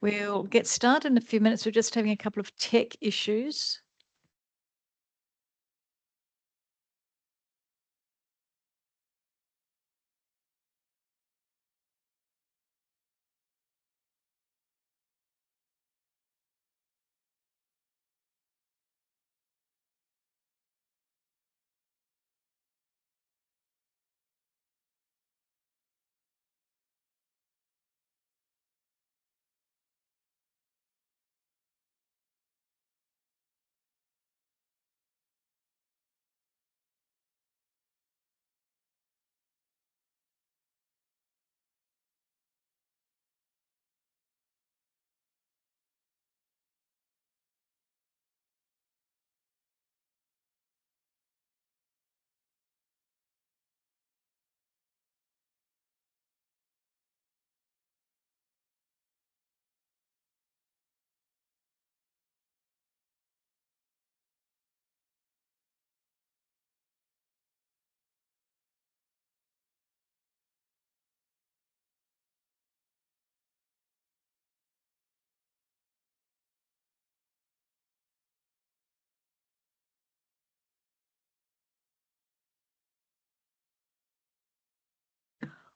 We'll get started in a few minutes. We're just having a couple of tech issues.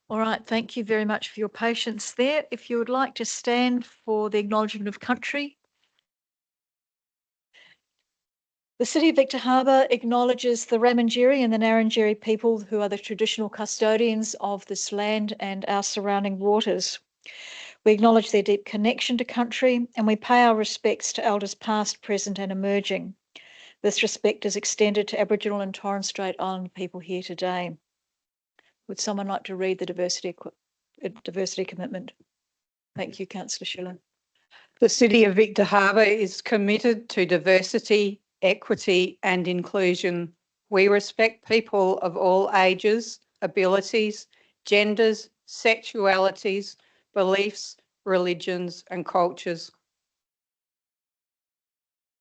All right, thank you very much for your patience there. If you would like to stand for the acknowledgement of country. The City of Victor Harbor acknowledges the Ramangeri and the Narrangeri people who are the traditional custodians of this land and our surrounding waters. We acknowledge their deep connection to country and we pay our respects to elders past, present and emerging. This respect is extended to Aboriginal and Torrens Strait Islander people here today. Would someone like to read the diversity commitment? Thank you, Councillor Schiller. The City of Victor Harbor is committed to diversity, equity and inclusion. We respect people of all ages, abilities, genders, sexualities, beliefs, religions and cultures.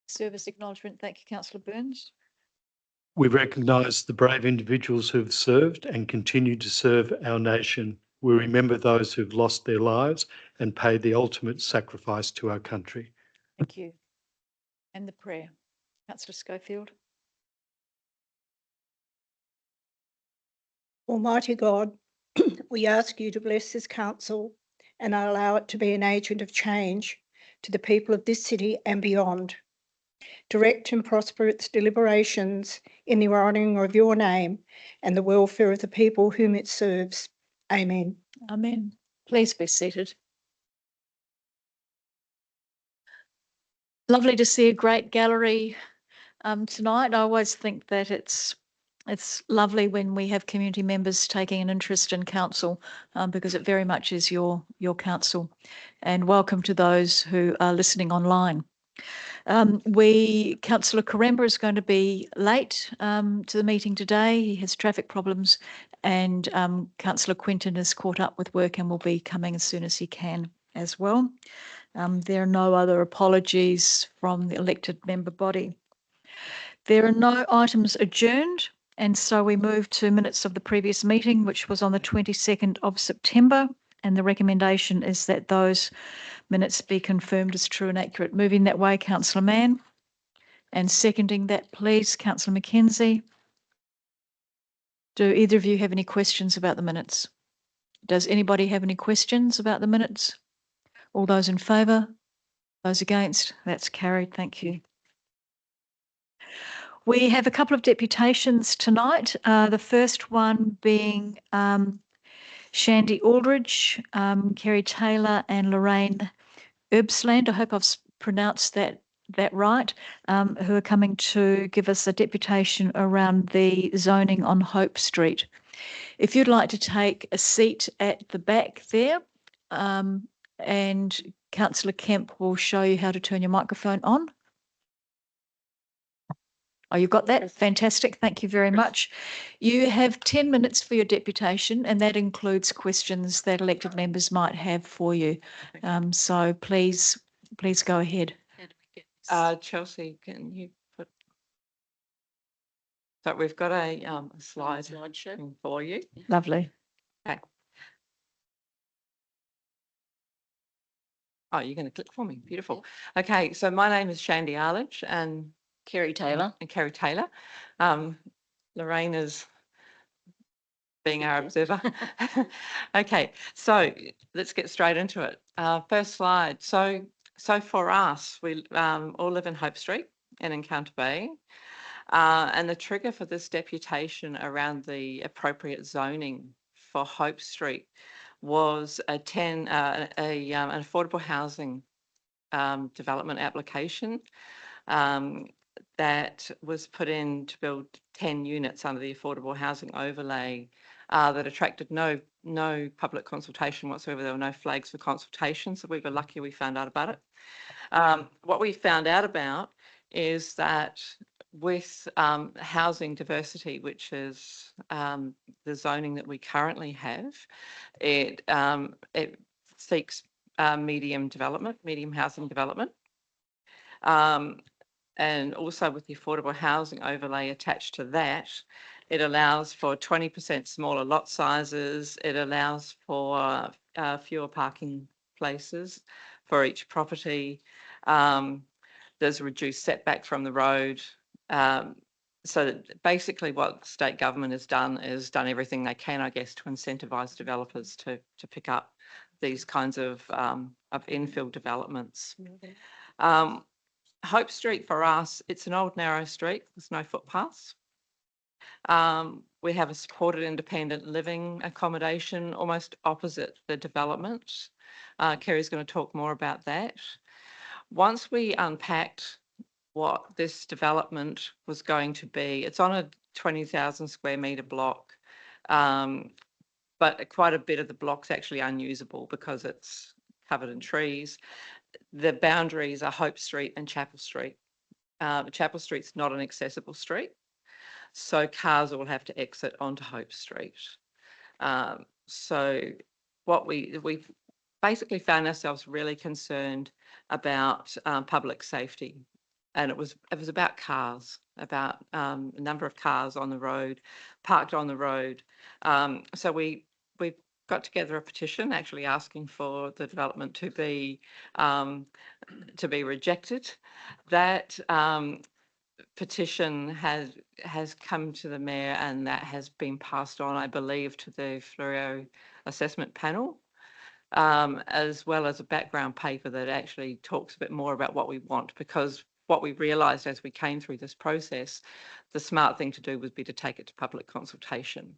Service acknowledgement. Thank you, Councillor Burns. We recognise the brave individuals who have served and continue to serve our nation. We remember those who've lost their lives and paid the ultimate sacrifice to our country. Thank you. And the prayer. Councillor Schofield. Almighty God, we ask you to bless this council and allow it to be an agent of change to the people of this city and beyond. Direct and prosper its deliberations in the honouring of your name and the welfare of the people whom it serves. Amen. Amen. Please be seated. Lovely to see a great gallery tonight. I always think that it's lovely when we have community members taking an interest in council because it very much is your council. And welcome to those who are listening online. Councillor Karemba is going to be late to the meeting today. He has traffic problems and Councillor Quinton is caught up with work and will be coming as soon as he can as well. There are no other apologies from the elected member body. There are no items adjourned and so we move to minutes of the previous meeting, which was on the 22nd of September. And the recommendation is that those minutes be confirmed as true and accurate. Moving that way, Councillor Mann. And seconding that, please, Councillor Mackenzie. Do either of you have any questions about the minutes? Does anybody have any questions about the minutes? All those in favour? Those against? That's carried. Thank you. We have a couple of deputations tonight. The first one being Shandy Aldridge, Kerry Taylor and Lorraine Erbsland, I hope I've pronounced that right, who are coming to give us a deputation around the zoning on Hope Street. If you'd like to take a seat at the back there, and Councillor Kemp will show you how to turn your microphone on. Oh, you've got that? Fantastic. Thank you very much. You have 10 minutes for your deputation and that includes questions that elected members might have for you. So please go ahead. Chelsea, can you put... So we've got a slideshow for you. Lovely. Okay. Oh, you're going to click for me. Beautiful. Okay, so my name is Shandy Arledge and Kerry Taylor. Kerry Taylor. Lorraine is being our observer. Okay, so let's get straight into it. First slide. So for us, we all live in Hope Street in Encounter Bay. And the trigger for this deputation around the appropriate zoning for Hope Street was an affordable housing development application that was put in to build 10 units under the affordable housing overlay that attracted no public consultation whatsoever. There were no flags for consultation, so we were lucky we found out about it. What we found out about is that with housing diversity, which is the zoning that we currently have, it seeks medium housing development. And also with the affordable housing overlay attached to that, it allows for 20% smaller lot sizes. It allows for fewer parking places for each property. There's a reduced setback from the road. So basically what the state government has done is done everything they can, I guess, to incentivise developers to pick up these kinds of infill developments. Hope Street for us, it's an old narrow street. There's no footpaths. We have a supported independent living accommodation almost opposite the development. Kerry's going to talk more about that. Once we unpacked what this development was going to be, it's on a 20,000 square metre block, but quite a bit of the block's actually unusable because it's covered in trees. The boundaries are Hope Street and Chapel Street. Chapel Street's not an accessible street, so cars will have to exit onto Hope Street. So what we've basically found ourselves really concerned about public safety, and it was about cars, about a number of cars on the road, parked on the road. So we got together a petition actually asking for the development to be rejected. That petition has come to the Mayor, and that has been passed on, I believe, to the Fleurieu assessment panel, as well as a background paper that actually talks a bit more about what we want, because what we realised as we came through this process, the smart thing to do would be to take it to public consultation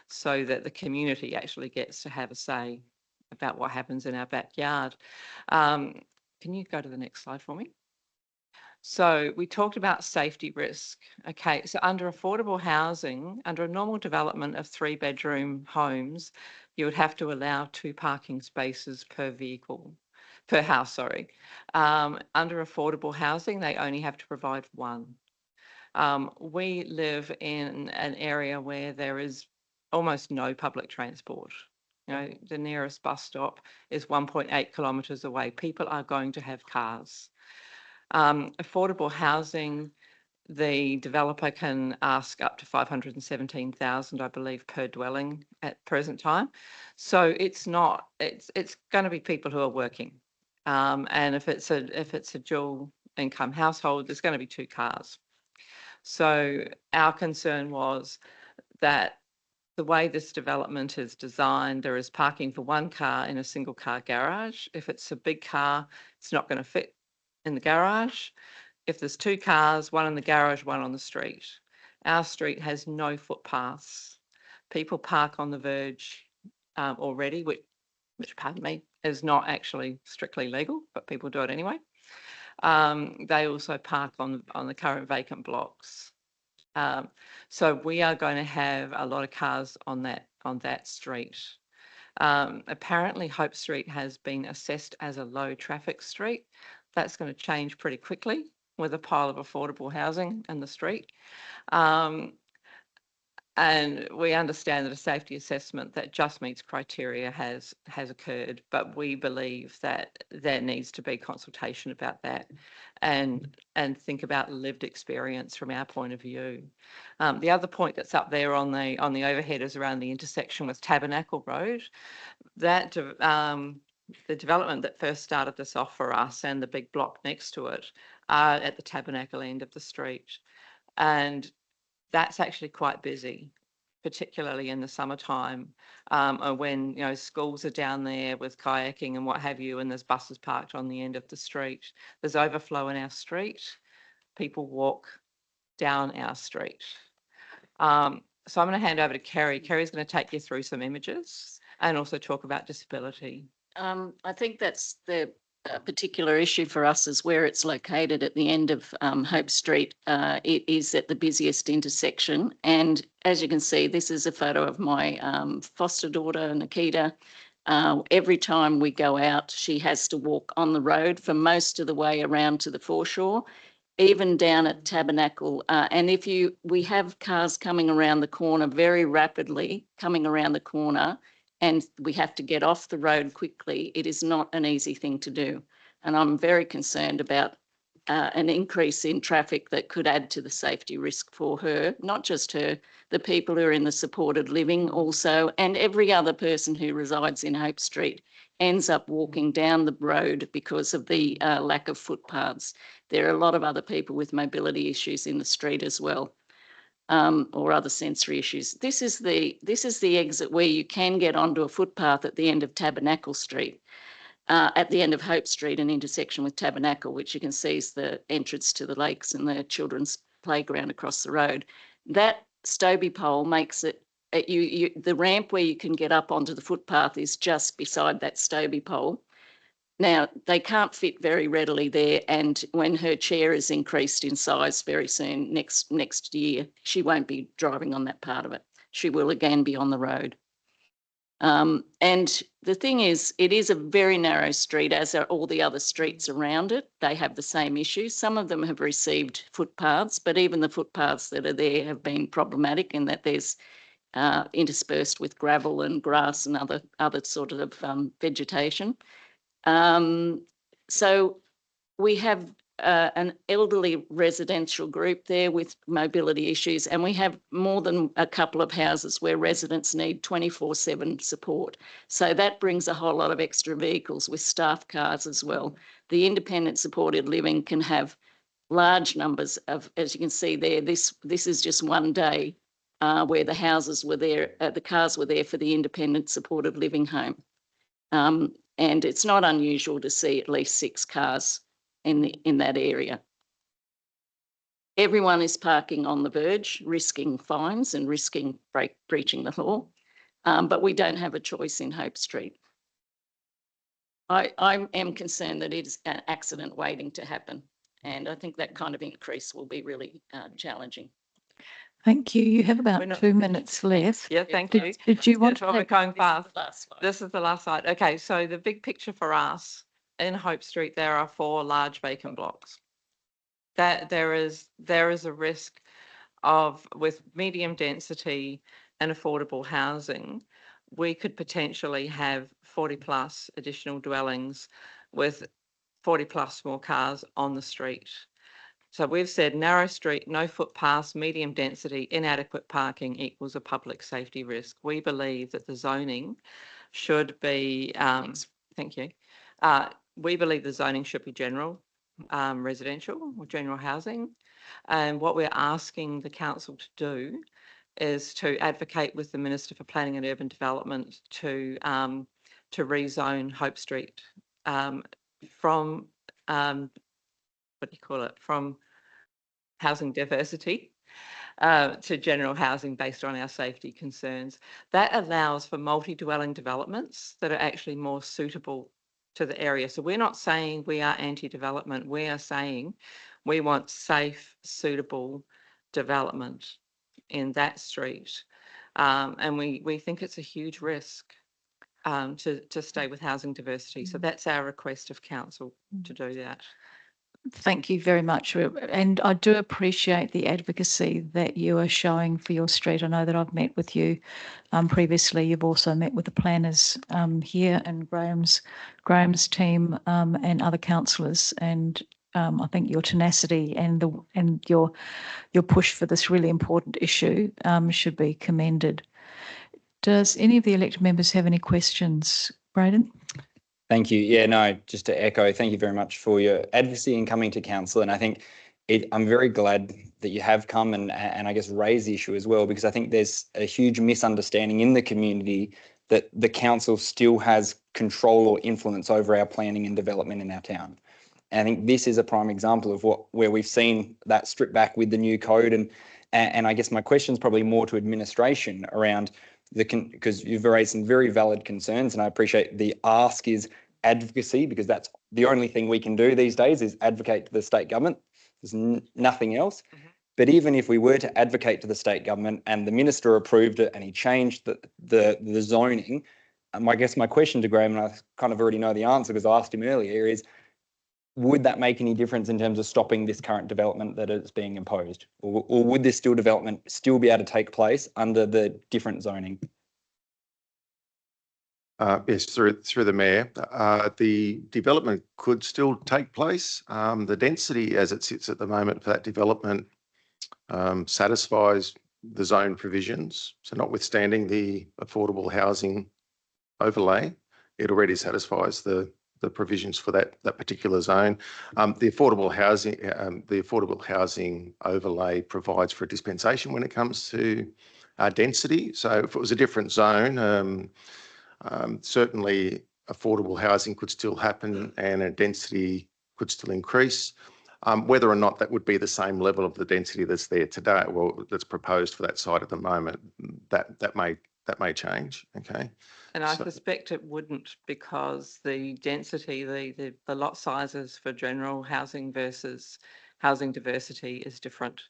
so that the community actually gets to have a say about what happens in our backyard. Can you go to the next slide for me? So we talked about safety risk. Okay, so under affordable housing, under a normal development of 3-bedroom homes, you would have to allow 2 parking spaces per house, sorry. Under affordable housing, they only have to provide 1. We live in an area where there is almost no public transport. You know, the nearest bus stop is 1.8 kilometres away. People are going to have cars. Affordable housing, the developer can ask up to 517,000, I believe, per dwelling at present time. So it's going to be people who are working. And if it's a dual income household, there's going to be 2 cars. So our concern was that the way this development is designed, there is parking for 1 car in a single car garage. If it's a big car, it's not going to fit in the garage. If there's 2 cars, 1 in the garage, 1 on the street. Our street has no footpaths. People park on the verge already, which, pardon me, is not actually strictly legal, but people do it anyway. They also park on the current vacant blocks. So we are going to have a lot of cars on that street. Apparently Hope Street has been assessed as a low traffic street. That's going to change pretty quickly with a pile of affordable housing in the street. And we understand that a safety assessment that just meets criteria has occurred, but we believe that there needs to be consultation about that and think about lived experience from our point of view. The other point that's up there on the overhead is around the intersection with Tabernacle Road. That the development that first started this off for us and the big block next to it are at the Tabernacle end of the street. And that's actually quite busy, particularly in the summertime, or when, you know, schools are down there with kayaking and what have you, and there's buses parked on the end of the street. There's overflow in our street. People walk down our street. So I'm going to hand over to Kerry. Kerry's going to take you through some images and also talk about disability. I think that's the particular issue for us is where it's located at the end of Hope Street. It is at the busiest intersection. And as you can see, this is a photo of my foster daughter, Nikita. Every time we go out, she has to walk on the road for most of the way around to the foreshore, even down at Tabernacle. And we have cars coming around the corner very rapidly, coming around the corner, and we have to get off the road quickly. It is not an easy thing to do. And I'm very concerned about an increase in traffic that could add to the safety risk for her, not just her, the people who are in the supported living also, and every other person who resides in Hope Street ends up walking down the road because of the lack of footpaths. There are a lot of other people with mobility issues in the street as well. Or other sensory issues. This is the exit where you can get onto a footpath at the end of Tabernacle Street, at the end of Hope Street, an intersection with Tabernacle, which you can see is the entrance to the lakes and the children's playground across the road. That Stobie pole makes it, the ramp where you can get up onto the footpath is just beside that Stobie pole. Now, they can't fit very readily there, and when her chair is increased in size very soon, next year, she won't be driving on that part of it. She will again be on the road. And the thing is, it is a very narrow street, as are all the other streets around it. They have the same issues. Some of them have received footpaths, but even the footpaths that are there have been problematic in that there's interspersed with gravel and grass and other sort of vegetation. So we have an elderly residential group there with mobility issues, and we have more than a couple of houses where residents need 24/7 support. So that brings a whole lot of extra vehicles with staff cars as well. The independent supported living can have large numbers of, as you can see there, this is just one day where the houses were there, the cars were there for the independent supported living home. And it's not unusual to see at least 6 cars in that area. Everyone is parking on the verge, risking fines and risking breaching the law, but we don't have a choice in Hope Street. I am concerned that it is an accident waiting to happen, and I think that kind of increase will be really challenging. Thank you. You have about 2 minutes left. Yeah, thank you. Did you want to We're going fast. This This is the last slide. Okay, so the big picture for us in Hope Street, there are 4 large vacant blocks. That there is a risk of, with medium density and affordable housing, we could potentially have 40 plus additional dwellings with 40 plus more cars on the street. So we've said narrow street, no footpaths, medium density, inadequate parking equals a public safety risk. We believe that the zoning should be, thank you. We believe the zoning should be general residential or general housing. And what we're asking the council to do is to advocate with the Minister for Planning and Urban Development to rezone Hope Street from from housing diversity to general housing based on our safety concerns. That allows for multi-dwelling developments that are actually more suitable to the area. So we're not saying we are anti-development. We are saying we want safe, suitable development in that street. And we think it's a huge risk to stay with housing diversity. So that's our request of council to do that. Thank you very much. And I do appreciate the advocacy that you are showing for your street. I know that I've met with you previously. You've also met with the planners here and Graham's team and other councillors. And I think your tenacity and your push for this really important issue should be commended. Does any of the elected members have any questions, Brayden? Thank you. Yeah, no, just to echo, thank you very much for your advocacy and coming to council. And I think I'm very glad that you have come and I guess raise the issue as well, because I think there's a huge misunderstanding in the community that the council still has control or influence over our planning and development in our town. And I think this is a prime example of where we've seen that stripped back with the new code. And I guess my question is probably more to administration around because you've raised some very valid concerns, and I appreciate the ask is advocacy, because that's the only thing we can do these days is advocate to the state government. There's nothing else. Mm-hmm. But even if we were to advocate to the state government and the minister approved it and he changed the zoning, I guess my question to Graham, and I kind of already know the answer because I asked him earlier, is would that make any difference in terms of stopping this current development that is being imposed? Or would this development still be able to take place under the different zoning? Yes, through the Mayor. The development could still take place. The density as it sits at the moment for that development satisfies the zone provisions. So notwithstanding the affordable housing overlay, it already satisfies the provisions for that particular zone. The affordable housing overlay provides for a dispensation when it comes to density. So if it was a different zone, certainly affordable housing could still happen and a density could still increase. Whether or not that would be the same level of the density that's there today, well, that's proposed for that site at the moment, that may change. Okay. And I suspect it wouldn't, because the density, the lot sizes for general housing versus housing diversity is different,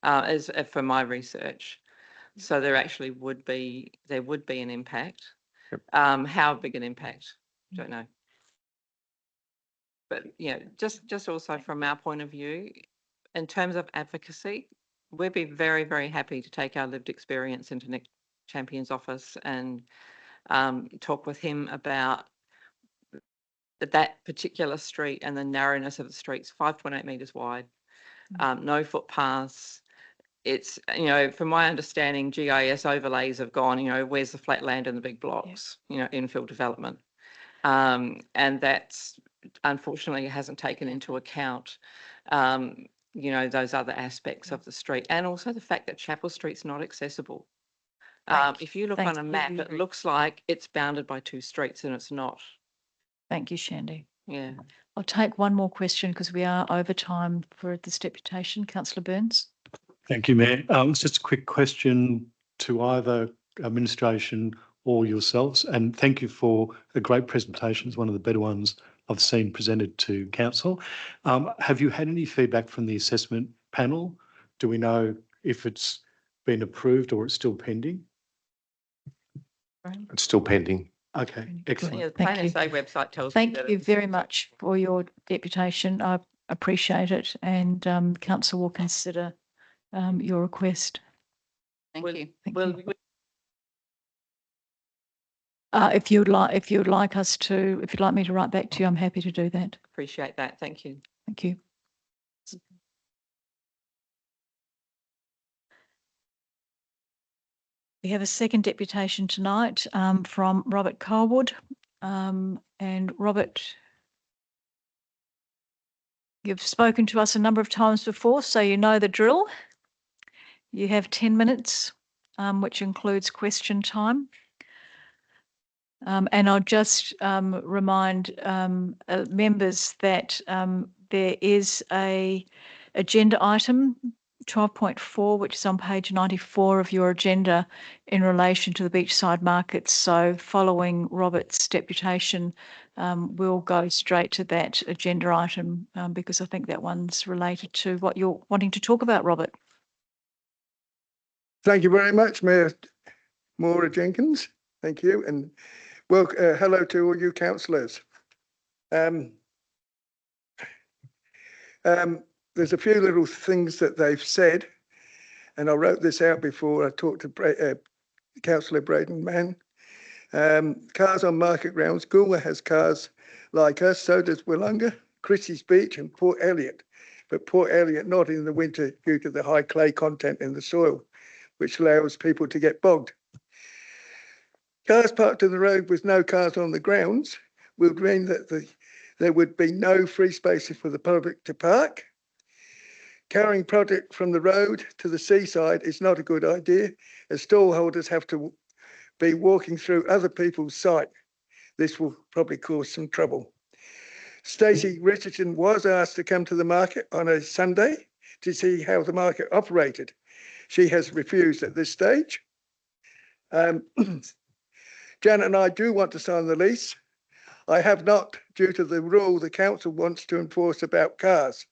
as for my research. So there actually would be an impact. Yep. How big an impact? Don't know. But just also from our point of view, in terms of advocacy, we'd be very, very happy to take our lived experience into Nick Champion's office and talk with him about that particular street and the narrowness of the streets, 5.8 metres wide, no footpaths. It's, from my understanding, GIS overlays have gone, where's the flat land and the big blocks, infill development. And that's unfortunately hasn't taken into account, those other aspects of the street, and also the fact that Chapel Street's not accessible. If you look on a map, it looks like it's bounded by two streets and it's not. Thank you, Shandy. Yeah. I'll take one more question because we are over time for this deputation. Councillor Burns. Thank you, Mayor. It's just a quick question to either administration or yourselves, and thank you for a great presentation. It's one of the better ones I've seen presented to council. Have you had any feedback from the assessment panel? Do we know if it's been approved or it's still pending? It's still pending. Okay, excellent. Yeah, the Plan SA website tells Thank you very much for your deputation. I appreciate it, and council will consider your request. Thank you. Thank you. If you'd like me to write back to you, I'm happy to do that. Appreciate that. Thank you. Thank you. We have a second deputation tonight from Robert Colwood. And Robert, you've spoken to us a number of times before, so you know the drill. You have 10 minutes, which includes question time. And I'll just remind members that there is a agenda item 12.4, which is on page 94 of your agenda in relation to the beachside markets. So following Robert's deputation, we'll go straight to that agenda item because I think that one's related to what you're wanting to talk about, Robert. Thank you very much, Mayor Maura Jenkins. Thank you. And well, hello to all you councillors. There's a few little things that they've said, and I wrote this out before I talked to Councillor Brayden Mann. Cars on market grounds. Goolwa has cars like us, so does Wollonga, Christie's Beach and Port Elliot. But Port Elliot not in the winter due to the high clay content in the soil, which allows people to get bogged. Cars parked on the road with no cars on the grounds would mean that there would be no free spaces for the public to park. Carrying product from the road to the seaside is not a good idea, as stallholders have to be walking through other people's site. This will probably cause some trouble. Stacey Richardson was asked to come to the market on a Sunday to see how the market operated. She has refused at this stage. Janet and I do want to sign the lease. I have not, due to the rule the council wants to enforce about cars.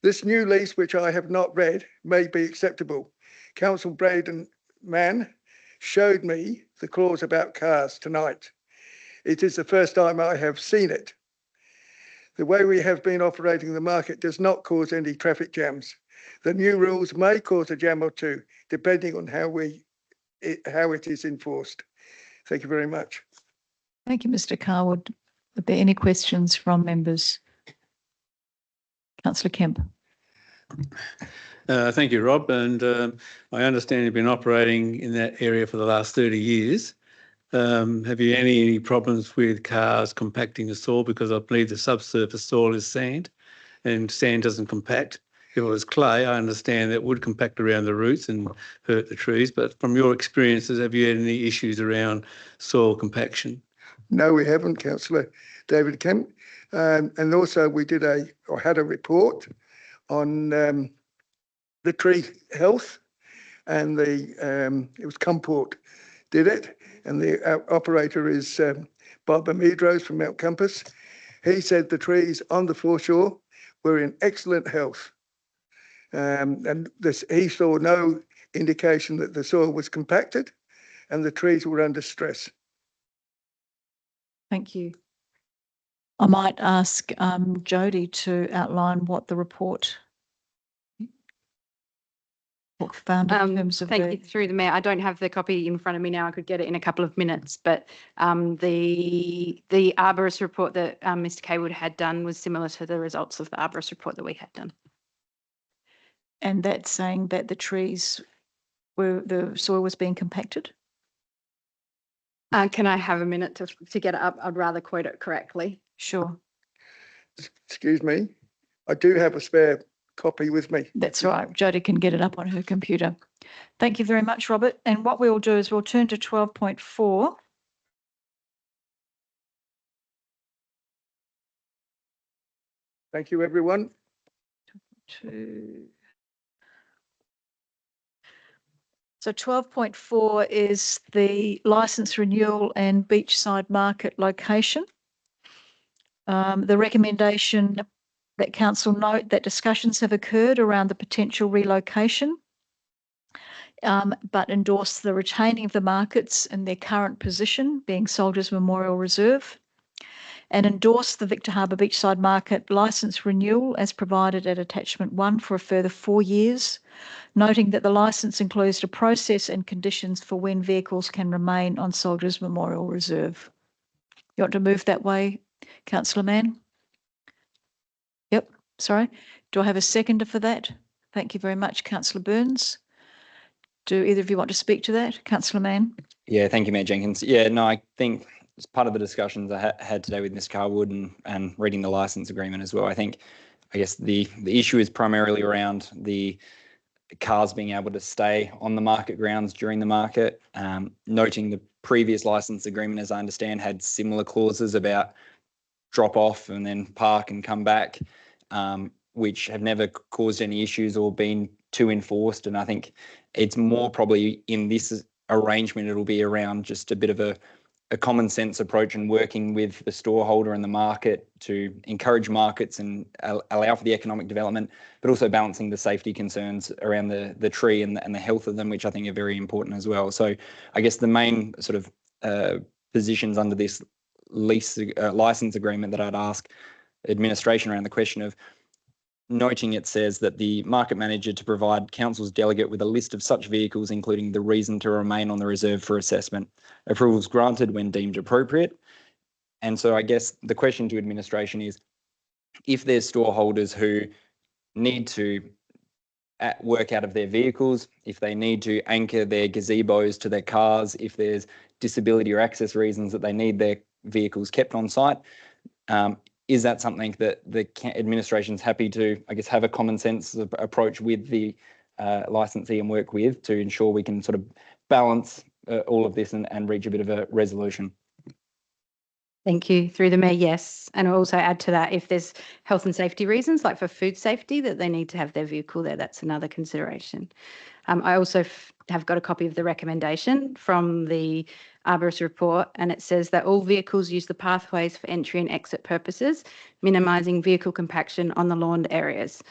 This new lease, which I have not read, may be acceptable. Councillor Brayden Mann showed me the clause about cars tonight. It is the first time I have seen it. The way we have been operating the market does not cause any traffic jams. The new rules may cause a jam or two, depending on how it is enforced. Thank you very much. Thank you, Mr. Carwood. Are there any questions from members? Councillor Kemp. Thank you, Rob. And I understand you've been operating in that area for the last 30 years. Have you any problems with cars compacting the soil? Because I believe the subsurface soil is sand and sand doesn't compact. If it was clay, I understand that it would compact around the roots and hurt the trees. But from your experiences, have you had any issues around soil compaction? No, we haven't, Councillor David Kemp. And also we had a report on the tree health, and it was Comport did it, and the operator is Bob Amedros from Mount Compass. He said the trees on the foreshore were in excellent health. He saw no indication that the soil was compacted and the trees were under stress. Thank you. I might ask Jodie to outline what the report found in terms of thank you. Through the Mayor, I don't have the copy in front of me now. I could get it in a couple of minutes, but the arborist report that Mr. Kaywood had done was similar to the results of the arborist report that we had done. And that's saying that the soil was being compacted? Can I have a minute to get it up? I'd rather quote it correctly. Sure. Excuse me. I do have a spare copy with me. That's right. Jodie can get it up on her computer. Thank you very much, Robert. And what we'll do is we'll turn to 12.4. Thank you, everyone. So 12.4 is the licence renewal and Beachside market location. The recommendation that council note that discussions have occurred around the potential relocation, but endorse the retaining of the markets in their current position, being Soldiers Memorial Reserve, and endorse the Victor Harbour Beachside Market licence renewal as provided at Attachment 1 for a further 4 years, noting that the licence includes a process and conditions for when vehicles can remain on Soldiers Memorial Reserve. You want to move that way, Councillor Mann? Yep, sorry. Do I have a seconder for that? Thank you very much, Councillor Burns. Do either of you want to speak to that? Councillor Mann? Yeah, thank you, Mayor Jenkins. Yeah, no, I think as part of the discussions I had today with Mr. Carwood and reading the licence agreement as well, I guess the issue is primarily around the cars being able to stay on the market grounds during the market. Noting the previous licence agreement, as I understand, had similar clauses about drop off and then park and come back, which have never caused any issues or been too enforced. And I think it's more probably in this arrangement, it'll be around just a bit of a common sense approach and working with the storeholder and the market to encourage markets and allow for the economic development, but also balancing the safety concerns around the tree and the health of them, which I think are very important as well. So I guess the main sort of positions under this license agreement that I'd ask administration around the question of noting it says that the market manager to provide council's delegate with a list of such vehicles, including the reason to remain on the reserve for assessment. Approvals granted when deemed appropriate. And so I guess the question to administration is, if there's storeholders who need to work out of their vehicles, if they need to anchor their gazebos to their cars, if there's disability or access reasons that they need their vehicles kept on site. Is that something that the administration's happy to, I guess, have a common sense approach with the licensee and work with to ensure we can sort of balance all of this and reach a bit of a resolution? Thank you. Through the Mayor, yes. And I'll also add to that, if there's health and safety reasons, like for food safety, that they need to have their vehicle there, that's another consideration. I also have got a copy of the recommendation from the arborist report, and it says that all vehicles use the pathways for entry and exit purposes, minimising vehicle compaction on the lawned areas.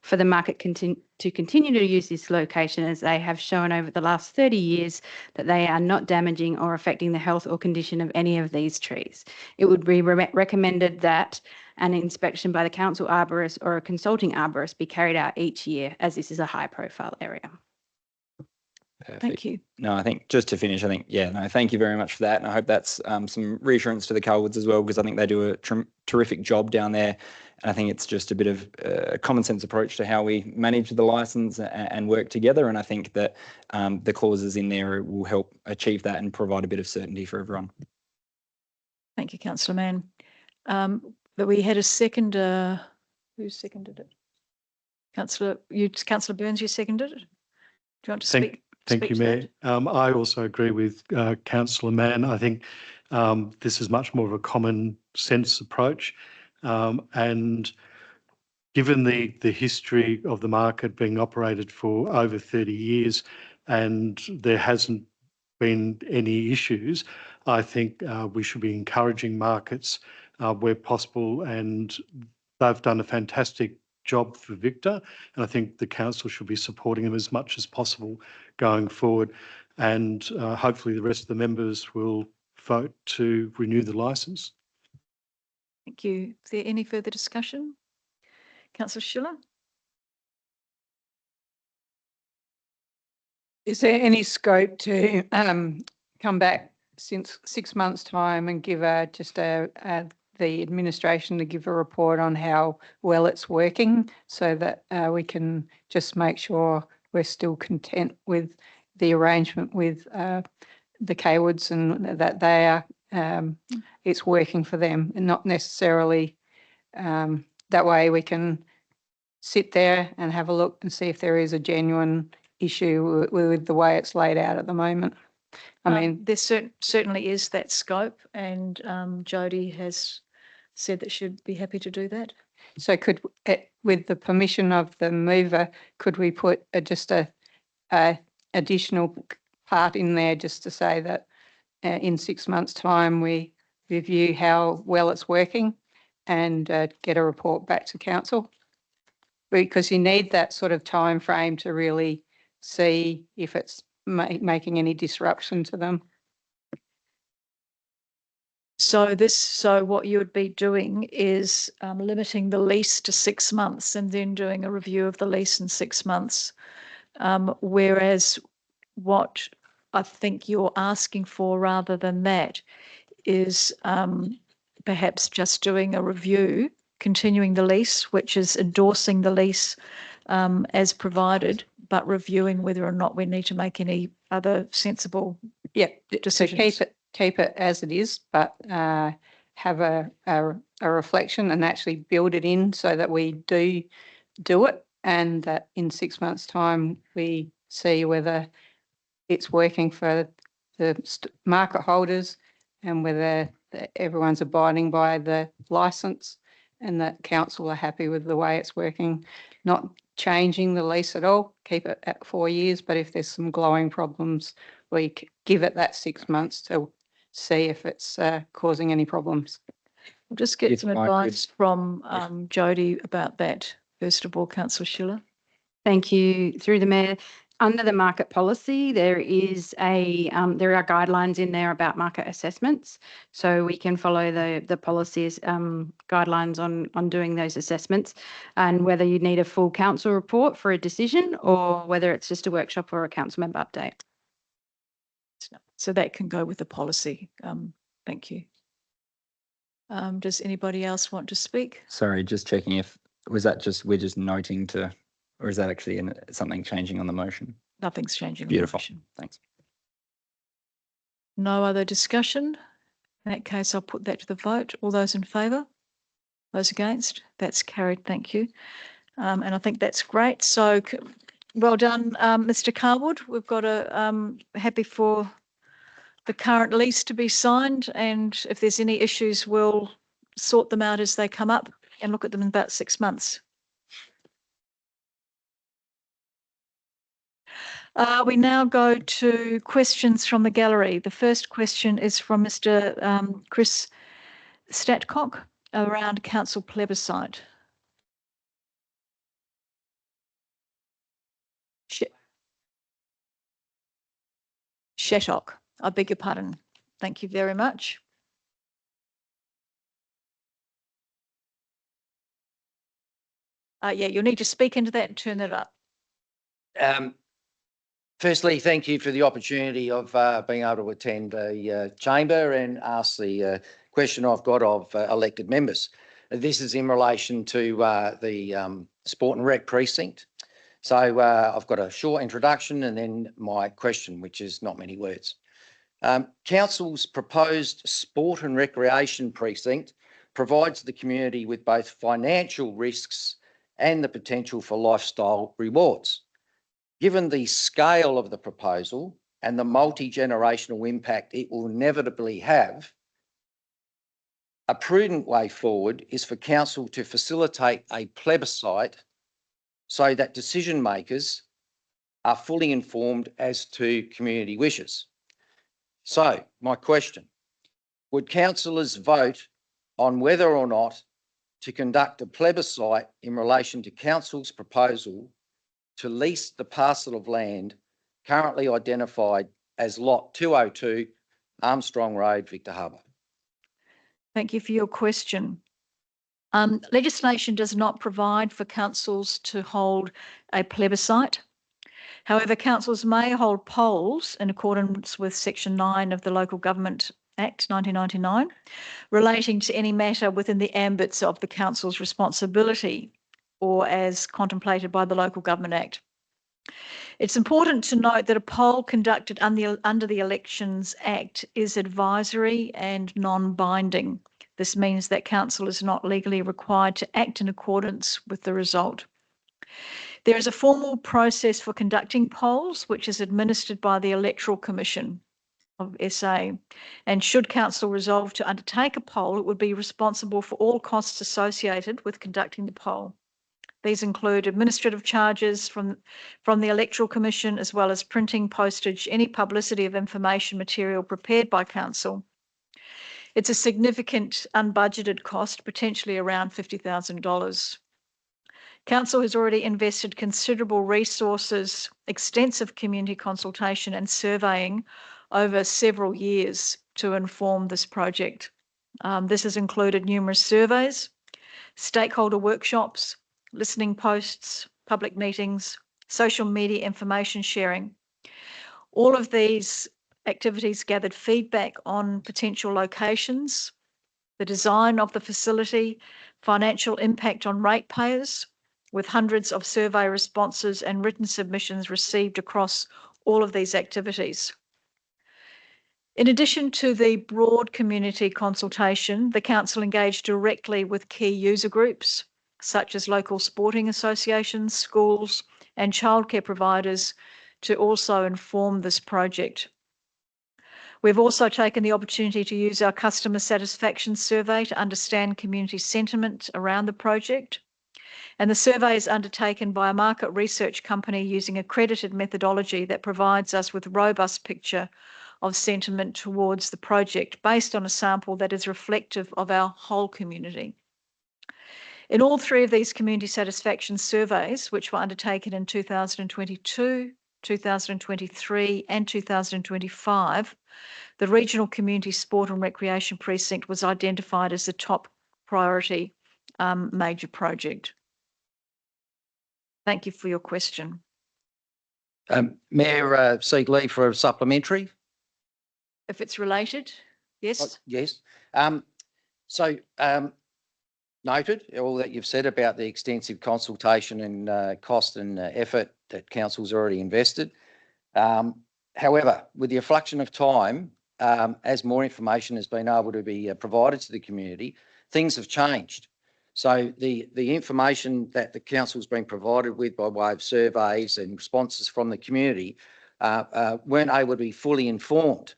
For the market to continue to use this location, as they have shown over the last 30 years that they are not damaging or affecting the health or condition of any of these trees. It would be recommended that an inspection by the council arborist or a consulting arborist be carried out each year, as this is a high profile area. Perfect. Thank you. No, I think just to finish, I think, yeah, no, thank you very much for that. And I hope that's some reassurance to the Colwoods as well, because I think they do a terrific job down there. And I think it's just a bit of a common sense approach to how we manage the licence and work together. And I think that the clauses in there will help achieve that and provide a bit of certainty for everyone. Thank you, Councillor Mann. But we had a second, who seconded it? Councillor Burns, you seconded it? Do you want to speak? Thank you, Mayor. I also agree with Councillor Mann. I think this is much more of a common sense approach. And given the history of the market being operated for over 30 years and there hasn't been any issues, I think we should be encouraging markets where possible, and they've done a fantastic job for Victor, and I think the council should be supporting them as much as possible going forward, and hopefully the rest of the members will vote to renew the licence. Thank you. Is there any further discussion? Councillor Schiller? Is there any scope to come back since 6 months' time and give the administration to give a report on how well it's working, so that we can just make sure we're still content with the arrangement with the Caywoods and that they are it's working for them, and not necessarily that way we can sit there and have a look and see if there is a genuine issue with the way it's laid out at the moment. I mean, there certainly is that scope, and Jodie has said that she'd be happy to do that. So could, with the permission of the mover, could we put just a additional part in there just to say that in 6 months' time we review how well it's working and get a report back to council? Because you need that sort of time frame to really see if it's making any disruption to them. So what you would be doing is limiting the lease to 6 months and then doing a review of the lease in 6 months. Whereas what I think you're asking for rather than that is perhaps just doing a review, continuing the lease, which is endorsing the lease as provided, but reviewing whether or not we need to make any other sensible decisions. So keep it as it is, but have a reflection and actually build it in so that we do it, and that in 6 months' time we see whether it's working for the market holders and whether everyone's abiding by the licence and that council are happy with the way it's working. Not changing the lease at all, keep it at 4 years, but if there's some glowing problems, we give it that 6 months to see if it's causing any problems. We'll just get some advice from Jodie about that. First of all, Councillor Schiller. Thank you. Through the Mayor, under the market policy, there is there are guidelines in there about market assessments, so we can follow the policies guidelines on doing those assessments, and whether you need a full council report for a decision or whether it's just a workshop or a council member update. So that can go with the policy. Thank you. Does anybody else want to speak? Sorry, just checking if, was that just, we're just noting to, or is that actually something changing on the motion? Nothing's changing. Beautiful. On the motion. Thanks. No other discussion? In that case, I'll put that to the vote. All those in favour? Those against? That's carried. Thank you. And I think that's great. So well done, Mr. Carwood. We've got a happy for the current lease to be signed. And if there's any issues, we'll sort them out as they come up and look at them in about 6 months. We now go to questions from the gallery. The first question is from Mr. Chris Shattock around council plebiscite. Shattock, I beg your pardon. Thank you very much. Yeah, you'll need to speak into that and turn that up. Firstly, thank you for the opportunity of being able to attend the chamber and ask the question I've got of elected members. This is in relation to the Sport and Rec Precinct. So I've got a short introduction and then my question, which is not many words. Council's proposed Sport and Recreation Precinct provides the community with both financial risks and the potential for lifestyle rewards. Given the scale of the proposal and the multi-generational impact it will inevitably have, a prudent way forward is for council to facilitate a plebiscite so that decision makers are fully informed as to community wishes. So my question, would councillors vote on whether or not to conduct a plebiscite in relation to council's proposal to lease the parcel of land currently identified as Lot 202, Armstrong Road, Victor Harbor? Thank you for your question. Legislation does not provide for councils to hold a plebiscite. However, councils may hold polls in accordance with Section 9 of the Local Government Act 1999 relating to any matter within the ambits of the council's responsibility or as contemplated by the Local Government Act. It's important to note that a poll conducted under the Elections Act is advisory and non-binding. This means that council is not legally required to act in accordance with the result. There is a formal process for conducting polls, which is administered by the Electoral Commission of SA. And should council resolve to undertake a poll, it would be responsible for all costs associated with conducting the poll. These include administrative charges from the Electoral Commission, as well as printing, postage, any publicity of information material prepared by council. It's a significant unbudgeted cost, potentially around $50,000. Council has already invested considerable resources, extensive community consultation and surveying over several years to inform this project. This has included numerous surveys, stakeholder workshops, listening posts, public meetings, social media information sharing. All of these activities gathered feedback on potential locations, the design of the facility, financial impact on ratepayers, with hundreds of survey responses and written submissions received across all of these activities. In addition to the broad community consultation, the council engaged directly with key user groups, such as local sporting associations, schools, and childcare providers to also inform this project. We've also taken the opportunity to use our customer satisfaction survey to understand community sentiment around the project. And the survey is undertaken by a market research company using accredited methodology that provides us with a robust picture of sentiment towards the project based on a sample that is reflective of our whole community. In all three of these community satisfaction surveys, which were undertaken in 2022, 2023 and 2025, the Regional Community Sport and Recreation Precinct was identified as the top priority major project. Thank you for your question. Mayor, seek leave for a supplementary. If it's related, yes. Yes. Noted all that you've said about the extensive consultation and cost and effort that council's already invested. However, with the inflection of time, as more information has been able to be provided to the community, things have changed. So the information that the council's been provided with by way of surveys and responses from the community weren't able to be fully informed.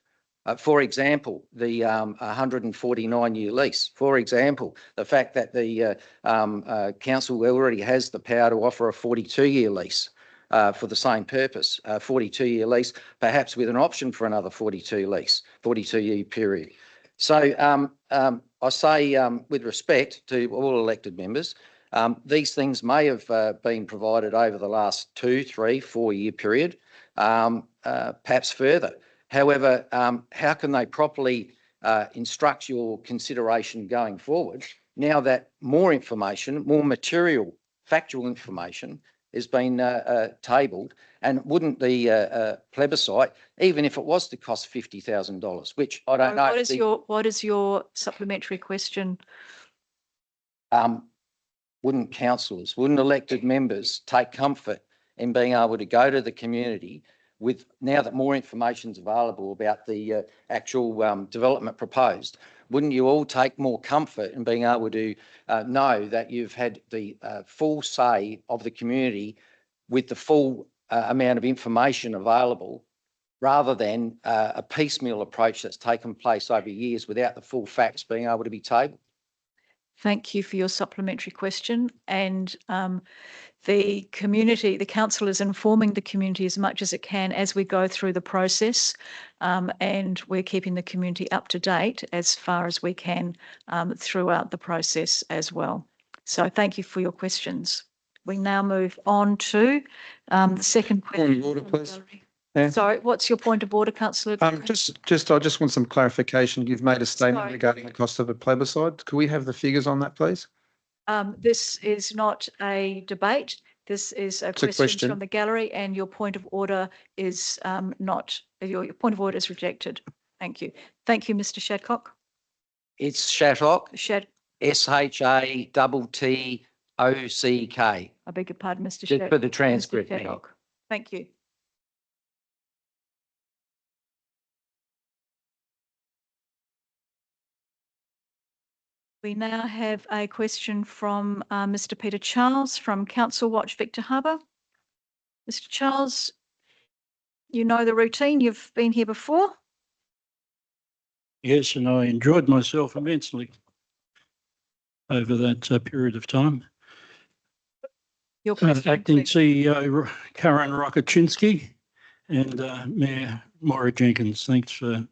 For example, the 149-year lease. For example, the fact that the council already has the power to offer a 42-year lease for the same purpose, a 42-year lease, perhaps with an option for another 42-year period. So I say with respect to all elected members, these things may have been provided over the last 2, 3, 4-year period, perhaps further. However, how can they properly instruct your consideration going forward now that more information, more material, factual information has been tabled, and wouldn't the plebiscite, even if it was to cost $50,000, which I don't know. What is your supplementary question? Wouldn't councillors, wouldn't elected members take comfort in being able to go to the community with, now that more information is available about the actual development proposed, wouldn't you all take more comfort in being able to know that you've had the full say of the community with the full amount of information available, rather than a piecemeal approach that's taken place over years without the full facts being able to be tabled? Thank you for your supplementary question. And the community, the council is informing the community as much as it can as we go through the process, and we're keeping the community up to date as far as we can throughout the process as well. So thank you for your questions. We now move on to the second question. Point of order, please. Yeah. Sorry, what's your point of order, Councillor? I just want some clarification. You've made a statement regarding the cost of a plebiscite. Could we have the figures on that, please? This is not a debate. This is a question from the gallery, and your point of order is your point of order is rejected. Thank you. Thank you, Mr. Shattock. It's Shattock. SHATTOCK. I beg your pardon, Mr. Just Shattock. for the transcript. Thank you. We now have a question from Mr. Peter Charles from Council Watch Victor Harbour. Mr. Charles, you know the routine. You've been here before. Yes, and I enjoyed myself immensely over that period of time. Your question, Acting please. CEO Karen Rokaczynski and Mayor Maura Jenkins, thanks for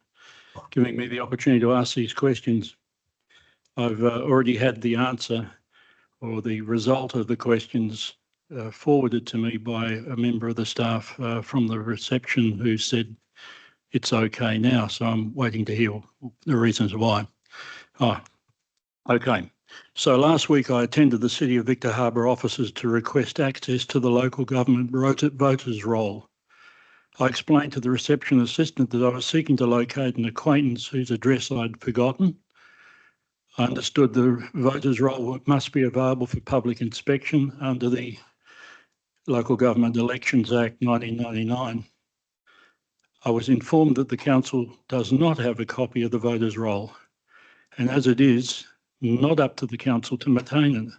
giving me the opportunity to ask these questions. I've already had the answer or the result of the questions forwarded to me by a member of the staff from the reception who said it's okay now. So I'm waiting to hear the reasons why. Oh, okay. So last week I attended the City of Victor Harbour offices to request access to the local government voters roll. I explained to the reception assistant that I was seeking to locate an acquaintance whose address I'd forgotten. I understood the voters roll must be available for public inspection under the Local Government Elections Act 1999. I was informed that the council does not have a copy of the voters roll, and as it is not up to the council to maintain it,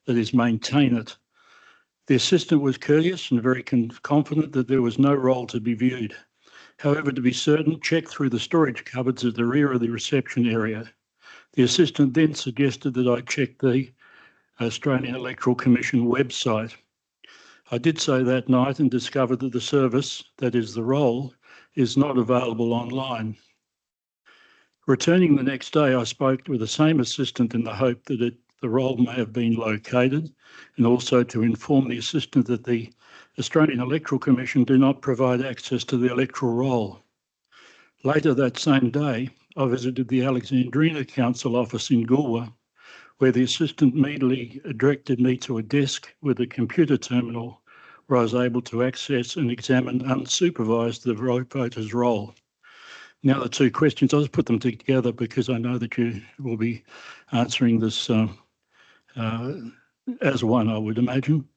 that is, maintain it. The assistant was courteous and very confident that there was no roll to be viewed. However, to be certain, check through the storage cupboards at the rear of the reception area. The assistant then suggested that I check the Australian Electoral Commission website. I did so that night and discovered that the service, that is the roll, is not available online. Returning the next day, I spoke with the same assistant in the hope that the roll may have been located, and also to inform the assistant that the Australian Electoral Commission do not provide access to the electoral roll. Later that same day, I visited the Alexandrina Council office in Goolwa, where the assistant immediately directed me to a desk with a computer terminal where I was able to access and examine unsupervised the voters roll. Now the two questions, I'll just put them together because I know that you will be answering this as one, I would imagine.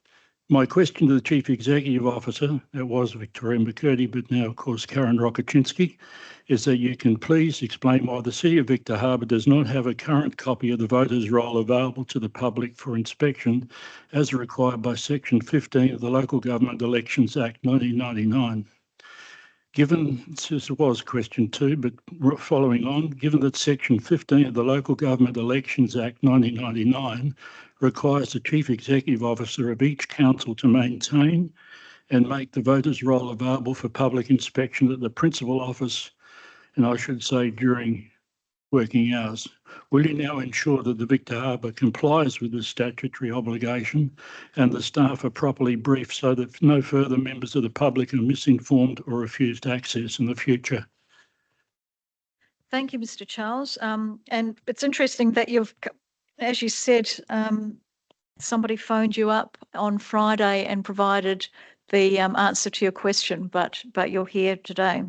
My question to the Chief Executive Officer, it was Victoria McCurdy, but now, of course, Karen Rokaczynski, is that you can please explain why the City of Victor Harbor does not have a current copy of the voters' roll available to the public for inspection as required by Section 15 of the Local Government Elections Act 1999. Given, this was question 2, but following on, given that Section 15 of the Local Government Elections Act 1999 requires the Chief Executive Officer of each council to maintain and make the voters' roll available for public inspection at the principal office, and I should say during working hours. Will you now ensure that the Victor Harbor complies with the statutory obligation and the staff are properly briefed so that no further members of the public are misinformed or refused access in the future? Thank you, Mr. Charles. And it's interesting that you've, as you said, somebody phoned you up on Friday and provided the answer to your question, but you're here today.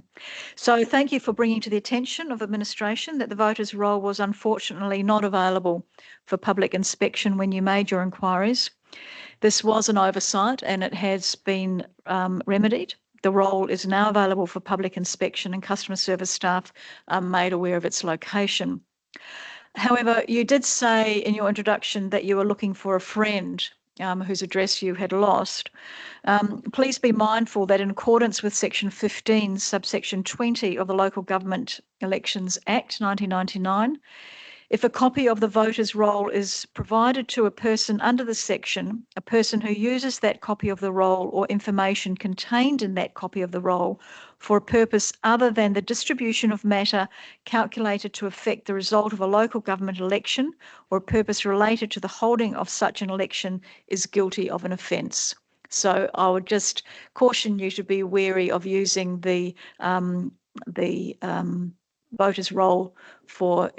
So thank you for bringing to the attention of administration that the voters' roll was unfortunately not available for public inspection when you made your inquiries. This was an oversight and it has been remedied. The roll is now available for public inspection and customer service staff are made aware of its location. However, you did say in your introduction that you were looking for a friend whose address you had lost. Please be mindful that in accordance with Section 15, subsection 20 of the Local Government Elections Act 1999, if a copy of the voters' roll is provided to a person under the section, a person who uses that copy of the roll or information contained in that copy of the roll for a purpose other than the distribution of matter calculated to affect the result of a local government election or a purpose related to the holding of such an election is guilty of an offence. So I would just caution you to be wary of using the voters' roll for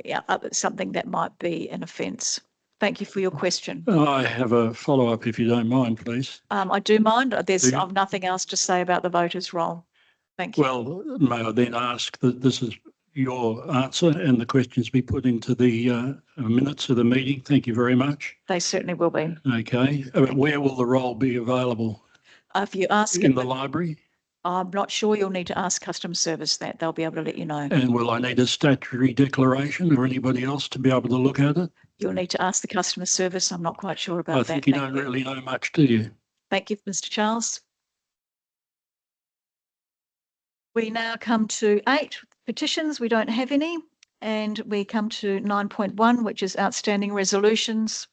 something that might be an offence. Thank you for your question. I have a follow-up if you don't mind, please. I do mind. I've nothing else to say about the voters' roll. Thank you. Well, may I then ask that this is your answer and the questions be put into the minutes of the meeting? Thank you very much. They certainly will be. Okay. Where will the roll be available? If you ask in the library? I'm not sure. You'll need to ask customer service that. They'll be able to let you know. And will I need a statutory declaration or anybody else to be able to look at it? You'll need to ask the customer service. I'm not quite sure about that. I think you don't really know much, do you? Thank you, Mr. Charles. We now come to 8 petitions. We don't have any. And we come to 9.1, which is outstanding resolutions.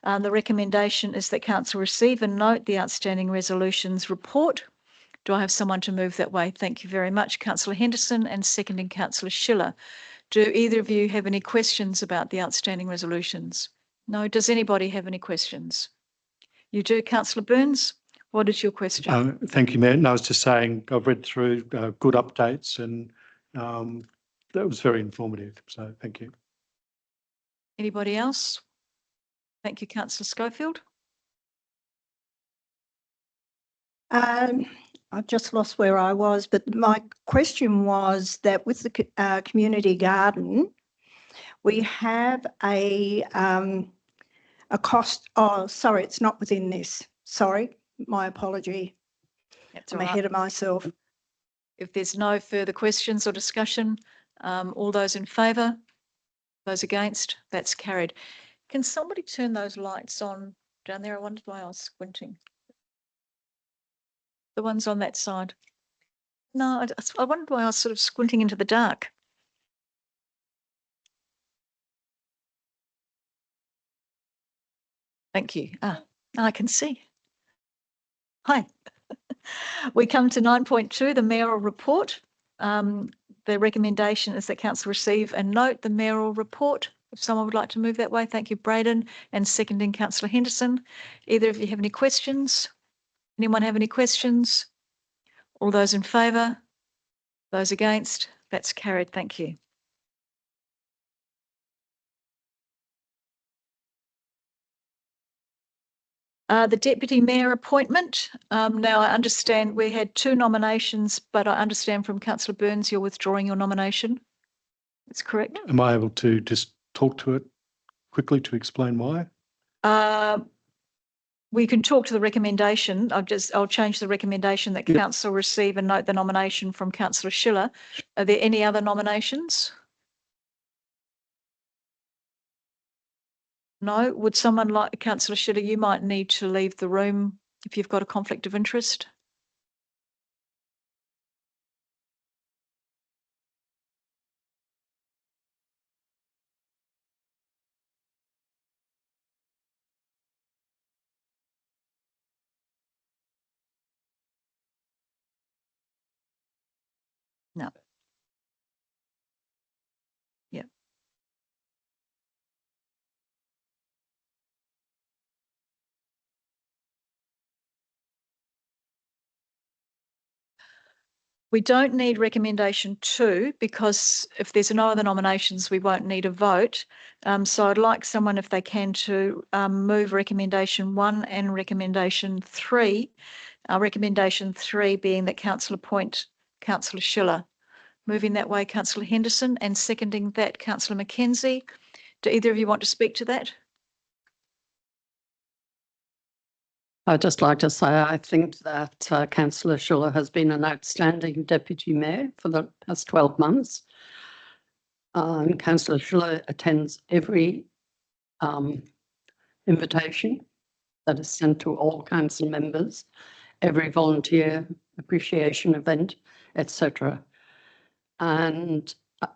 The recommendation is that council receive and note the outstanding resolutions report. Do I have someone to move that way? Thank you very much, Councillor Henderson, and seconding Councillor Schiller. Do either of you have any questions about the outstanding resolutions? No. Does anybody have any questions? You do, Councillor Burns. What is your question? Thank you, Mayor. No, I was just saying I've read through good updates and that was very informative. So thank you. Anybody else? Thank you, Councillor Schofield. I've just lost where I was, but my question was that with the community garden, we have a cost. Oh, sorry, it's not within this. Sorry, my apology. I'm ahead of myself. If there's no further questions or discussion, all those in favour, those against, that's carried. Can somebody turn those lights on down there? I wondered why I was squinting. The ones on that side. No, I wondered why I was sort of squinting into the dark. Thank you. I can see. Hi. We come to 9.2, the mayoral report. The recommendation is that council receive and note the mayoral report. If someone would like to move that way, thank you, Brayden, and seconding Councillor Henderson. Either of you have any questions? Anyone have any questions? All those in favour? Those against? That's carried. Thank you. The Deputy Mayor appointment. Now, I understand we had 2 nominations, but I understand from Councillor Burns you're withdrawing your nomination. That's correct. Am I able to just talk to it quickly to explain why? We can talk to the recommendation. I'll change the recommendation that Yep. council receive and note the nomination from Councillor Schiller. Are there any other nominations? No. Would someone like, Councillor Schiller, you might need to leave the room if you've got a conflict of interest. No. Yeah. We don't need recommendation 2 because if there's no other nominations, we won't need a vote. So I'd like someone, if they can, to move recommendation 1 and recommendation 3. Recommendation 3 being that council appoint Councillor Schiller. Moving that way, Councillor Henderson, and seconding that, Councillor Mackenzie. Do either of you want to speak to that? I'd just like to say I think that Councillor Schiller has been an outstanding Deputy Mayor for the past 12 months. Councillor Schiller attends every invitation that is sent to all council members, every volunteer appreciation event, etc. And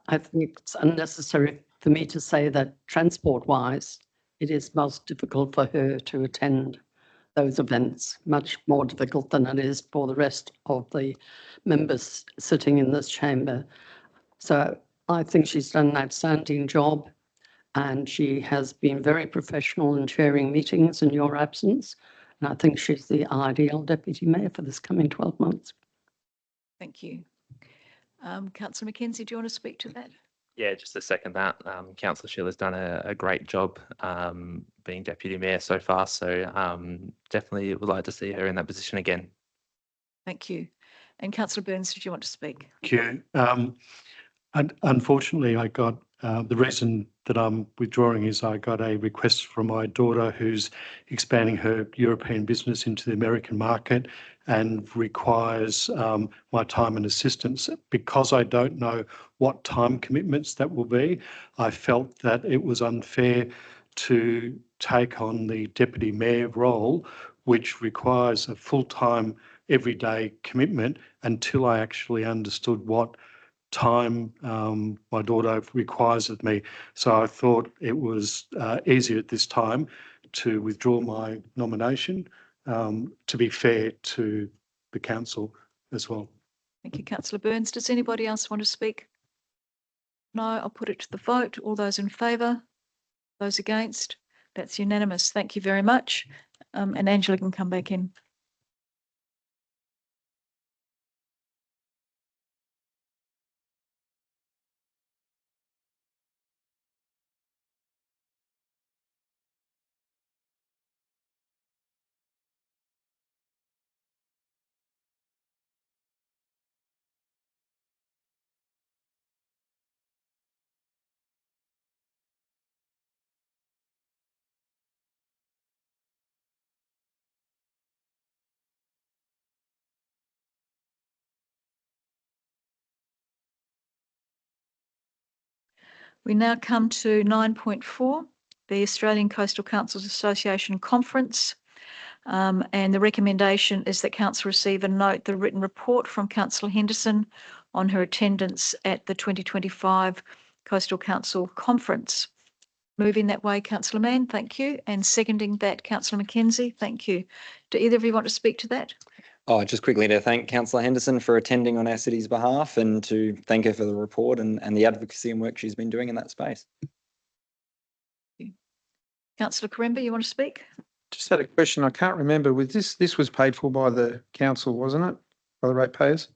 I think it's unnecessary for me to say that transport-wise, it is most difficult for her to attend those events, much more difficult than it is for the rest of the members sitting in this chamber. So I think she's done an outstanding job and she has been very professional in chairing meetings in your absence. And I think she's the ideal Deputy Mayor for this coming 12 months. Thank you. Councillor Mackenzie, do you want to speak to that? Yeah, just to second that, Councillor Schiller's done a great job being Deputy Mayor so far. So definitely would like to see her in that position again. Thank you. And Councillor Burns, did you want to speak? Thank you. Unfortunately, I got the reason that I'm withdrawing is I got a request from my daughter who's expanding her European business into the American market and requires my time and assistance. Because I don't know what time commitments that will be, I felt that it was unfair to take on the Deputy Mayor role, which requires a full-time, everyday commitment until I actually understood what time my daughter requires of me. So I thought it was easier at this time to withdraw my nomination to be fair to the council as well. Thank you, Councillor Burns. Does anybody else want to speak? No, I'll put it to the vote. All those in favour? Those against? That's unanimous. Thank you very much. And Angela can come back in. We now come to 9.4, the Australian Coastal Councils Association Conference. And the recommendation is that council receive and note the written report from Councillor Henderson on her attendance at the 2025 Coastal Council Conference. Moving that way, Councillor Mann, thank you. And seconding that, Councillor Mackenzie, thank you. Do either of you want to speak to that? Oh, just quickly to thank Councillor Henderson for attending on our city's behalf and to thank her for the report and the advocacy and work she's been doing in that space. Councillor Karemba, you want to speak? Just had a question. I can't remember. Was this was paid for by the council, wasn't it? By the ratepayers?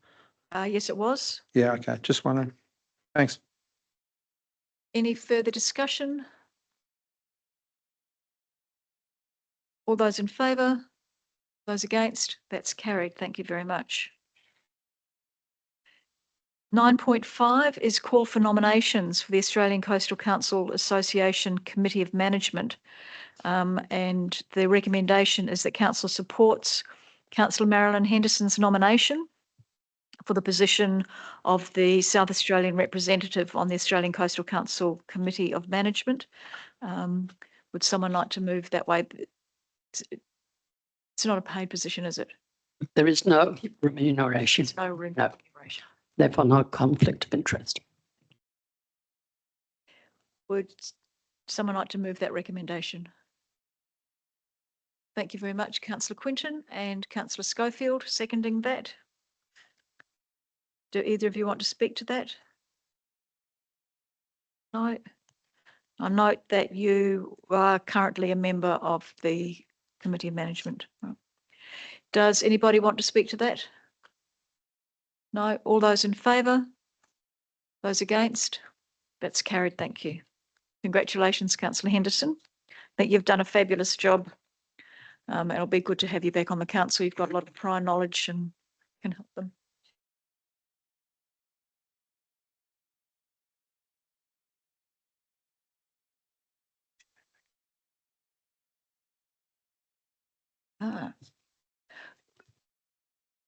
Yes, it was. Yeah, okay. Just wondering. Thanks. Any further discussion? All those in favour? Those against? That's carried. Thank you very much. 9.5 is call for nominations for the Australian Coastal Council Association Committee of Management. And the recommendation is that Council supports Councillor Marilyn Henderson's nomination for the position of the South Australian representative on the Australian Coastal Council Committee of Management. Would someone like to move that way? It's not a paid position, is it? There is no remuneration. No remuneration. Therefore, no conflict of interest. Would someone like to move that recommendation? Thank you very much, Councillor Quinton and Councillor Schofield, seconding that. Do either of you want to speak to that? No. I note that you are currently a member of the Committee of Management. Does anybody want to speak to that? No. All those in favour? Those against? That's carried. Thank you. Congratulations, Councillor Henderson. I think you've done a fabulous job. It'll be good to have you back on the council. You've got a lot of prior knowledge and can help them.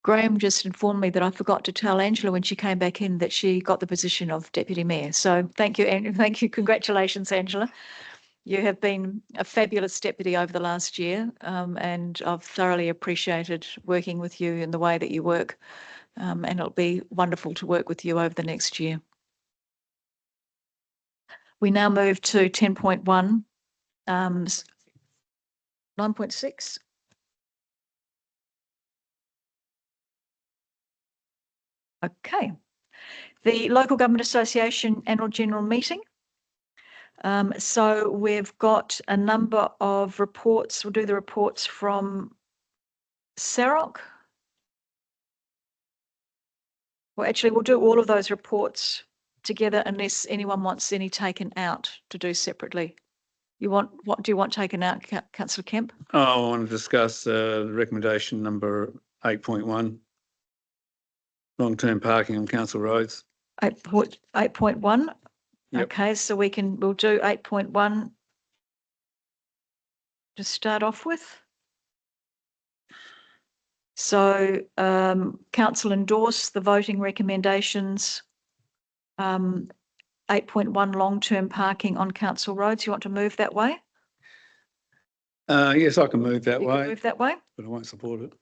Graham just informed me that I forgot to tell Angela when she came back in that she got the position of Deputy Mayor. So thank you, and thank you. Congratulations, Angela. You have been a fabulous deputy over the last year, and I've thoroughly appreciated working with you in the way that you work, and it'll be wonderful to work with you over the next year. We now move to 10.1, 9.6. Okay. The Local Government Association Annual General Meeting. So we've got a number of reports. We'll do the reports from Sarok. Well, actually, we'll do all of those reports together unless anyone wants any taken out to do separately. What do you want taken out, Councillor Kemp? I want to discuss recommendation number 8.1. Long-term parking on council roads. 8.1. Yep. Okay, so we'll do 8.1 to start off with. So council endorse the voting recommendations. 8.1 long-term parking on council roads. You want to move that way? Yes, I can move that way. Move that way, but I won't support it.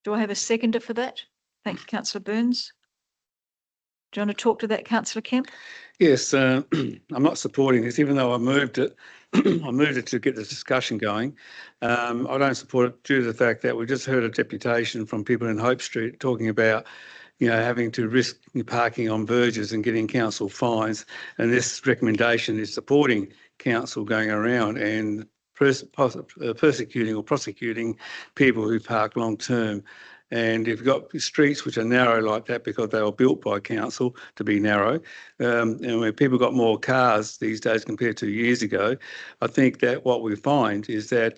Do I have a seconder for that? Thank you, Councillor Burns. Do you want to talk to that, Councillor Kemp? Yes, I'm not supporting this, even though I moved it. I moved it to get the discussion going. I don't support it due to the fact that we just heard a deputation from people in Hope Street talking about, having to risk parking on verges and getting council fines. And this recommendation is supporting council going around and persecuting or prosecuting people who park long term. And if you've got streets which are narrow like that because they were built by council to be narrow, and when people got more cars these days compared to years ago, I think that what we find is that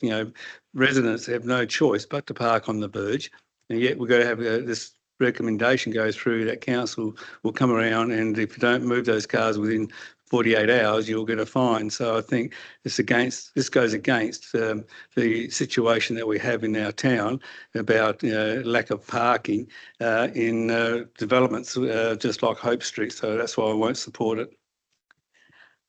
residents have no choice but to park on the verge, and yet we've got to have this recommendation go through that council will come around, and if you don't move those cars within 48 hours, you'll get a fine. So I think this goes against the situation that we have in our town about lack of parking in developments just like Hope Street. So that's why I won't support it.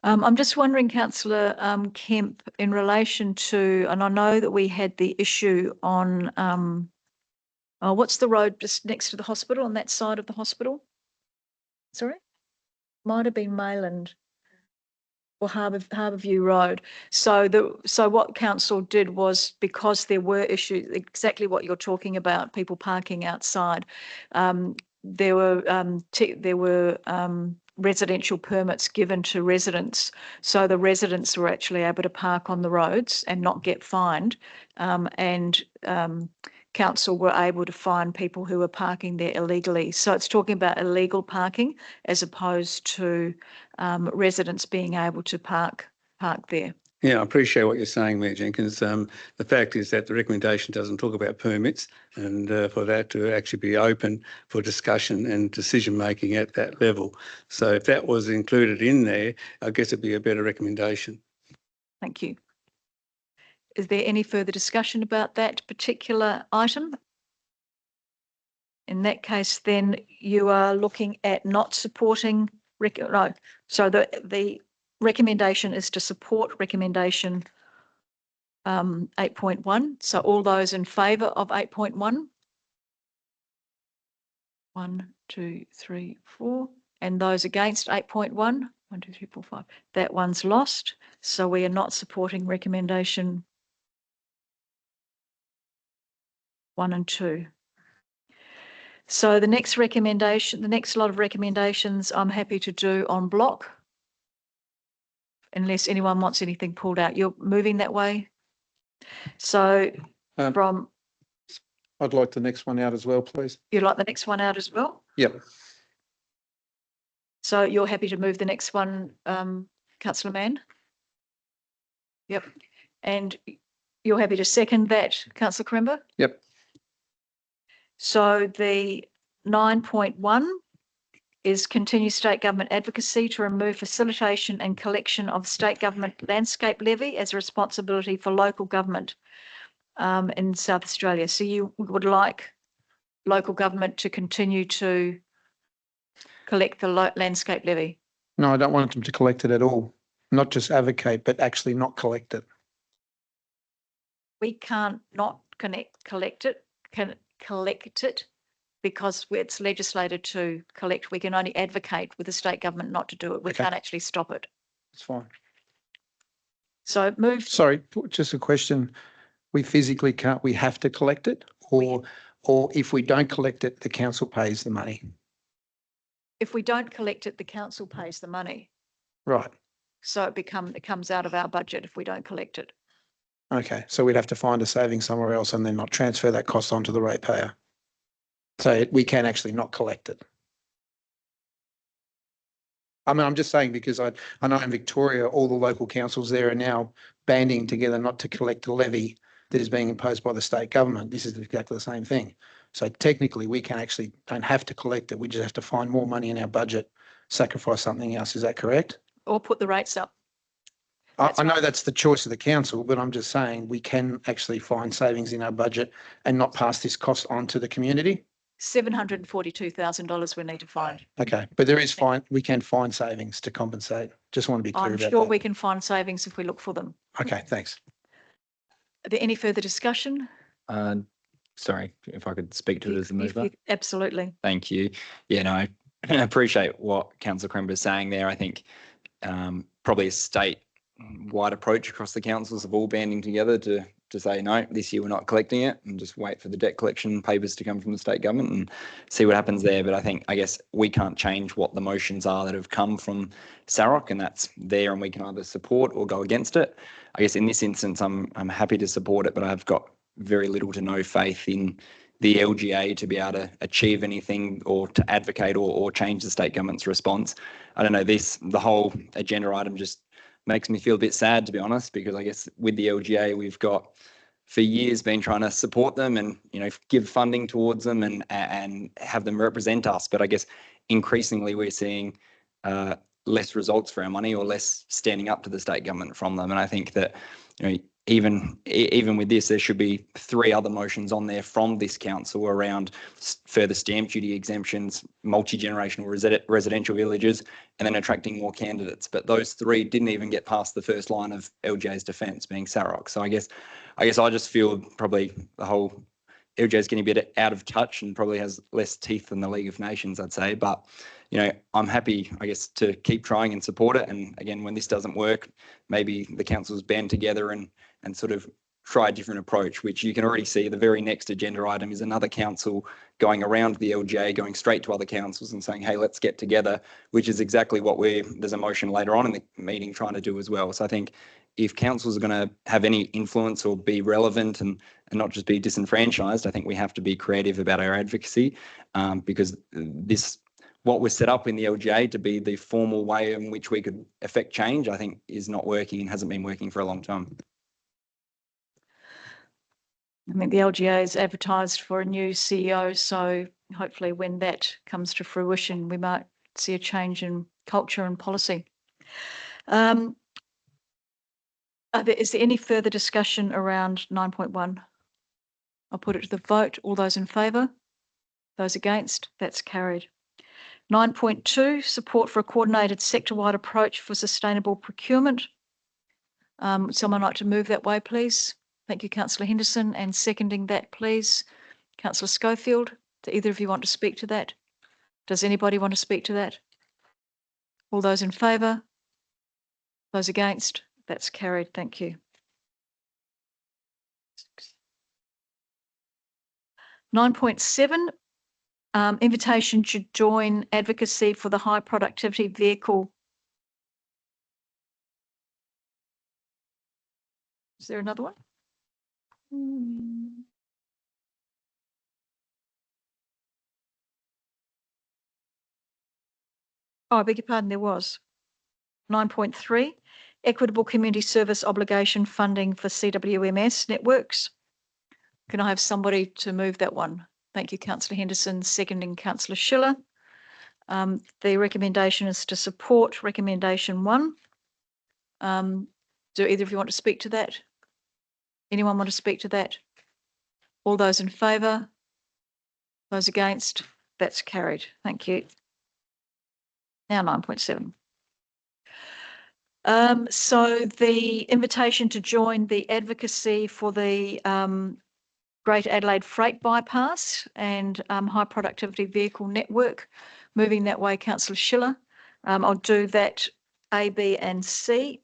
I'm just wondering, Councillor Kemp, in relation to, and I know that we had the issue on, what's the road just next to the hospital, on that side of the hospital? Sorry? Might have been Mayland or Harbourview Road. So what council did was, because there were issues, exactly what you're talking about, people parking outside, there were residential permits given to residents, so the residents were actually able to park on the roads and not get fined, and council were able to fine people who were parking there illegally. So it's talking about illegal parking as opposed to residents being able to park there. Yeah, I appreciate what you're saying, Mayor Jenkins. The fact is that the recommendation doesn't talk about permits, and for that to actually be open for discussion and decision making at that level. So if that was included in there, I guess it'd be a better recommendation. Thank you. Is there any further discussion about that particular item? In that case, then you are looking at not supporting, so the recommendation is to support recommendation 8.1. So all those in favour of 8.1? 1, 2, 3, 4. And those against 8.1? 1, 2, 3, 4, 5. That one's lost. So we are not supporting recommendation 1 and 2. So the next recommendation, the next lot of recommendations I'm happy to do on block, unless anyone wants anything pulled out. You're moving that way? So from... I'd like the next one out as well, please. You'd like the next one out as well? Yep. So you're happy to move the next one, Councillor Mann? Yep. And you're happy to second that, Councillor Krember? Yep. So the 9.1 is continue state government advocacy to remove facilitation and collection of state government landscape levy as a responsibility for local government in South Australia. So you would like local government to continue to collect the landscape levy? No, I don't want them to collect it at all. Not just advocate, but actually not collect it. We can't not collect it because it's legislated to collect. We can only advocate with the state government not to do it. We can't actually stop it. It's fine. So move. Sorry, just a question. We physically can't, we have to collect it, or if we don't collect it, the council pays the money? If we don't collect it, the council pays the money. Right. So it comes out of our budget if we don't collect it. Okay, so we'd have to find a saving somewhere else and then not transfer that cost onto the ratepayer. So we can actually not collect it. I mean, I'm just saying because I know in Victoria, all the local councils there are now banding together not to collect a levy that is being imposed by the state government. This is exactly the same thing. So technically we can actually don't have to collect it. We just have to find more money in our budget, sacrifice something else. Is that correct? Or put the rates up. I know that's the choice of the council, but I'm just saying we can actually find savings in our budget and not pass this cost on to the community. $742,000 we need to find. Okay, but we can find savings to compensate. Just want to be clear about that. I'm sure we can find savings if we look for them. Okay, thanks. Are there any further discussion? Sorry, if I could speak to it as a mover. Absolutely. Thank you. Yeah, no, I appreciate what Councillor Krember is saying there. I think probably a state-wide approach across the councils of all banding together to say, no, this year we're not collecting it, and just wait for the debt collection papers to come from the state government and see what happens there. But I guess we can't change what the motions are that have come from SAROC, and that's there, and we can either support or go against it. I guess in this instance, I'm happy to support it, but I've got very little to no faith in the LGA to be able to achieve anything or to advocate or change the state government's response. I don't know, the whole agenda item just makes me feel a bit sad, to be honest, because I guess with the LGA, we've got for years been trying to support them and, give funding towards them and have them represent us. But I guess increasingly we're seeing less results for our money or less standing up to the state government from them. And I think that, even with this, there should be 3 other motions on there from this council around further stamp duty exemptions, multi-generational residential villages, and then attracting more candidates. But those 3 didn't even get past the first line of LGA's defence, being SAROC. So I guess I just feel probably the whole LGA is getting a bit out of touch and probably has less teeth than the League of Nations, I'd say. But I'm happy, I guess, to keep trying and support it. And again, when this doesn't work, maybe the councils band together and sort of try a different approach, which you can already see the very next agenda item is another council going around the LGA, going straight to other councils and saying, hey, let's get together, which is exactly what there's a motion later on in the meeting trying to do as well. So I think if councils are going to have any influence or be relevant and not just be disenfranchised, I think we have to be creative about our advocacy because what was set up in the LGA to be the formal way in which we could affect change, I think is not working and hasn't been working for a long time. I think the LGA is advertised for a new CEO, so hopefully when that comes to fruition, we might see a change in culture and policy. Is there any further discussion around 9.1? I'll put it to the vote. All those in favour? Those against? That's carried. 9.2, support for a coordinated sector-wide approach for sustainable procurement. Would someone like to move that way, please? Thank you, Councillor Henderson. And seconding that, please, Councillor Schofield. Do either of you want to speak to that? Does anybody want to speak to that? All those in favour? Those against? That's carried. Thank you. 9.7, invitation to join advocacy for the high productivity vehicle. Is there another one? Oh, I beg your pardon, there was. 9.3, equitable community service obligation funding for CWMS networks. Can I have somebody to move that one? Thank you, Councillor Henderson, seconding Councillor Schiller. The recommendation is to support recommendation 1. Do either of you want to speak to that? Anyone want to speak to that? All those in favour? Those against? That's carried. Thank you. Now 9.7. So the invitation to join the advocacy for the Great Adelaide Freight Bypass and High Productivity Vehicle Network. Moving that way, Councillor Schiller. I'll do that A, B and C.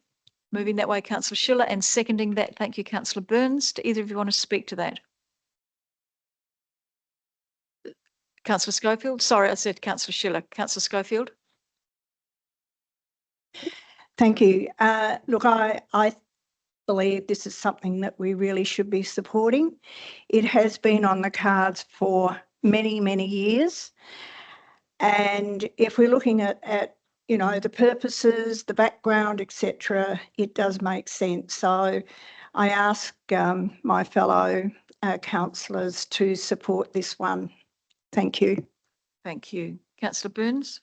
Moving that way, Councillor Schiller, and seconding that, thank you, Councillor Burns. Do either of you want to speak to that? Councillor Schofield? Sorry, I said Councillor Schiller. Councillor Schofield? Thank you. Look, I believe this is something that we really should be supporting. It has been on the cards for many, many years. And if we're looking at you know, the purposes, the background, etc., it does make sense. So I ask my fellow councillors to support this one. Thank you. Thank you. Councillor Burns?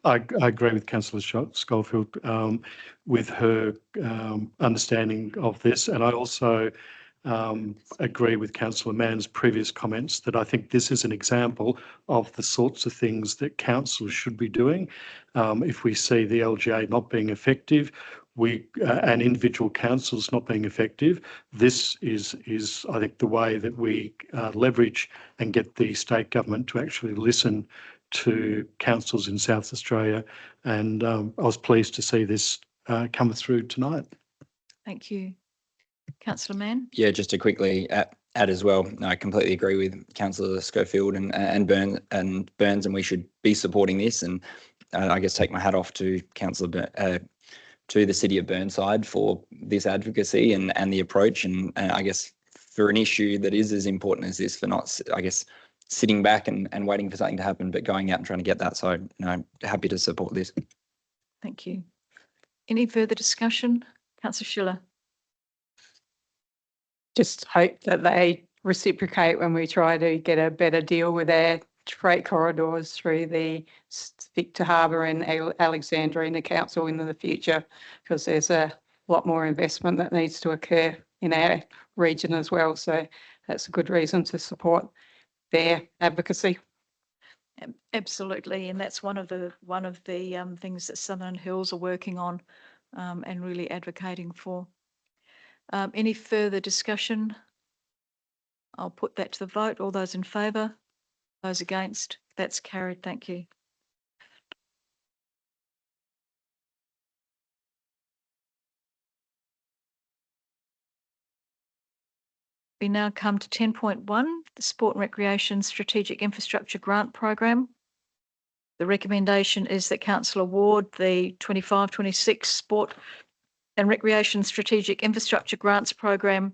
I agree with Councillor Schofield with her understanding of this, and I also agree with Councillor Mann's previous comments that I think this is an example of the sorts of things that councils should be doing. If we see the LGA not being effective, and individual councils not being effective, this is I think the way that we leverage and get the state government to actually listen to councils in South Australia, and I was pleased to see this come through tonight. Thank you. Councillor Mann? Yeah, just to quickly add as well, I completely agree with Councillor Schofield and Burns, and we should be supporting this. And I guess take my hat off to to the City of Burnside for this advocacy and the approach, and I guess for an issue that is as important as this, for not, I guess, sitting back and waiting for something to happen, but going out and trying to get that. So, you know, I'm happy to support this. Thank you. Any further discussion? Councillor Schiller? Just hope that they reciprocate when we try to get a better deal with our freight corridors through the Victor Harbour and Alexandria and the council in the future, because there's a lot more investment that needs to occur in our region as well. So that's a good reason to support their advocacy. Absolutely, and that's one of the things that Southern Hills are working on and really advocating for. Any further discussion? I'll put that to the vote. All those in favour? Those against? That's carried. Thank you. We now come to 10.1, the Sport and Recreation Strategic Infrastructure Grant Program. The recommendation is that Council award the 25-26 Sport and Recreation Strategic Infrastructure Grants Program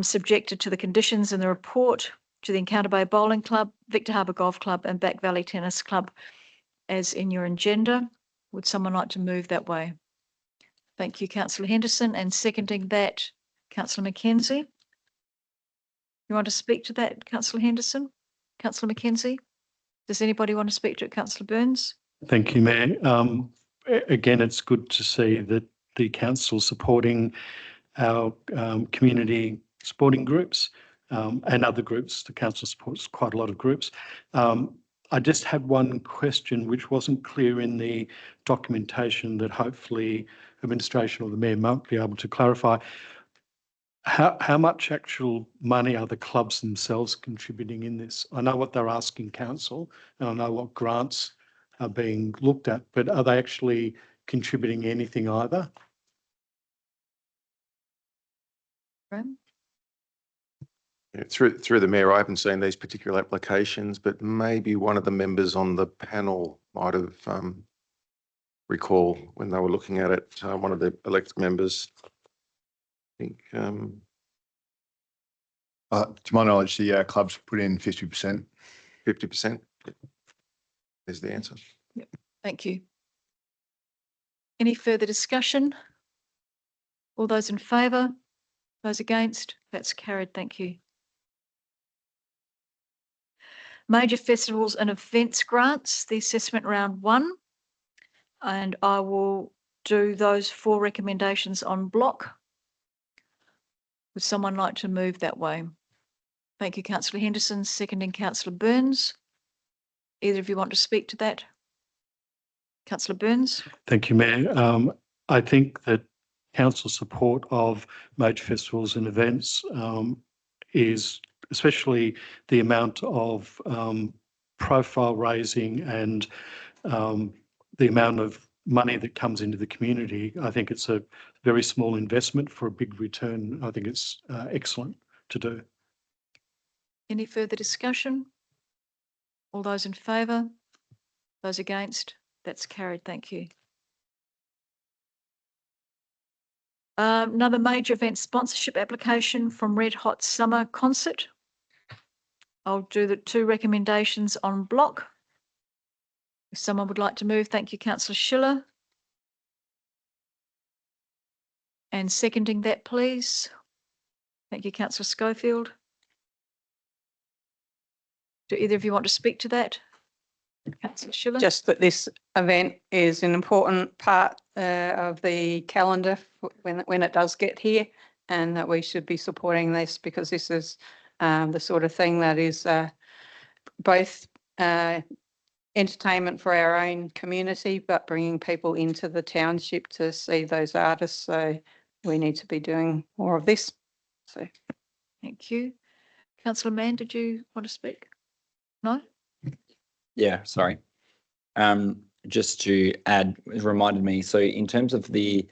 subjected to the conditions in the report to the Encounter Bay Bowling Club, Victor Harbour Golf Club and Back Valley Tennis Club as in your agenda. Would someone like to move that way? Thank you, Councillor Henderson, and seconding that, Councillor Mackenzie. You want to speak to that, Councillor Henderson? Councillor Mackenzie? Does anybody want to speak to it, Councillor Burns? Thank you, Mayor. Again, it's good to see that the council supporting our community sporting groups and other groups. The council supports quite a lot of groups. I just had one question which wasn't clear in the documentation that hopefully administration or the mayor might be able to clarify. How much actual money are the clubs themselves contributing in this? I know what they're asking council and I know what grants are being looked at, but are they actually contributing anything either? Yeah, through the mayor, I haven't seen these particular applications, but maybe one of the members on the panel might have recall when they were looking at it. One of the elected members, I think. To my knowledge, the clubs put in 50%. 50%. There's the answer. Yep. Thank you. Any further discussion? All those in favour? Those against? That's carried. Thank you. Major festivals and events grants, the assessment round 1. And I will do those 4 recommendations on block. Would someone like to move that way? Thank you, Councillor Henderson, seconding Councillor Burns. Either of you want to speak to that? Councillor Burns. Thank you, Mayor. I think that council support of major festivals and events is especially the amount of profile raising and the amount of money that comes into the community. I think it's a very small investment for a big return. I think it's excellent to do. Any further discussion? All those in favour? Those against? That's carried. Thank you. Another major event sponsorship application from Red Hot Summer Concert. I'll do the 2 recommendations on block. If someone would like to move, thank you, Councillor Schiller. And seconding that, please. Thank you, Councillor Schofield. Do either of you want to speak to that? Councillor Schiller? Just that this event is an important part of the calendar when it does get here, and that we should be supporting this because this is the sort of thing that is both entertainment for our own community, but bringing people into the township to see those artists. So we need to be doing more of this. So, thank you. Councillor Mann, did you want to speak? No? Yeah, sorry. Just to add, it reminded me, so in terms of the,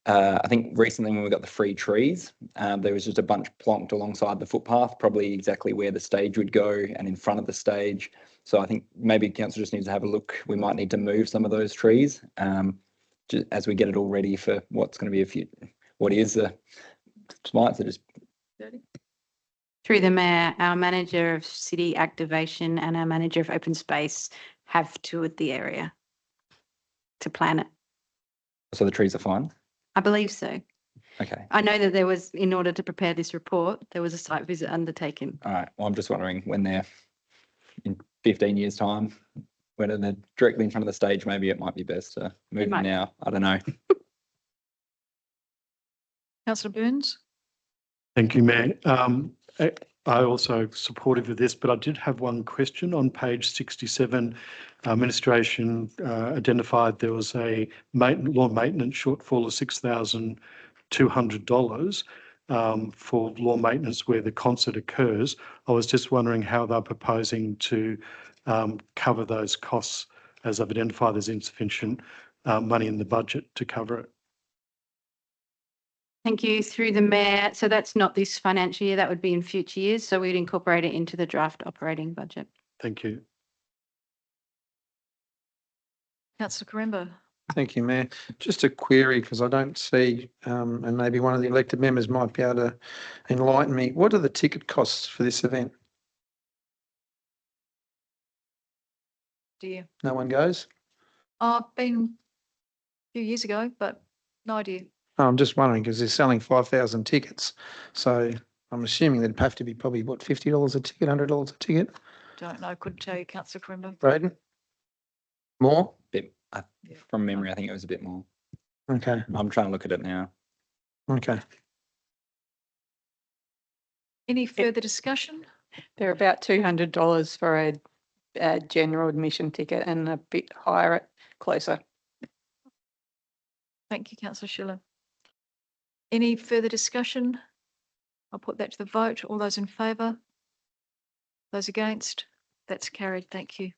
I think recently when we got the free trees, there was just a bunch plonked alongside the footpath, probably exactly where the stage would go and in front of the stage. So I think maybe council just needs to have a look. We might need to move some of those trees just as we get it all ready for what's going to be a few, what is a smart, so just. Through the Mayor, our Manager of City Activation and our Manager of Open Space have toured the area to plan it. So the trees are fine? I believe so. Okay. I know that there was, in order to prepare this report, there was a site visit undertaken. All right. Well, I'm just wondering when they're in 15 years' time, whether they're directly in front of the stage, maybe it might be best to move them now. I don't know. Councillor Burns? Thank you, Mayor. I also supportive of this, but I did have one question on page 67. Administration identified there was a lawn maintenance shortfall of $6,200 for lawn maintenance where the concert occurs. I was just wondering how they're proposing to cover those costs, as I've identified there's insufficient money in the budget to cover it. Thank you. Through the Mayor. So that's not this financial year, that would be in future years. So we'd incorporate it into the draft operating budget. Thank you. Councillor Karemba? Thank you, Mayor. Just a query, because I don't see, and maybe one of the elected members might be able to enlighten me. What are the ticket costs for this event? Dear. No one goes? I've been a few years ago, but no idea. Oh, I'm just wondering, because they're selling 5,000 tickets. So I'm assuming that'd have to be probably, what, $50 a ticket, $100 a ticket? Don't know. Couldn't tell you, Councillor Corimbo. Brayden? More? From memory, I think it was a bit more. Okay. I'm trying to look at it now. Okay. Any further discussion? They're about $200 for a general admission ticket and a bit higher, closer. Thank you, Councillor Schiller. Any further discussion? I'll put that to the vote. All those in favour? Those against? That's carried. Thank you.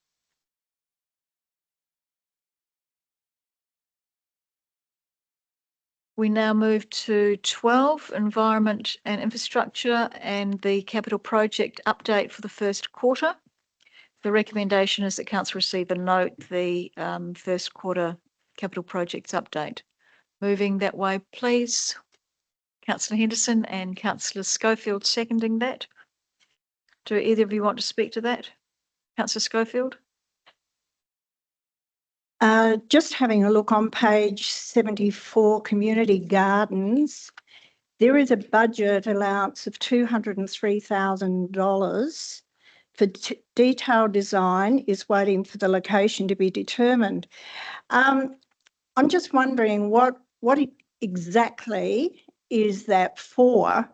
We now move to 12, Environment and Infrastructure and the Capital Project update for the first quarter. The recommendation is that Council receive and note the first quarter Capital Projects update. Moving that way, please. Councillor Henderson and Councillor Schofield seconding that. Do either of you want to speak to that? Councillor Schofield? Just having a look on page 74, Community Gardens, there is a budget allowance of $203,000 for detailed design is waiting for the location to be determined. I'm just wondering what exactly is that for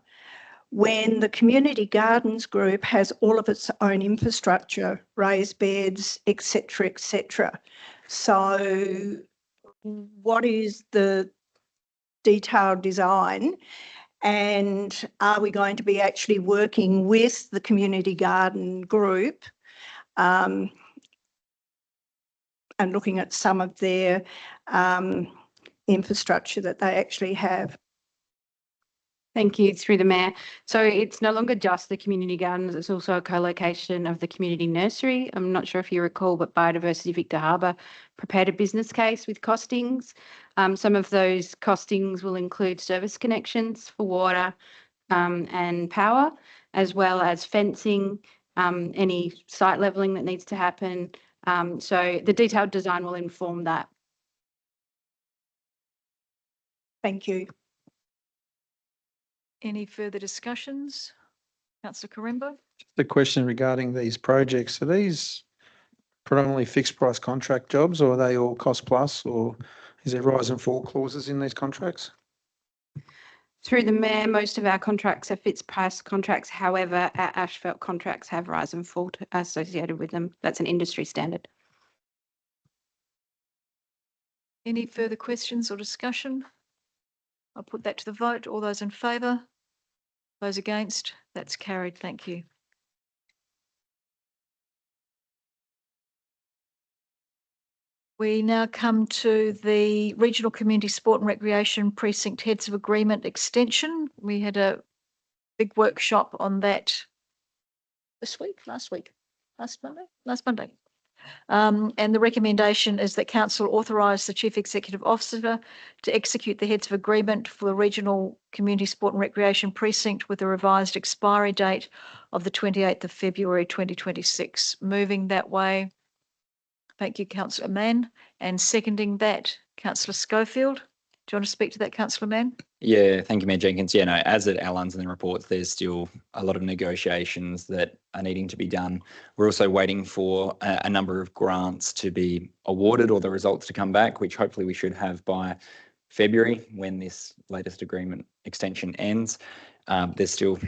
when the Community Gardens group has all of its own infrastructure, raised beds, etc., etc. So what is the detailed design, and are we going to be actually working with the Community Garden group and looking at some of their infrastructure that they actually have? Thank you, through the Mayor. So it's no longer just the community gardens, it's also a co-location of the community nursery. I'm not sure if you recall, but Biodiversity Victor Harbour prepared a business case with costings. Some of those costings will include service connections for water and power, as well as fencing, any site levelling that needs to happen. So the detailed design will inform that. Thank you. Any further discussions? Councillor Corimbo? Just a question regarding these projects. Are these predominantly fixed price contract jobs, or are they all cost plus, or is there rise and fall clauses in these contracts? Through the Mayor, most of our contracts are fixed price contracts. However, our asphalt contracts have rise and fall associated with them. That's an industry standard. Any further questions or discussion? I'll put that to the vote. All those in favour? Those against? That's carried. Thank you. We now come to the Regional Community Sport and Recreation Precinct Heads of Agreement extension. We had a big workshop on that last Monday. And the recommendation is that Council authorise the Chief Executive Officer to execute the Heads of Agreement for the Regional Community Sport and Recreation Precinct with a revised expiry date of the 28th of February 2026. Moving that way. Thank you, Councillor Mann. And seconding that, Councillor Schofield. Do you want to speak to that, Councillor Mann? Yeah, thank you, Mayor Jenkins. Yeah, no, as it outlines in the reports, there's still a lot of negotiations that are needing to be done. We're also waiting for a number of grants to be awarded or the results to come back, which hopefully we should have by February when this latest agreement extension ends. There's still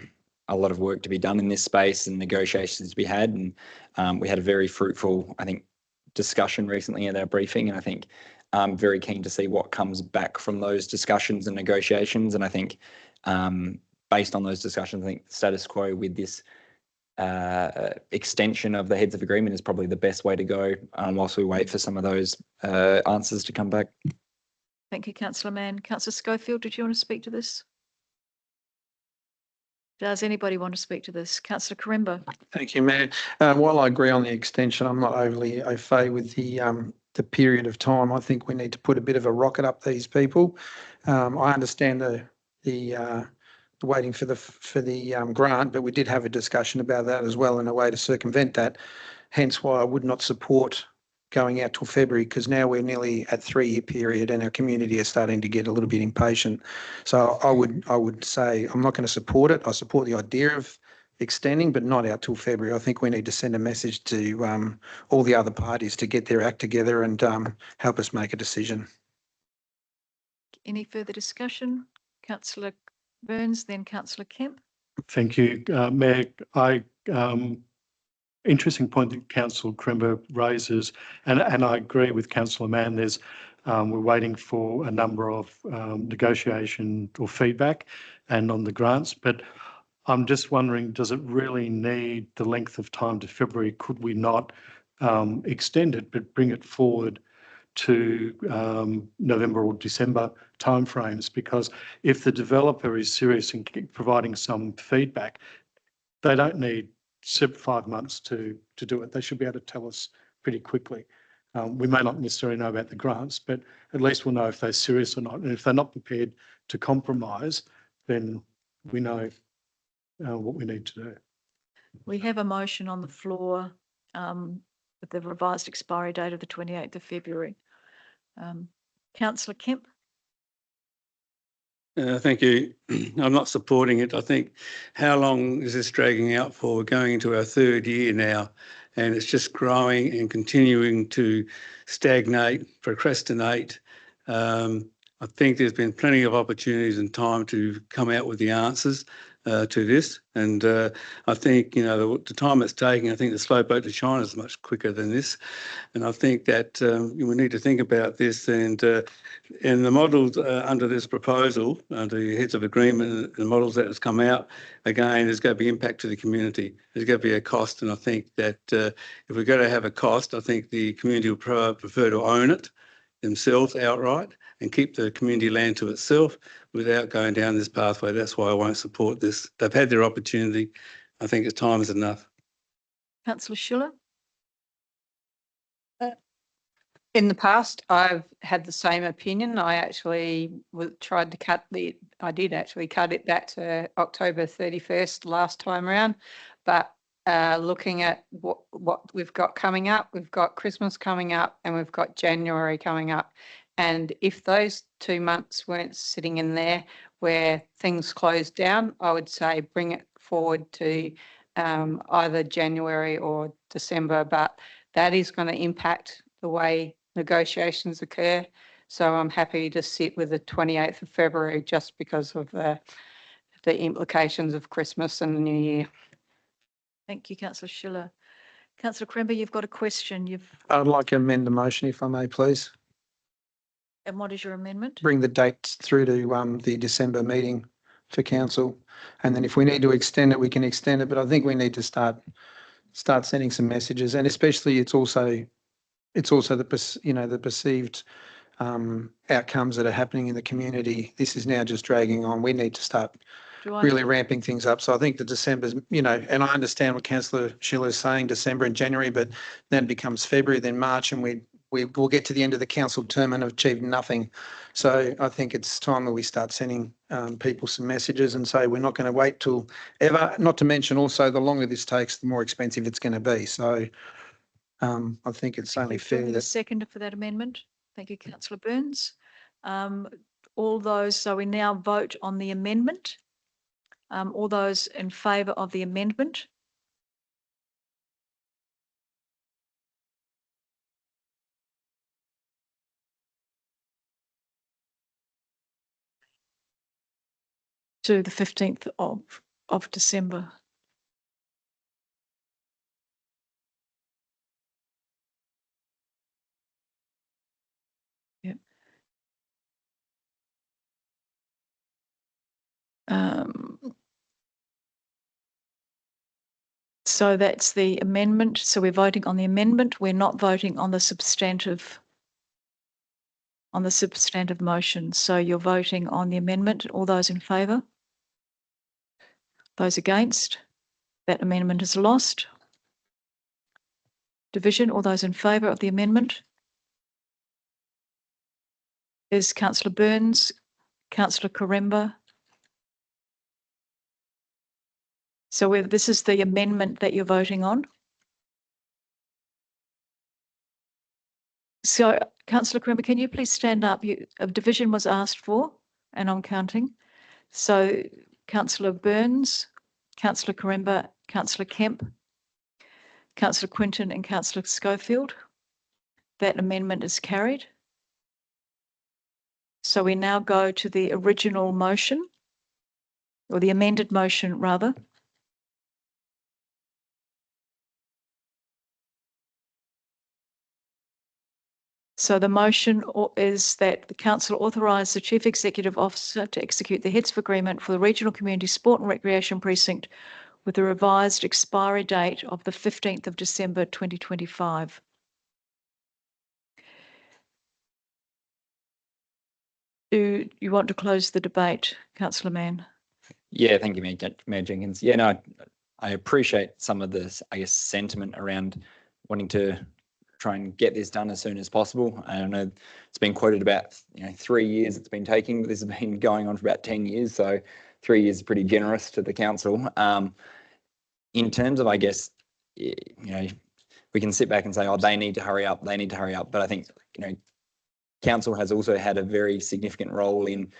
a lot of work to be done in this space and negotiations to be had. And we had a very fruitful, I think, discussion recently at our briefing. And I think I'm very keen to see what comes back from those discussions and negotiations. And I think based on those discussions, I think the status quo with this extension of the Heads of Agreement is probably the best way to go whilst we wait for some of those answers to come back. Thank you, Councillor Mann. Councillor Schofield, did you want to speak to this? Does anybody want to speak to this? Councillor Corimbo. Thank you, Mayor. While I agree on the extension, I'm not overly au fait with the the period of time. I think we need to put a bit of a rocket up these people. I understand the waiting for the grant, but we did have a discussion about that as well and a way to circumvent that. Hence why I would not support going out till February, because now we're nearly at 3-year period and our community is starting to get a little bit impatient. So I would say I'm not going to support it. I support the idea of extending, but not out till February. I think we need to send a message to all the other parties to get their act together and help us make a decision. Any further discussion? Councillor Burns, then Councillor Kemp. Thank you, Mayor. Interesting point that Councillor Krember raises, and I agree with Councillor Mann. We're waiting for a number of negotiation or feedback and on the grants, but I'm just wondering, does it really need the length of time to February? Could we not extend it but bring it forward to November or December timeframes? Because if the developer is serious in providing some feedback, they don't need 5 months to do it. They should be able to tell us pretty quickly. We may not necessarily know about the grants, but at least we'll know if they're serious or not. And if they're not prepared to compromise, then we know what we need to do. We have a motion on the floor with the revised expiry date of the 28th of February. Councillor Kemp. Thank you. I'm not supporting it. I think how long is this dragging out for? We're going into our 3rd year now, and it's just growing and continuing to stagnate, procrastinate. I think there's been plenty of opportunities and time to come out with the answers to this. And I think, the time it's taking, I think the slow boat to China is much quicker than this. And I think that we need to think about this, and the models under this proposal, under the heads of agreement, the models that has come out, again, there's going to be impact to the community. There's going to be a cost. And I think that if we're going to have a cost, I think the community will prefer to own it themselves outright and keep the community land to itself without going down this pathway. That's why I won't support this. They've had their opportunity. I think it's time is enough. Councillor Schiller. In the past, I've had the same opinion. I actually tried to cut it back to October 31st last time around. But looking at what we've got coming up, we've got Christmas coming up and we've got January coming up. And if those 2 months weren't sitting in there where things closed down, I would say bring it forward to either January or December. But that is going to impact the way negotiations occur. So I'm happy to sit with the 28th of February just because of the implications of Christmas and the New Year. Thank you, Councillor Schiller. Councillor Krember, you've got a question. I'd like to amend the motion, if I may, please. And what is your amendment? Bring the dates through to the December meeting for council, and then if we need to extend it, we can extend it. But I think we need to start sending some messages, and especially it's also the perceived outcomes that are happening in the community. This is now just dragging on. We need to start really ramping things up. So I think the December's, and I understand what Councillor Schiller is saying, December and January, but then it becomes February, then March, and we'll get to the end of the council term and have achieved nothing. So I think it's time that we start sending people some messages and say we're not going to wait till ever. Not to mention also the longer this takes, the more expensive it's going to be. So I think it's only fair that. Second for that amendment. Thank you, Councillor Burns. All those, so we now vote on the amendment. All those in favour of the amendment. To the 15th of December. Yep. So that's the amendment. So we're voting on the amendment. We're not voting on the substantive motion. So you're voting on the amendment. All those in favour? Those against? That amendment is lost. Division, all those in favour of the amendment? is Councillor Burns, Councillor Karemba. So this is the amendment that you're voting on. So, Councillor Karemba, can you please stand up? A division was asked for, and I'm counting. So, Councillor Burns, Councillor Karemba, Councillor Kemp, Councillor Quinton and Councillor Schofield. That amendment is carried. So we now go to the original motion, or the amended motion rather. So the motion is that the council authorise the Chief Executive Officer to execute the heads of agreement for the Regional Community Sport and Recreation Precinct with a revised expiry date of the 15th of December 2025. Do you want to close the debate, Councillor Mann? Yeah, thank you, Mayor Jenkins. Yeah, no, I appreciate some of this, I guess, sentiment around wanting to try and get this done as soon as possible. I know it's been quoted about 3 years it's been taking, but this has been going on for about 10 years. So 3 years is pretty generous to the council. In terms of, I guess, we can sit back and say, oh, they need to hurry up, they need to hurry up. But I think, council has also had a very significant role in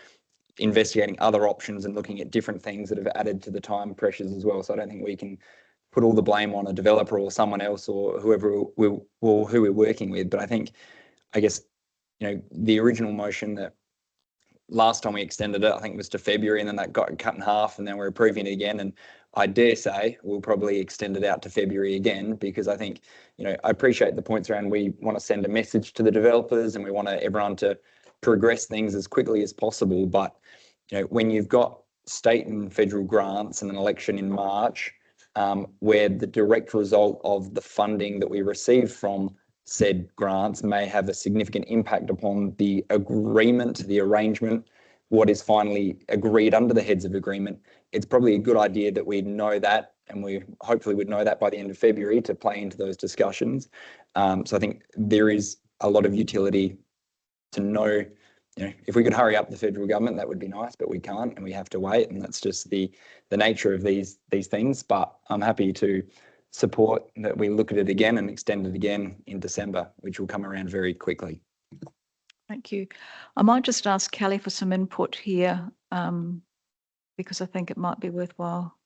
investigating other options and looking at different things that have added to the time pressures as well. So I don't think we can put all the blame on a developer or someone else or whoever who we're working with. But I guess, the original motion that last time we extended it, I think it was to February, and then that got cut in half, and then we're approving it again. And I dare say we'll probably extend it out to February again, because I think, I appreciate the points around we want to send a message to the developers and we want everyone to progress things as quickly as possible. But, when you've got state and federal grants and an election in March, where the direct result of the funding that we receive from said grants may have a significant impact upon the agreement, the arrangement, what is finally agreed under the heads of agreement, it's probably a good idea that we know that, and we hopefully would know that by the end of February to play into those discussions. So I think there is a lot of utility to know, if we could hurry up the federal government, that would be nice, but we can't, and we have to wait, and that's just the nature of these things. But I'm happy to support that we look at it again and extend it again in December, which will come around very quickly. Thank you. I might just ask Kelly for some input here, because I think it might be worthwhile.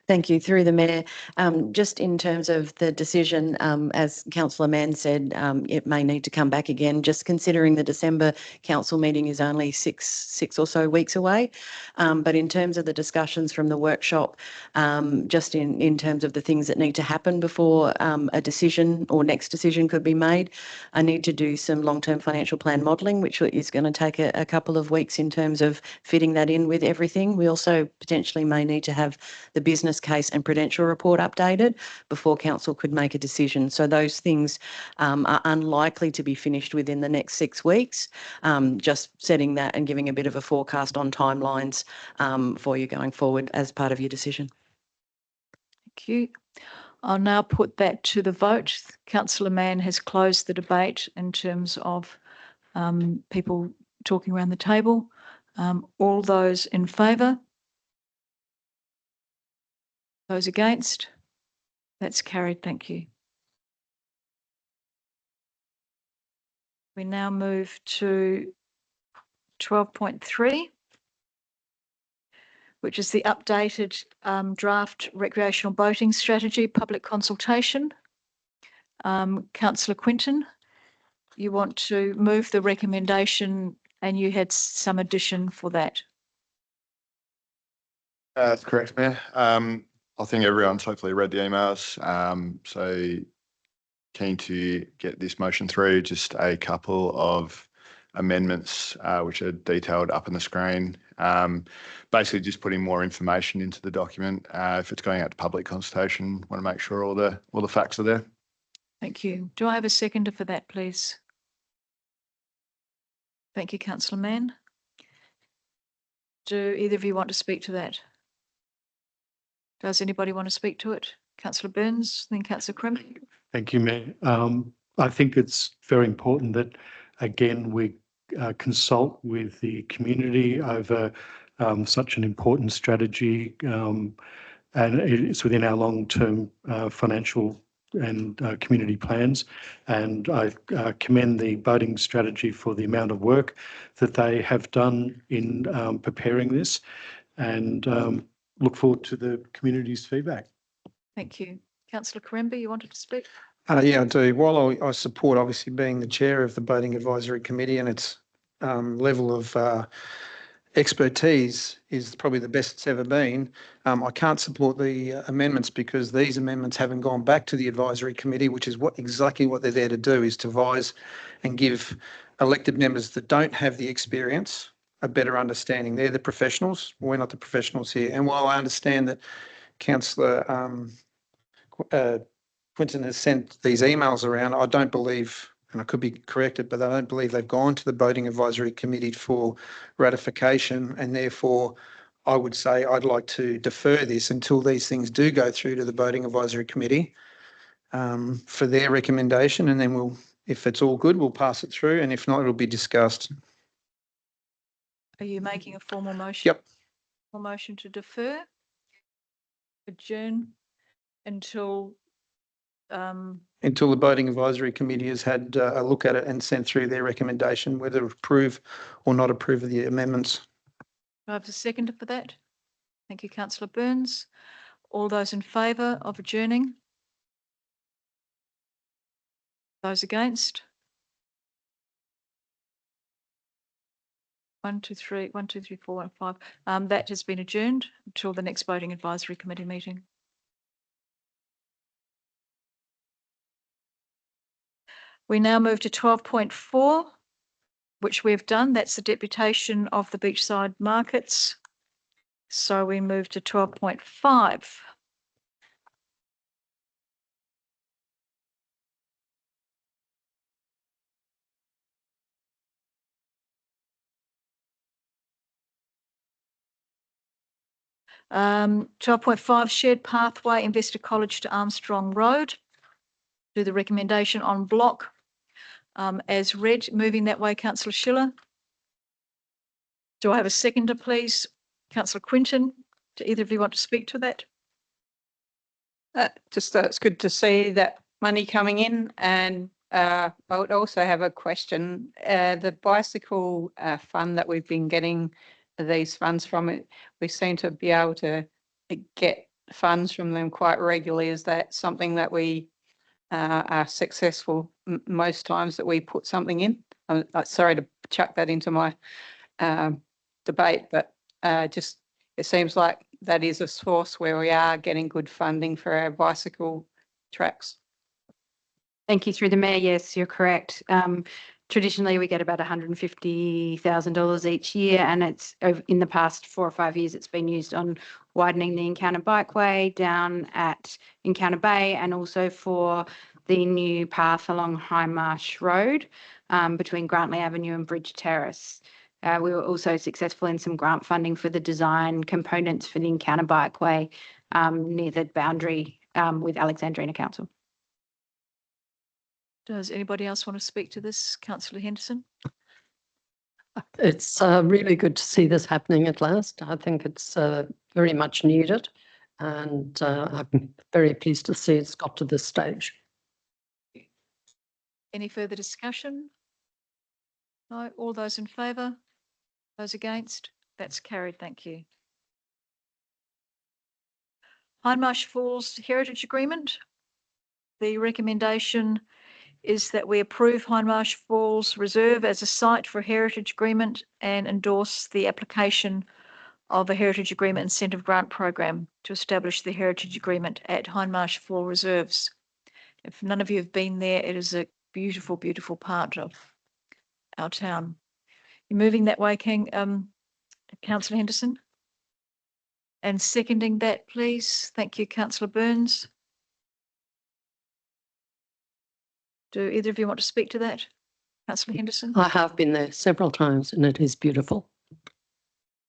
Thank you. Through the Mayor, just in terms of the decision, as Councillor Mann said, it may need to come back again, just considering the December council meeting is only six or so weeks away. But in terms of the discussions from the workshop, just in terms of the things that need to happen before a decision or next decision could be made, I need to do some long-term financial plan modelling, which is going to take a couple of weeks in terms of fitting that in with everything. We also potentially may need to have the business case and prudential report updated before council could make a decision. So those things are unlikely to be finished within the next 6 weeks. Just setting that and giving a bit of a forecast on timelines for you going forward as part of your decision. Thank you. I'll now put that to the vote. Councillor Mann has closed the debate in terms of people talking around the table. All those in favour? Those against? That's carried. Thank you. We now move to 12.3, which is the updated draft recreational boating strategy public consultation. Councillor Quinton, you want to move the recommendation, and you had some addition for that. That's correct, Mayor. I think everyone's hopefully read the emails. So keen to get this motion through. Just a couple of amendments, which are detailed up on the screen. Basically just putting more information into the document. If it's going out to public consultation, want to make sure all the facts are there. Thank you. Do I have a seconder for that, please? Thank you, Councillor Mann. Do either of you want to speak to that? Does anybody want to speak to it? Councillor Burns, then Councillor Crim. Thank you, Mayor. I think it's very important that, again, we consult with the community over such an important strategy, and it's within our long-term financial and community plans. And I commend the boating strategy for the amount of work that they have done in preparing this, and look forward to the community's feedback. Thank you. Councillor Karemba, you wanted to speak? Yeah, I do. While I support obviously being the chair of the Boating Advisory Committee and its level of expertise is probably the best it's ever been, I can't support the amendments because these amendments haven't gone back to the advisory committee, which is exactly what they're there to do, is to advise and give elected members that don't have the experience a better understanding. They're the professionals. We're not the professionals here. And while I understand that Councillor Quinton has sent these emails around, I don't believe, and I could be corrected, but I don't believe they've gone to the Boating Advisory Committee for ratification, and therefore I would say I'd like to defer this until these things do go through to the Boating Advisory Committee for their recommendation, and then we'll, if it's all good, we'll pass it through, and if not, it'll be discussed. Are you making a formal motion? Yep. Formal motion to defer, adjourn until until the Boating Advisory Committee has had a look at it and sent through their recommendation, whether approve or not approve of the amendments. do I have a seconder for that? Thank you, Councillor Burns. All those in favour of adjourning? Those against? 1, 2, 3, 1, 2, 3, 4, and 5. That has been adjourned until the next Boating Advisory Committee meeting. We now move to 12.4, which we've done. That's the deputation of the beachside markets. So we move to 12.5. Um, 12.5 shared pathway Investor College to Armstrong Road. Do the recommendation on block as read. Moving that way, Councillor Schiller. Do I have a seconder, please? Councillor Quinton, do either of you want to speak to that? It's good to see that money coming in, and I would also have a question. The bicycle fund that we've been getting these funds from, it, we seem to be able to get funds from them quite regularly. Is that something that we are successful most times that we put something in? I'm sorry to chuck that into my debate, but just it seems like that is a source where we are getting good funding for our bicycle tracks. Thank you. Through the Mayor, yes, you're correct. Traditionally, we get about $150,000 each year, and it's in the past 4 or 5 years, it's been used on widening the Encounter Bikeway down at Encounter Bay, and also for the new path along Hindmarsh Road between Grantley Avenue and Bridge Terrace. We were also successful in some grant funding for the design components for the Encounter Bikeway near the boundary with Alexandrina Council. Does anybody else want to speak to this? Councillor Henderson? It's really good to see this happening at last. I think it's very much needed, and I'm very pleased to see it's got to this stage. Any further discussion? No. All those in favour? Those against? That's carried. Thank you. Hindmarsh Falls Heritage Agreement. The recommendation is that we approve Hindmarsh Falls Reserve as a site for a heritage agreement and endorse the application of a heritage agreement incentive grant program to establish the heritage agreement at Hindmarsh Falls Reserves. If none of you have been there, it is a beautiful, beautiful part of our town. You're moving that way, Councillor Henderson? And seconding that, please. Thank you, Councillor Burns. Do either of you want to speak to that? Councillor Henderson? I have been there several times and it is beautiful.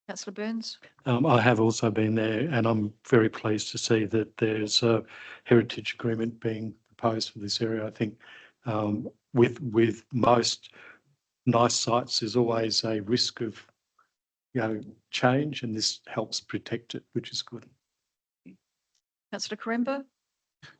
Councillor Burns. I have also been there, and I'm very pleased to see that there's a heritage agreement being proposed for this area. I think with most nice sites, there's always a risk of change, and this helps protect it, which is good. Councillor Karembo.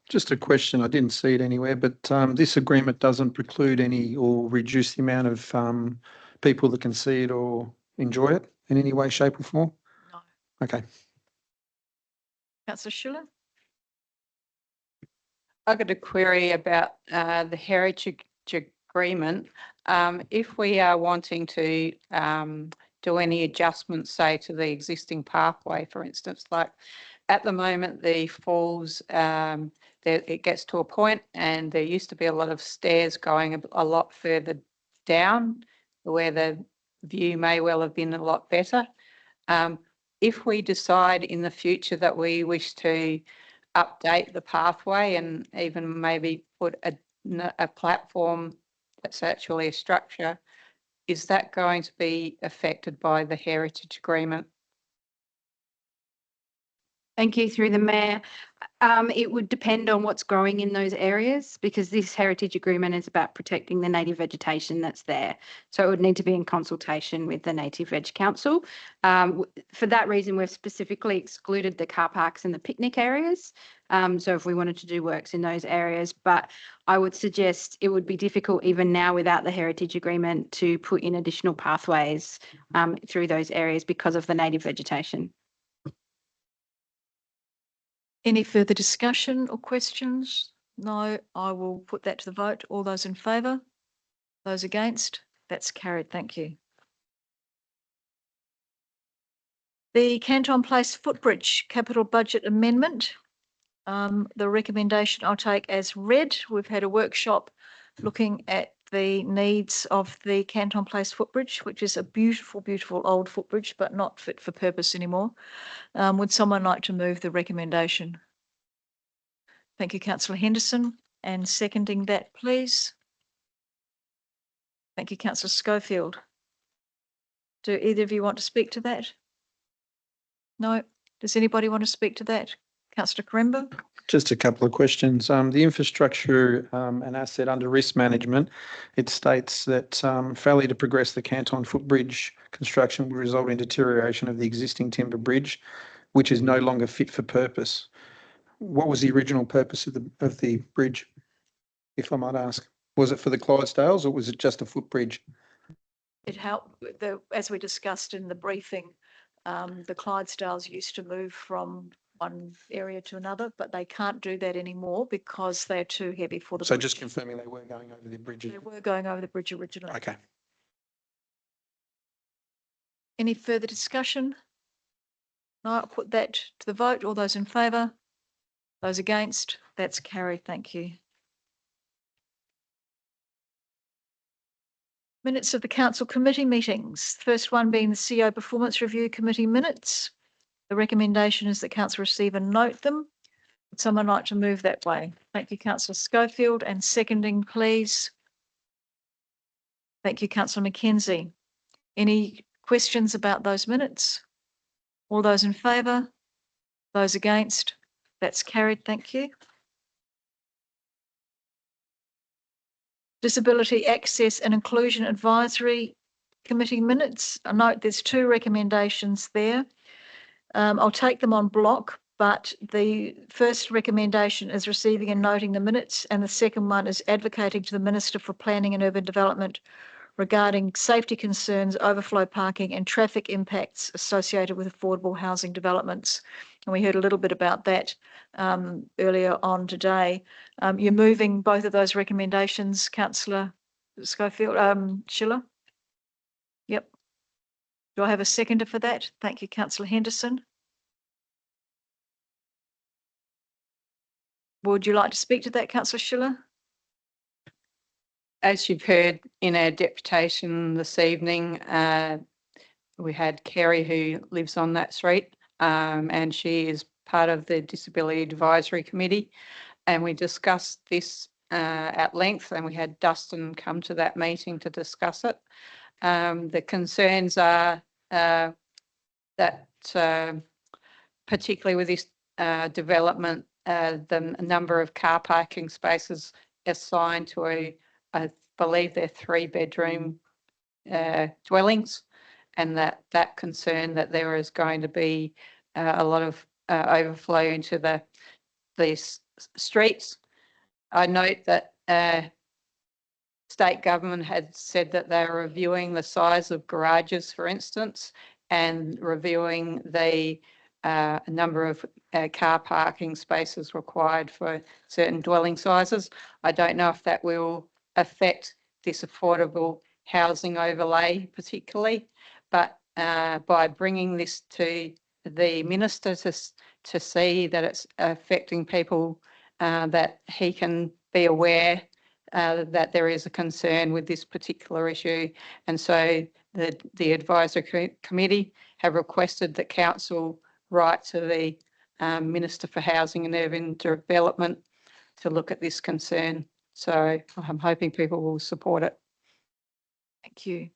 Just a question, I didn't see it anywhere, but this agreement doesn't preclude any or reduce the amount of people that can see it or enjoy it in any way, shape or form? No. Okay. Councillor Schiller. I've got a query about the heritage agreement. If we are wanting to do any adjustments, say, to the existing pathway, for instance, like at the moment, the falls, it gets to a point and there used to be a lot of stairs going a lot further down where the view may well have been a lot better. If we decide in the future that we wish to update the pathway and even maybe put a platform that's actually a structure, is that going to be affected by the heritage agreement? Thank you. Through the Mayor. It would depend on what's growing in those areas because this heritage agreement is about protecting the native vegetation that's there. So it would need to be in consultation with the Native Veg Council. For that reason, we've specifically excluded the car parks and the picnic areas. So if we wanted to do works in those areas, but I would suggest it would be difficult even now without the heritage agreement to put in additional pathways through those areas because of the native vegetation. Any further discussion or questions? No, I will put that to the vote. All those in favour? Those against? That's carried. Thank you. The Canton Place Footbridge Capital Budget Amendment. The recommendation I'll take as read. We've had a workshop looking at the needs of the Canton Place Footbridge, which is a beautiful, beautiful old footbridge, but not fit for purpose anymore. Would someone like to move the recommendation? Thank you, Councillor Henderson. And seconding that, please. Thank you, Councillor Schofield. Do either of you want to speak to that? No. Does anybody want to speak to that? Councillor Karembo? Just a couple of questions. The infrastructure and asset under risk management, it states that failure to progress the Canton Footbridge construction will result in deterioration of the existing timber bridge, which is no longer fit for purpose. What was the original purpose of the bridge, if I might ask? Was it for the Clydesdales or was it just a footbridge? It helped, as we discussed in the briefing, the Clydesdales used to move from one area to another, but they can't do that anymore because they're too heavy for the bridge. So just confirming they were going over the bridge. They were going over the bridge originally. Okay. Any further discussion? No, I'll put that to the vote. All those in favour? Those against? That's carried. Thank you. Minutes of the council committee meetings. First one being the CEO Performance Review Committee minutes. The recommendation is that council receive and note them. Would someone like to move that way? Thank you, Councillor Schofield. And seconding, please. Thank you, Councillor McKenzie. Any questions about those minutes? All those in favour? Those against? That's carried. Thank you. Disability Access and Inclusion Advisory Committee minutes. I note there's two recommendations there. I'll take them on block, but the first recommendation is receiving and noting the minutes, and the second one is advocating to the Minister for Planning and Urban Development regarding safety concerns, overflow parking and traffic impacts associated with affordable housing developments. And we heard a little bit about that earlier on today. You're moving both of those recommendations, Councillor Schofield, Schiller? Yep. Do I have a seconder for that? Thank you, Councillor Henderson. Would you like to speak to that, Councillor Schiller? As you've heard in our deputation this evening, we had Kerry who lives on that street and she is part of the Disability Advisory Committee, and we discussed this at length, and we had Dustin come to that meeting to discuss it. The concerns are that particularly with this development, the number of car parking spaces assigned to I believe they're 3-bedroom dwellings, and that concern that there is going to be a lot of overflow into these streets. I note that state government had said that they were reviewing the size of garages, for instance, and reviewing the number of car parking spaces required for certain dwelling sizes. I don't know if that will affect this affordable housing overlay particularly, but by bringing this to the minister to see that it's affecting people, that he can be aware that there is a concern with this particular issue. And so the advisory committee have requested that council write to the Minister for Housing and Urban Development to look at this concern. So I'm hoping people will support it. Thank you.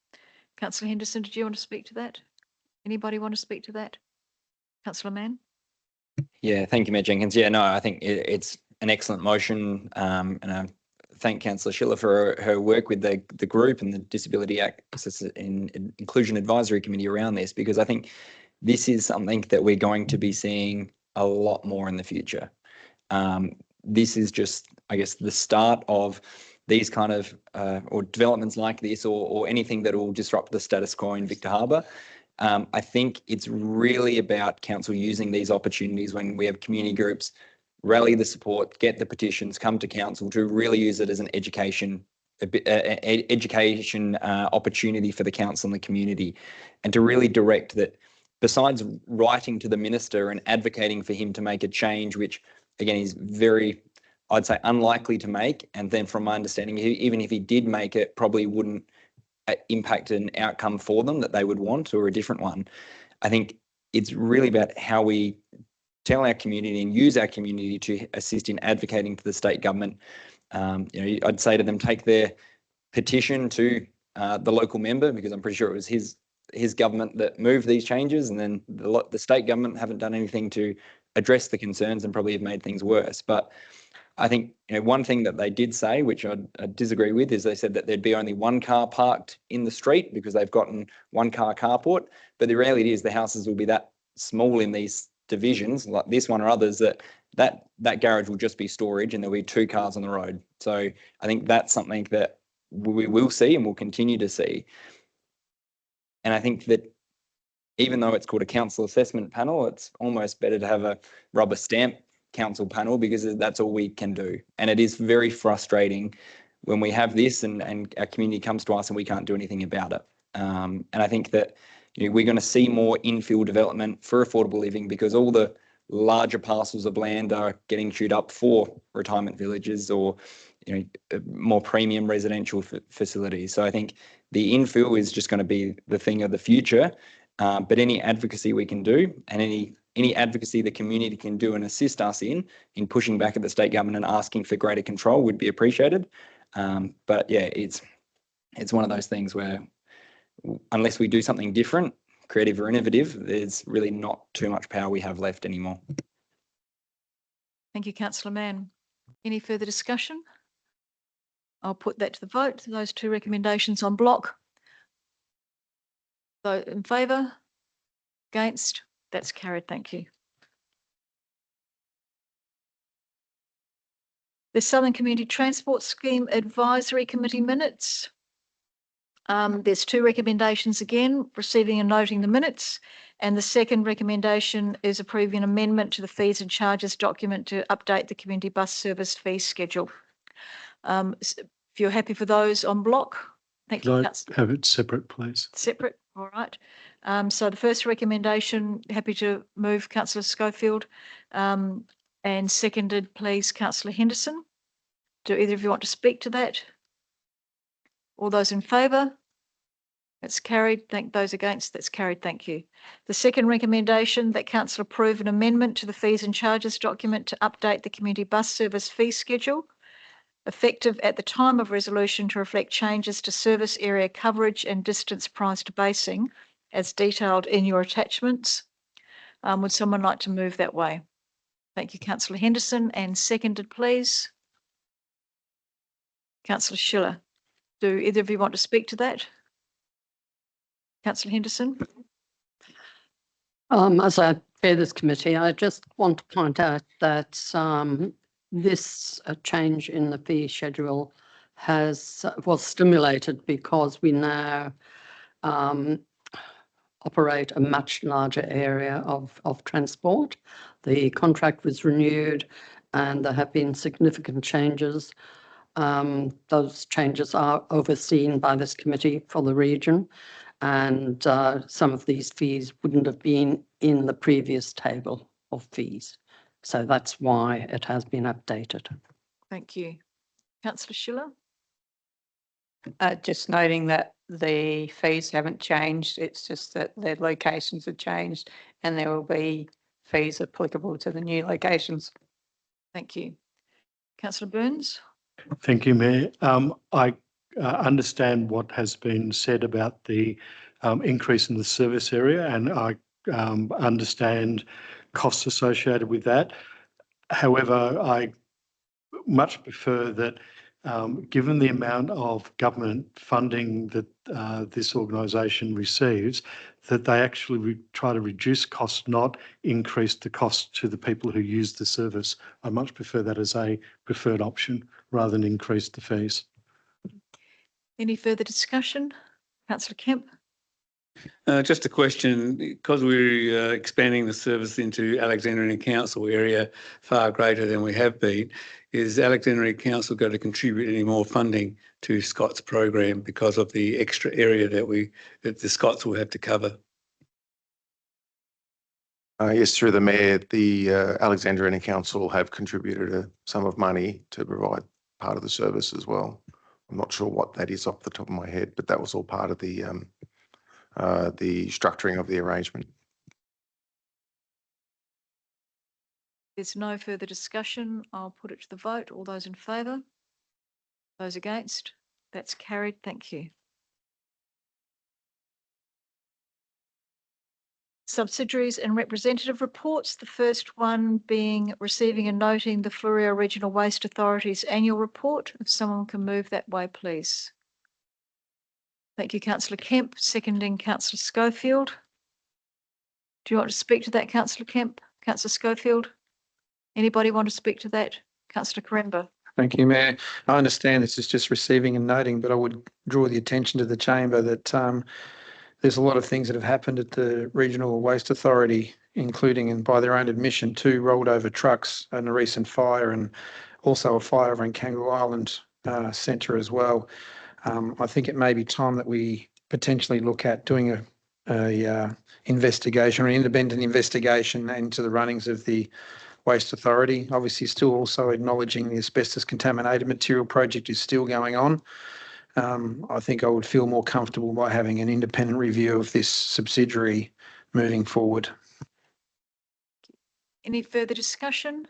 Councillor Henderson, did you want to speak to that? Anybody want to speak to that? Councillor Mann? Yeah, thank you, Mayor Jenkins. Yeah, no, I think it's an excellent motion, and I thank Councillor Schiller for her work with the group and the Disability Access and Inclusion Advisory Committee around this, because I think this is something that we're going to be seeing a lot more in the future. This is just, I guess, the start of these kind of or developments like this, or anything that will disrupt the status quo in Victor Harbor. I think it's really about council using these opportunities when we have community groups rally the support, get the petitions, come to council to really use it as an education opportunity for the council and the community, and to really direct that. Besides writing to the minister and advocating for him to make a change, which again is very, I'd say, unlikely to make, and then from my understanding, even if he did make it, probably wouldn't impact an outcome for them that they would want, or a different one. I think it's really about how we tell our community and use our community to assist in advocating to the state government. I'd say to them, take their petition to the local member, because I'm pretty sure it was his government that moved these changes, and then the state government haven't done anything to address the concerns and probably have made things worse. But I think one thing that they did say, which I disagree with, is they said that there'd be only one car parked in the street because they've gotten one car carport. But the reality is the houses will be that small in these divisions, like this one or others, that garage will just be storage and there'll be 2 cars on the road. So I think that's something that we will see and will continue to see. And I think that even though it's called a council assessment panel, it's almost better to have a rubber stamp council panel, because that's all we can do. And it is very frustrating when we have this and our community comes to us and we can't do anything about it. And I think that we're going to see more infill development for affordable living, because all the larger parcels of land are getting chewed up for retirement villages or more premium residential facilities. So I think the infill is just going to be the thing of the future. But any advocacy we can do, and any advocacy the community can do and assist us in pushing back at the state government and asking for greater control would be appreciated. But yeah, it's one of those things where unless we do something different, creative or innovative, there's really not too much power we have left anymore. Thank you, Councillor Mann. Any further discussion? I'll put that to the vote, those 2 recommendations on block. Vote in favour? Against? That's carried. Thank you. The Southern Community Transport Scheme Advisory Committee minutes. There's 2 recommendations again, receiving and noting the minutes. And the second recommendation is approving an amendment to the fees and charges document to update the community bus service fee schedule. If you're happy for those on block, thank you. Have it separate, please. Separate, all right. So the first recommendation, happy to move, Councillor Schofield, and seconded, please, Councillor Henderson. Do either of you want to speak to that? All those in favour? That's carried. Thank those against. That's carried. Thank you. The second recommendation, that council approve an amendment to the fees and charges document to update the community bus service fee schedule, effective at the time of resolution to reflect changes to service area coverage and distance priced basing as detailed in your attachments. Would someone like to move that way? Thank you, Councillor Henderson, and seconded, please. Councillor Schiller. Do either of you want to speak to that? Councillor Henderson. As I chair this committee, I just want to point out that this change in the fee schedule was stimulated because we now operate a much larger area of transport. The contract was renewed and there have been significant changes. Those changes are overseen by this committee for the region, and some of these fees wouldn't have been in the previous table of fees. So that's why it has been updated. Thank you. Councillor Schiller. Just noting that the fees haven't changed. It's just that their locations have changed and there will be fees applicable to the new locations. Thank you. Councillor Burns. Thank you, Mayor. I understand what has been said about the increase in the service area, and I understand costs associated with that. However, I much prefer that, given the amount of government funding that this organisation receives, that they actually try to reduce costs, not increase the cost to the people who use the service. I much prefer that as a preferred option rather than increase the fees. Any further discussion? Councillor Kemp. Just a question, because we're expanding the service into Alexandria Council area far greater than we have been, is Alexandria Council going to contribute any more funding to Scott's program because of the extra area that the Scots will have to cover? Yes, through the Mayor, the Alexandria Council have contributed a sum of money to provide part of the service as well. I'm not sure what that is off the top of my head, but that was all part of the structuring of the arrangement. There's no further discussion. I'll put it to the vote. All those in favour? Those against? That's carried. Thank you. Subsidiaries and representative reports. The first one being receiving and noting the Fleurieu Regional Waste Authority's annual report. If someone can move that way, please. Thank you, Councillor Kemp. Seconding, Councillor Schofield. Do you want to speak to that, Councillor Kemp? Councillor Schofield? Anybody want to speak to that? Councillor Karemba. Thank you, Mayor. I understand this is just receiving and noting, but I would draw the attention to the chamber that there's a lot of things that have happened at the Regional Waste Authority, including, and by their own admission, 2 rolled over trucks and a recent fire, and also a fire over in Kangaroo Island Centre as well. I think it may be time that we potentially look at doing a investigation, or an independent investigation into the runnings of the Waste Authority. Obviously, still also acknowledging the asbestos contaminated material project is still going on. I think I would feel more comfortable by having an independent review of this subsidiary moving forward. Any further discussion?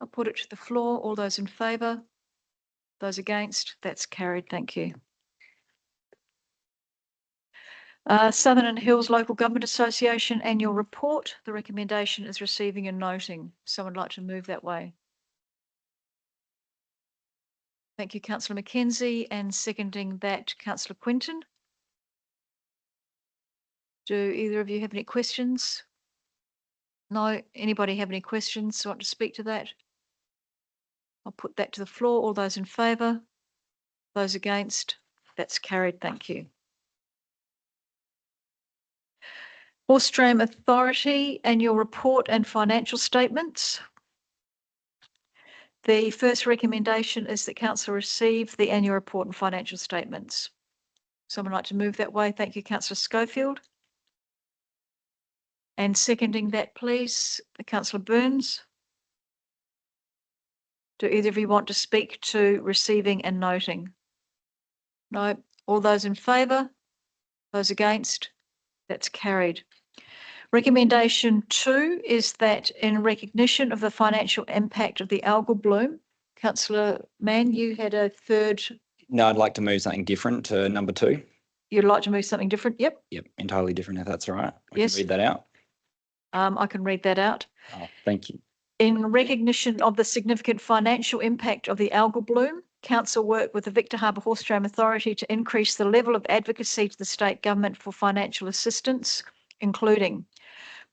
I'll put it to the floor. All those in favour? Those against? That's carried. Thank you. Southern and Hills Local Government Association annual report. The recommendation is receiving and noting. Someone like to move that way? Thank you, Councillor McKenzie, and seconding that, Councillor Quinton. Do either of you have any questions? No. Anybody have any questions? Want to speak to that? I'll put that to the floor. All those in favour? Those against? That's carried. Thank you. Horse Tram Authority annual report and financial statements. The first recommendation is that Council receive the annual report and financial statements. Someone like to move that way? Thank you, Councillor Schofield. And seconding that, please, Councillor Burns. Do either of you want to speak to receiving and noting? No. All those in favour? Those against? That's carried. Recommendation 2 is that in recognition of the financial impact of the algal bloom, Councillor Mann, you had a third. No, I'd like to move something different to number 2. You'd like to move something different? Yep. Yep, entirely different if that's all right. I Yes. can read that out. I can read that out. Oh, thank you. In recognition of the significant financial impact of the algal bloom, Council worked with the Victor Harbour Horse Tram Authority to increase the level of advocacy to the state government for financial assistance, including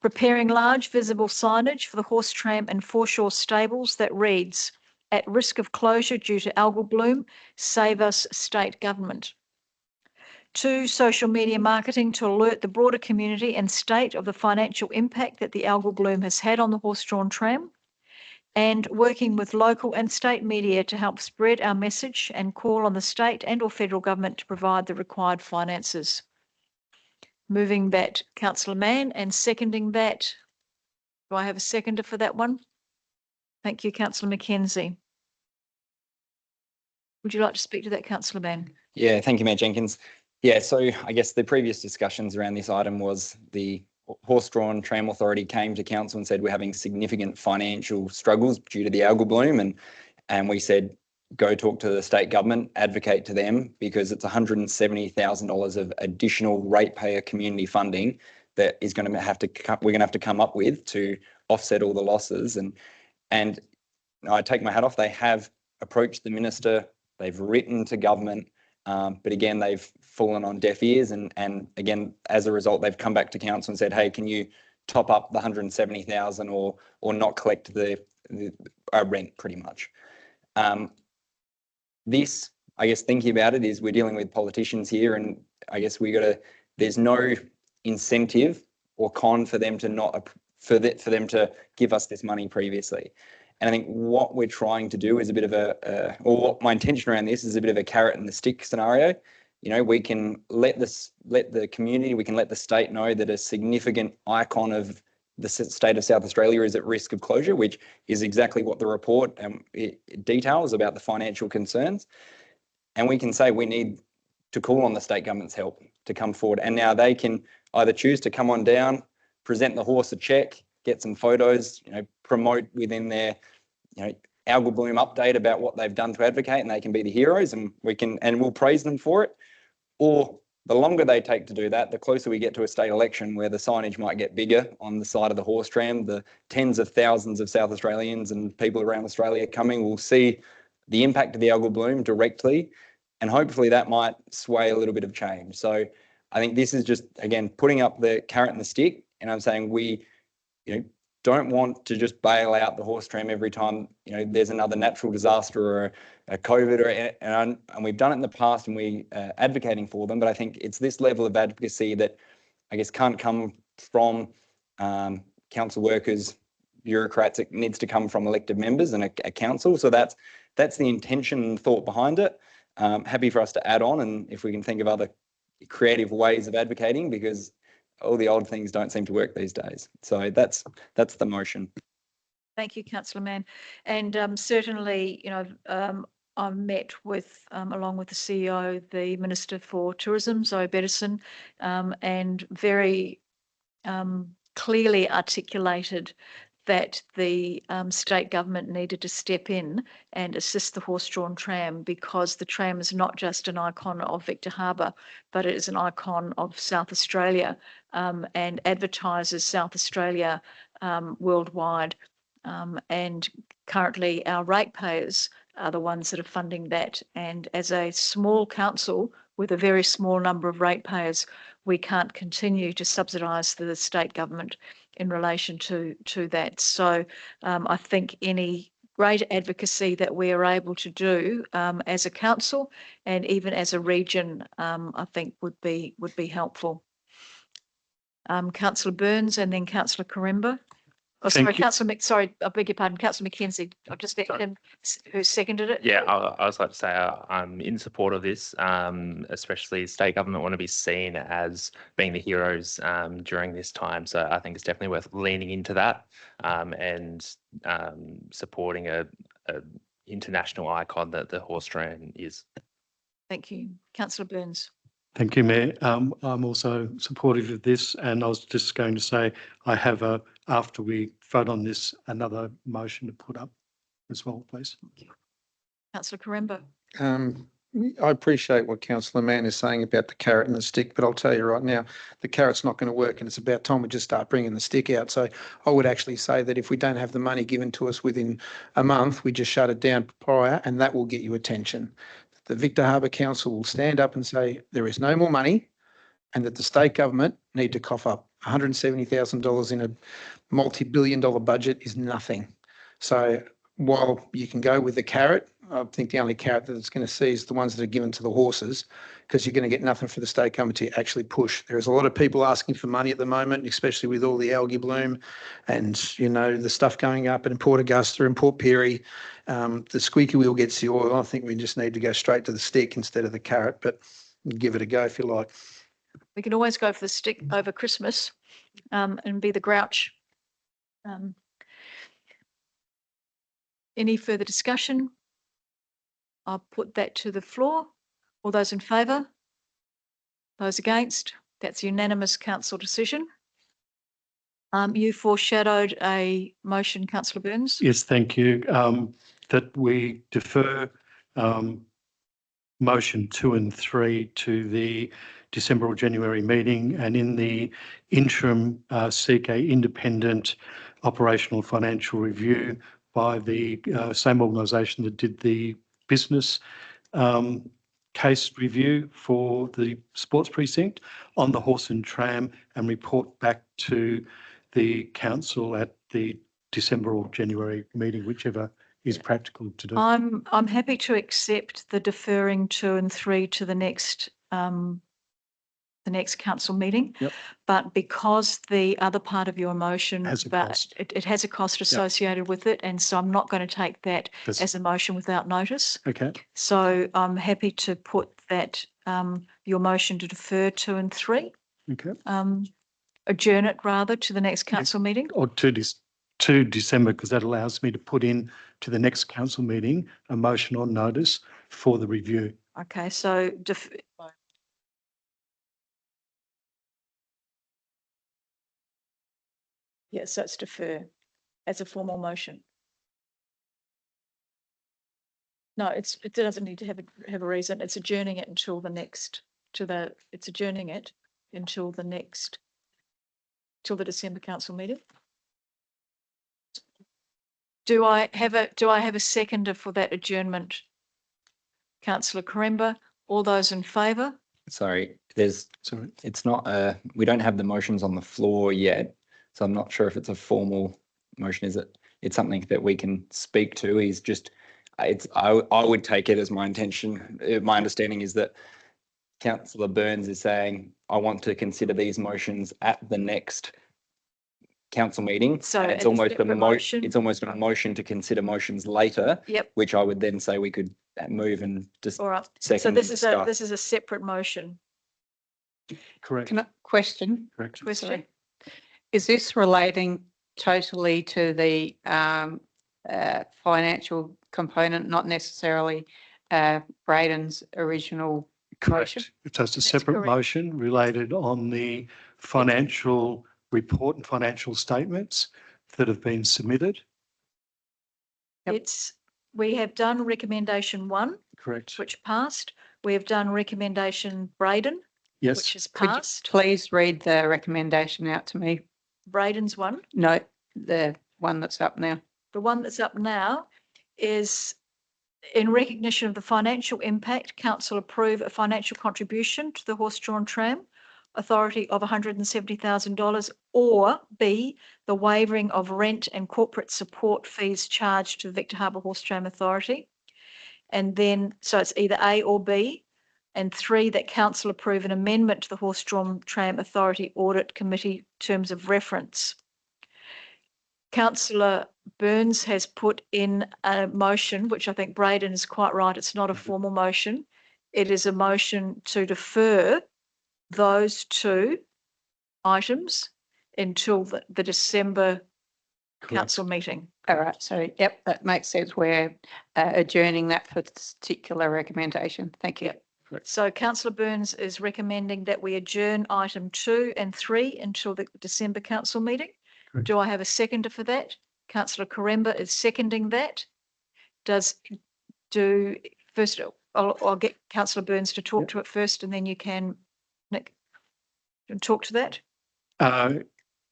preparing large visible signage for the horse tram and foreshore stables that reads, "At risk of closure due to algal bloom, save us state government." 2, social media marketing to alert the broader community and state of the financial impact that the algal bloom has had on the horse-drawn tram, and working with local and state media to help spread our message and call on the state and or federal government to provide the required finances. Moving that, Councillor Mann, and seconding that. Do I have a seconder for that one? Thank you, Councillor Mackenzie. Would you like to speak to that, Councillor Mann? Yeah, thank you, Mayor Jenkins. Yeah, so I guess the previous discussions around this item was the Horse-Drawn Tram Authority came to council and said we're having significant financial struggles due to the algal bloom, and we said go talk to the state government, advocate to them, because it's $170,000 of additional ratepayer community funding that is going to have to we're going to have to come up with to offset all the losses. And I take my hat off. They have approached the minister. They've written to government. But again, they've fallen on deaf ears, and again, as a result, they've come back to council and said, "Hey, can you top up the 170,000 or not collect the rent?" Pretty much. This, I guess, thinking about it, is we're dealing with politicians here, and I guess there's no incentive or con for them to not for them to give us this money previously. And I think what we're trying to do is a bit of or what my intention around this is a bit of a carrot and the stick scenario. You know, we can let the community, we can let the state know that a significant icon of the state of South Australia is at risk of closure, which is exactly what the report it details about the financial concerns. And we can say we need to call on the state government's help to come forward. And now they can either choose to come on down, present the horse a check, get some photos, promote within their, algal bloom update about what they've done to advocate, and they can be the heroes, and we'll praise them for it. Or the longer they take to do that, the closer we get to a state election where the signage might get bigger on the side of the horse tram. The tens of thousands of South Australians and people around Australia coming will see the impact of the algal bloom directly, and hopefully that might sway a little bit of change. So I think this is just, again, putting up the carrot and the stick, and I'm saying we, don't want to just bail out the horse tram every time there's another natural disaster or a COVID, and we've done it in the past, and we advocating for them. But I think it's this level of advocacy that I guess can't come from council workers, bureaucrats. It needs to come from elected members and a council. So that's the intention and thought behind it. Happy for us to add on, and if we can think of other creative ways of advocating, because all the old things don't seem to work these days. So that's the motion. Thank you, Councillor Mann. And certainly, I've met with, along with the CEO, the Minister for Tourism, Zoe Beddison, and very clearly articulated that the state government needed to step in and assist the horse-drawn tram, because the tram is not just an icon of Victor Harbour, but it is an icon of South Australia, and advertises South Australia worldwide. And currently our ratepayers are the ones that are funding that. And as a small council with a very small number of ratepayers, we can't continue to subsidise the state government in relation to that. So I think any great advocacy that we are able to do as a council and even as a region, I think would be helpful. Councillor Burns and then Councillor Karemba. Oh, sorry, Councillor I beg your pardon, Councillor Mackenzie. I've just met him who seconded it. Yeah, I was like to say I'm in support of this, especially state government want to be seen as being the heroes during this time. So I think it's definitely worth leaning into that and supporting a international icon that the horse tram is. Thank you. Councillor Burns. Thank you, Mayor. I'm also supportive of this, and I was just going to say I have after we vote on this, another motion to put up as well, please. Councillor Karemba. I appreciate what Councillor Mann is saying about the carrot and the stick, but I'll tell you right now, the carrot's not going to work, and it's about time we just start bringing the stick out. So I would actually say that if we don't have the money given to us within a month, we just shut it down prior, and that will get you attention. The Victor Harbour Council will stand up and say there is no more money, and that the state government need to cough up $170,000 in a multi-billion-dollar budget is nothing. So while you can go with the carrot, I think the only carrot that it's going to see is the ones that are given to the horses, because you're going to get nothing for the state government to actually push. There's a lot of people asking for money at the moment, especially with all the algae bloom and, you know, the stuff going up in Port Augusta and Port Pirie. The squeaky wheel gets the oil. I think we just need to go straight to the stick instead of the carrot, but give it a go if you like. We can always go for the stick over Christmas and be the grouch. Any further discussion? I'll put that to the floor. All those in favour? Those against? That's a unanimous council decision. You foreshadowed a motion, Councillor Burns. Yes, thank you. That we defer motion 2 and 3 to the December or January meeting, and in the interim seek a independent operational financial review by the same organisation that did the business case review for the sports precinct on the horse and tram, and report back to the council at the December or January meeting, whichever is practical to do. I'm happy to accept the deferring 2 and 3 to the next council meeting. Yep. But because the other part of your motion Has a cost. It has a cost associated with it, and so I'm not going to take that as a motion without notice. Okay. So I'm happy to put that your motion to defer 2 and 3. Okay. Adjourn it rather to the next council meeting. Or to December, because that allows me to put in to the next council meeting a motion on notice for the review. Okay, so yes, so it's defer as a formal motion. No, it doesn't need to have a reason. It's adjourning it until the next till the December council meeting. Do I have a seconder for that adjournment? Councillor Karemba, all those in favour? Sorry, it's not we don't have the motions on the floor yet, so I'm not sure if it's a formal motion. Is it? It's something that we can speak to. I would take it as my intention. My understanding is that Councillor Burns is saying, I want to consider these motions at the next council meeting. So it's almost a motion. It's almost a motion to consider motions later. Yep. Which I would then say we could move and just all right. second. So this is a separate motion. Correct. Question? Correct. Question. Is this relating totally to the financial component, not necessarily Brayden's original motion? So it's a separate motion related on the financial report and financial statements that have been submitted. Yep. We have done recommendation 1. Correct. Which passed. We have done recommendation Brayden. Yes. Which has Could you passed. please read the recommendation out to me? Brayden's one. No, the one that's up now. The one that's up now is in recognition of the financial impact, council approve a financial contribution to the horse-drawn tram authority of $170,000, or B, the waiving of rent and corporate support fees charged to the Victor Harbour Horse Tram Authority. And then, so it's either A or B. And 3, that council approve an amendment to the Horse-Drawn Tram Authority Audit Committee terms of reference. Councillor Burns has put in a motion, which I think Brayden is quite right. It's not a formal motion. It is a motion to defer those 2 items until the December council meeting. All right. So, yep, that makes sense. We're adjourning that particular recommendation. Thank you. So Councillor Burns is recommending that we adjourn item 2 and 3 until the December council meeting. Correct. Do I have a seconder for that? Councillor Karemba is seconding that. First, I'll get Councillor Burns to talk to it first, and then you can, Nick, talk to that.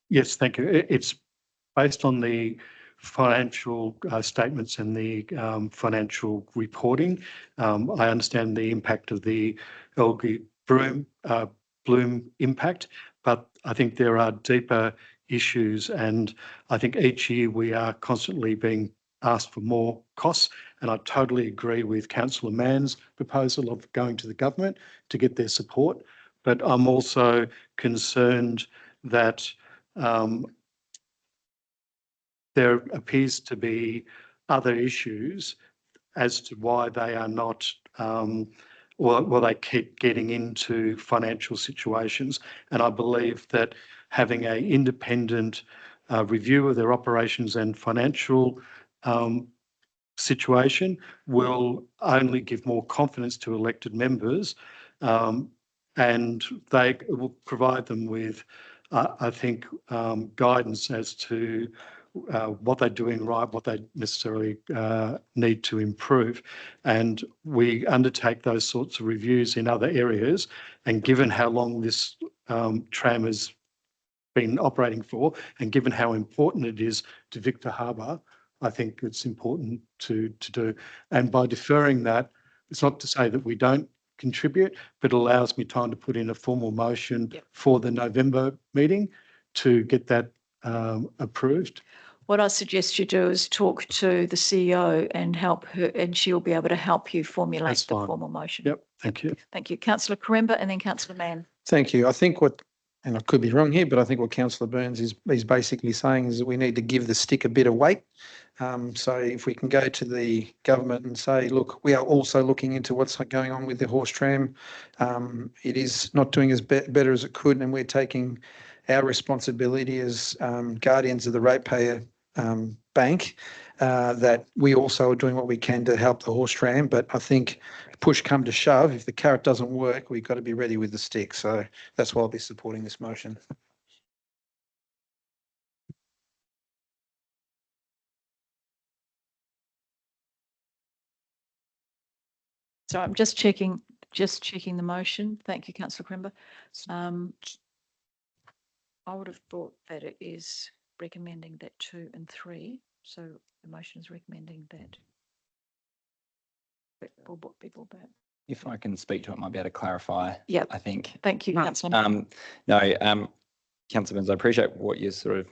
Yes, thank you. It's based on the financial statements and the financial reporting. I understand the impact of the algae bloom impact, but I think there are deeper issues, and I think each year we are constantly being asked for more costs, and I totally agree with Councillor Mann's proposal of going to the government to get their support, but I'm also concerned that there appears to be other issues as to why they are not, or they keep getting into financial situations. And I believe that having an independent review of their operations and financial situation will only give more confidence to elected members, and they will provide them with, I think, guidance as to what they're doing right, what they necessarily need to improve. And we undertake those sorts of reviews in other areas. And given how long this tram has been operating for, and given how important it is to Victor Harbour, I think it's important to do. And by deferring that, it's not to say that we don't contribute, but it allows me time to put in a formal motion for the November meeting to get that approved. What I suggest you do is talk to the CEO and help her, and she'll be able to help you formulate the formal motion. Yep, thank you. Thank you. Councillor Karemba and then Councillor Mann. Thank you. I think and I could be wrong here, but I think what Councillor Burns is basically saying is that we need to give the stick a bit of weight. So if we can go to the government and say, look, we are also looking into what's going on with the horse tram. It is not doing as better as it could, and we're taking our responsibility as guardians of the ratepayer bank, that we also are doing what we can to help the horse tram. But I think push come to shove, if the carrot doesn't work, we've got to be ready with the stick. So that's why I'll be supporting this motion. So I'm just checking the motion. Thank you, Councillor Karemba. I would have thought that it is recommending that 2 and 3. So the motion is recommending that. People back. If I can speak to it, I might be able to clarify. Yeah, I think. Thank you, Councillor. No, Councillor Burns, I appreciate what you're sort of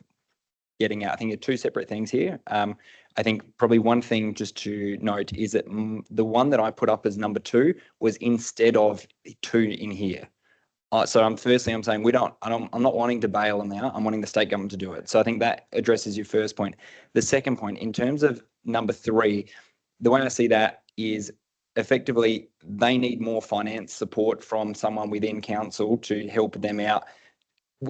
getting at. I think there are two separate things here. I think probably one thing just to note is that the one that I put up as number 2 was instead of 2 in here. So I'm saying I'm not wanting to bail them out. I'm wanting the state government to do it. So I think that addresses your first point. The second point, in terms of number 3, the way I see that is effectively they need more finance support from someone within council to help them out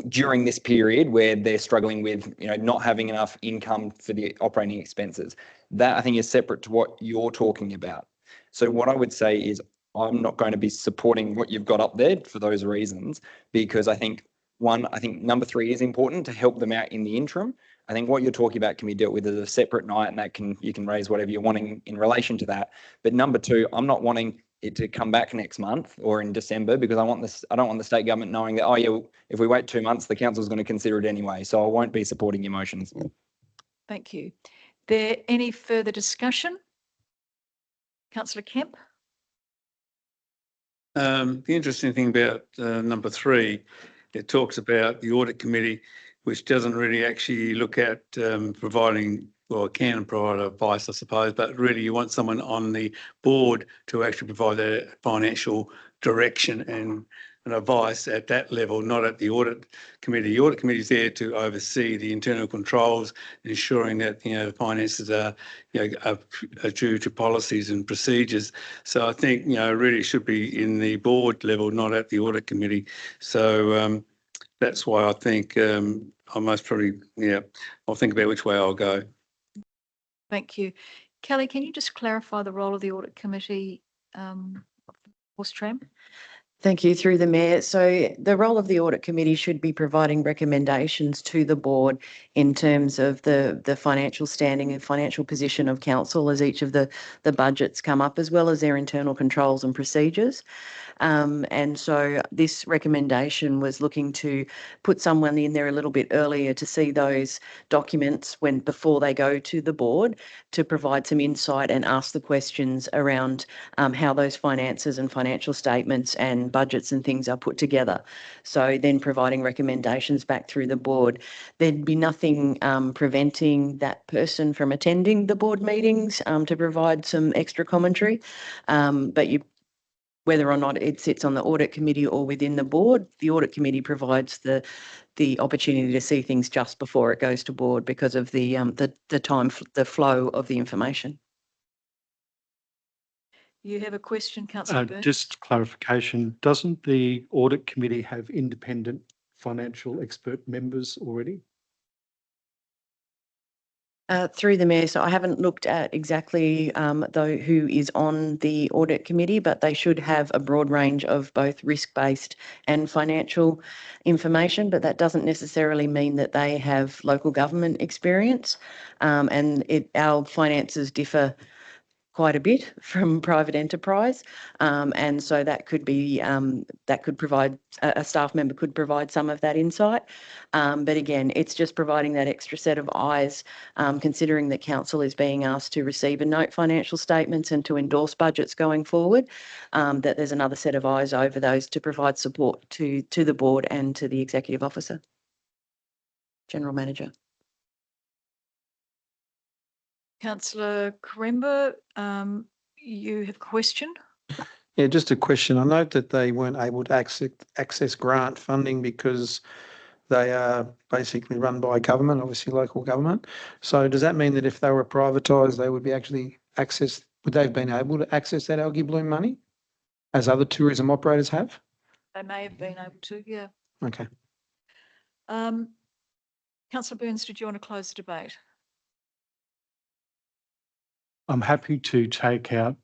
during this period where they're struggling with, not having enough income for the operating expenses. That I think is separate to what you're talking about. So what I would say is I'm not going to be supporting what you've got up there for those reasons, because I think number 3 is important to help them out in the interim. I think what you're talking about can be dealt with as a separate night, and you can raise whatever you're wanting in relation to that. But number 2, I'm not wanting it to come back next month or in December, because I don't want the state government knowing that, if we wait 2 months, the council is going to consider it anyway. So I won't be supporting your motions. Thank you. There any further discussion? Councillor Kemp. The interesting thing about number 3, it talks about the audit committee, which doesn't really actually look at providing, well, it can provide advice, I suppose, but really you want someone on the board to actually provide that financial direction and advice at that level, not at the audit committee. The audit committee is there to oversee the internal controls, ensuring that the finances are are due to policies and procedures. So I think really should be in the board level, not at the audit committee. So that's why I think I most probably I'll think about which way I'll go. Thank you. Kelly, can you just clarify the role of the audit committee horse tram? Thank you, through the Mayor. So the role of the Audit Committee should be providing recommendations to the board in terms of the financial standing and financial position of council as each of the budgets come up, as well as their internal controls and procedures. And so this recommendation was looking to put someone in there a little bit earlier to see those documents before they go to the board, to provide some insight and ask the questions around how those finances and financial statements and budgets and things are put together. So then providing recommendations back through the board. There'd be nothing preventing that person from attending the board meetings to provide some extra commentary, but whether or not it sits on the audit committee or within the board, the audit committee provides the opportunity to see things just before it goes to board because of the flow of the information. You have a question, Councillor Byrne? Just clarification, doesn't the audit committee have independent financial expert members already? Through the Mayor, so I haven't looked at exactly who is on the audit committee, but they should have a broad range of both risk-based and financial information, but that doesn't necessarily mean that they have local government experience. And our finances differ quite a bit from private enterprise, and so that could be that could provide a staff member could provide some of that insight, but again, it's just providing that extra set of eyes, considering that council is being asked to receive and note financial statements and to endorse budgets going forward, that there's another set of eyes over those to provide support to the board and to the executive officer, general manager. Councillor Karemba, you have a question? Yeah, just a question. I note that they weren't able to access grant funding because they are basically run by government, obviously local government. So does that mean that if they were privatised, they would be would they have been able to access that algae bloom money as other tourism operators have? They may have been able to, yeah. Okay. Councillor Burns, did you want to close the debate? I'm happy to take out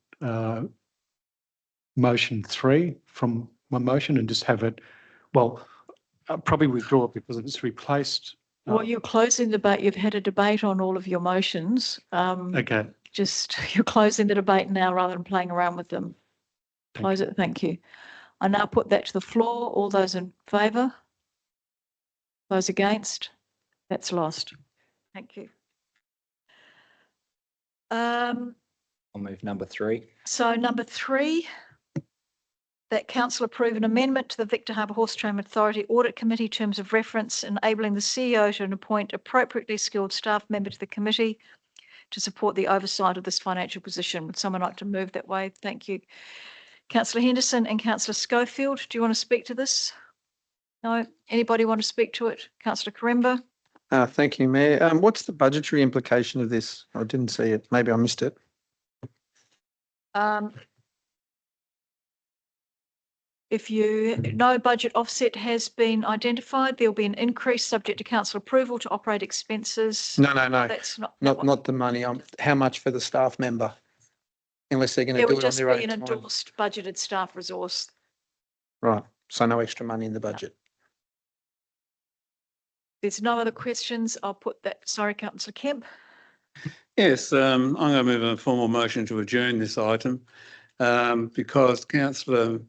motion 3 from my motion and just have it, well, I'll probably withdraw it because it's replaced. Well, you're closing the debate. You've had a debate on all of your motions. Okay. Just you're closing the debate now rather than playing around with them. Close it. Thank you. I now put that to the floor. All those in favour? Those against? That's lost. Thank you. I'll move number 3. So number 3, that council approve an amendment to the Victor Harbour Horse Tram Authority Audit Committee terms of reference, enabling the CEO to appoint appropriately skilled staff member to the committee to support the oversight of this financial position. Would someone like to move that way? Thank you. Councillor Henderson and Councillor Schofield, do you want to speak to this? No? Anybody want to speak to it? Councillor Karemba? Thank you, Mayor. What's the budgetary implication of this? I didn't see it. Maybe I missed it. If no budget offset has been identified, there'll be an increase subject to council approval to operate expenses. No. That's not the money. How much for the staff member? Unless they're going to do it on their own time. It would just be an endorsed budgeted staff resource. Right. So no extra money in the budget. There's no other questions. I'll put that. Sorry, Councillor Kemp. Yes, I'm going to move a formal motion to adjourn this item because Councillor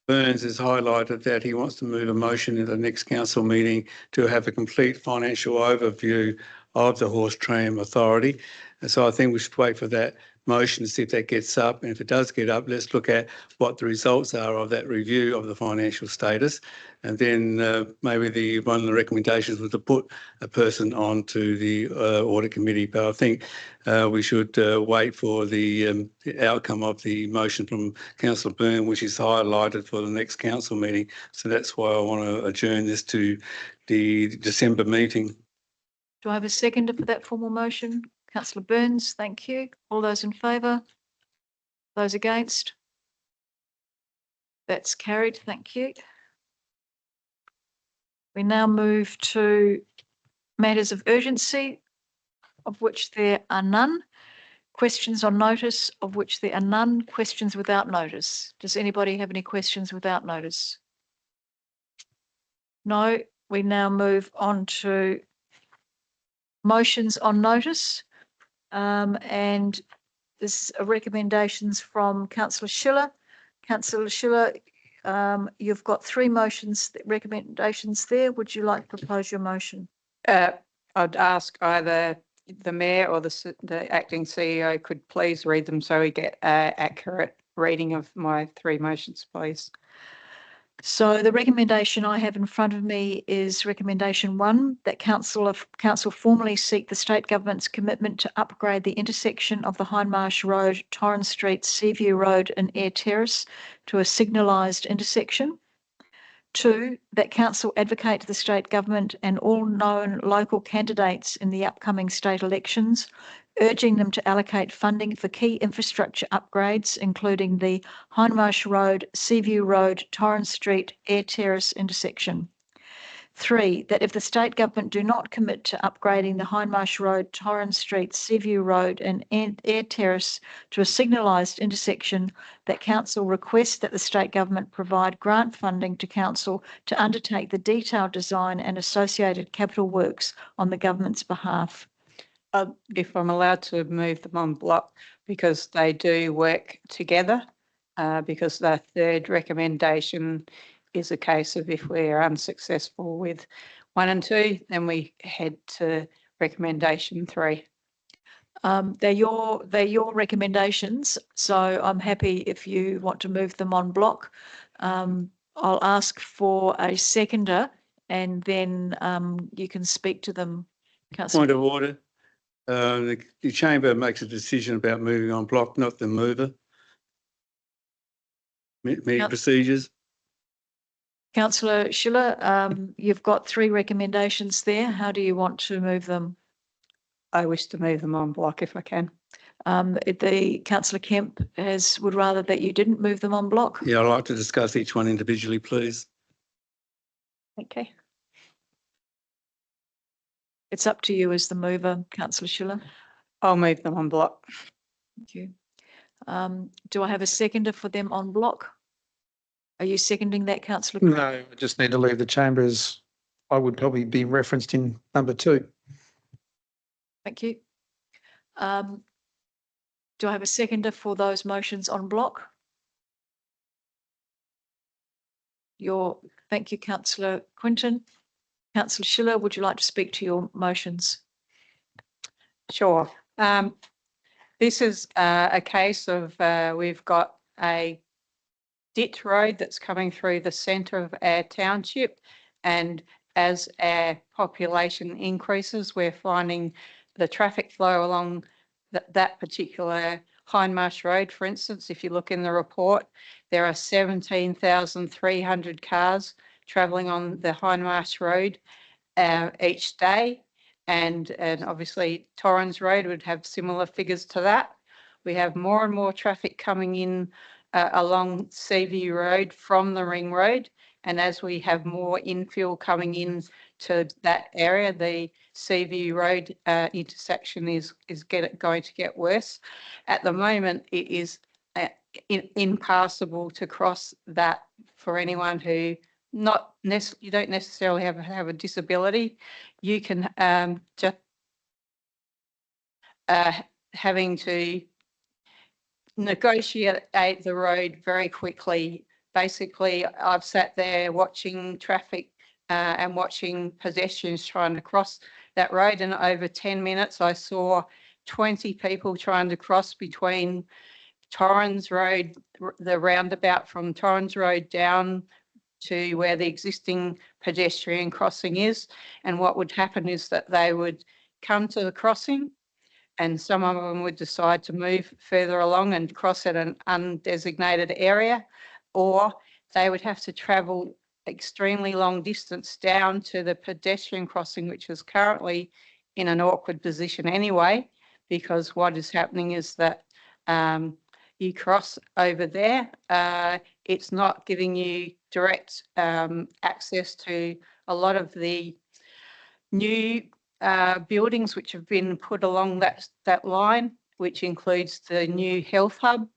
Burns has highlighted that he wants to move a motion in the next council meeting to have a complete financial overview of the Horse Tram Authority. And so I think we should wait for that motion to see if that gets up. And if it does get up, let's look at what the results are of that review of the financial status. And then maybe one of the recommendations was to put a person onto the audit committee. But I think we should wait for the outcome of the motion from Councillor Byrne, which is highlighted for the next council meeting. So that's why I want to adjourn this to the December meeting. Do I have a seconder for that formal motion? Councillor Burns, thank you. All those in favour? Those against? That's carried, thank you. We now move to matters of urgency, of which there are none. questions on notice, of which there are none. Questions without notice. Does anybody have any questions without notice? No. We now move on to motions on notice. And this are recommendations from Councillor Schiller. Councillor Schiller, you've got three recommendations there. Would you like to propose your motion? I'd ask either the Mayor or the Acting CEO could please read them so we get an accurate reading of my three motions, please. So the recommendation I have in front of me is recommendation 1, that council formally seek the state government's commitment to upgrade the intersection of the Hindmarsh Road, Torrens Street, Seaview Road and Eyre Terrace to a signalised intersection. 2, that council advocate to the state government and all known local candidates in the upcoming state elections, urging them to allocate funding for key infrastructure upgrades, including the Hindmarsh Road, Seaview Road, Torrens Street, Eyre Terrace intersection. 3, that if the state government do not commit to upgrading the Hindmarsh Road, Torrens Street, Seaview Road and Eyre Terrace to a signalised intersection, that council request that the state government provide grant funding to council to undertake the detailed design and associated capital works on the government's behalf. If I'm allowed to move them on block, because they do work together, because the third recommendation is a case of if we're unsuccessful with 1 and 2, then we head to recommendation 3. They're your recommendations, so I'm happy if you want to move them on block. I'll ask for a seconder and then you can speak to them. Councillor. Point of order. The chamber makes a decision about moving on block, not the mover. Meeting procedures. Councillor Schiller, you've got 3 recommendations there. How do you want to move them? I wish to move them on block if I can. The Councillor Kemp would rather that you didn't move them on block. Yeah, I'd like to discuss each one individually, please. Okay. It's up to you as the mover, Councillor Schiller. I'll move them on block. Thank you. Do I have a seconder for them on block? Are you seconding that, Councillor? No, I just need to leave the chamber as I would probably be referenced in number 2. Thank you. Do I have a seconder for those motions on block? Thank you, Councillor Quinton. Councillor Schiller, would you like to speak to your motions? Sure. This is a case of we've got a ditch road that's coming through the centre of our township, and as our population increases, we're finding the traffic flow along that particular Hindmarsh Road, for instance. If you look in the report, there are 17,300 cars travelling on the Hindmarsh Road each day, and obviously Torrens Road would have similar figures to that. We have more and more traffic coming in along Seaview Road from the Ring Road, and as we have more infill coming in to that area, the Seaview Road intersection is going to get worse. At the moment, it is impassable to cross that for anyone who you don't necessarily have a disability. You can just having to negotiate the road very quickly. Basically, I've sat there watching traffic and watching pedestrians trying to cross that road, and over 10 minutes I saw 20 people trying to cross between Torrens Road, the roundabout from Torrens Road down to where the existing pedestrian crossing is. And what would happen is that they would come to the crossing, and some of them would decide to move further along and cross at an undesignated area, or they would have to travel extremely long distance down to the pedestrian crossing, which is currently in an awkward position anyway, because what is happening is that you cross over there. It's not giving you direct access to a lot of the new buildings which have been put along that line, which includes the new health hub,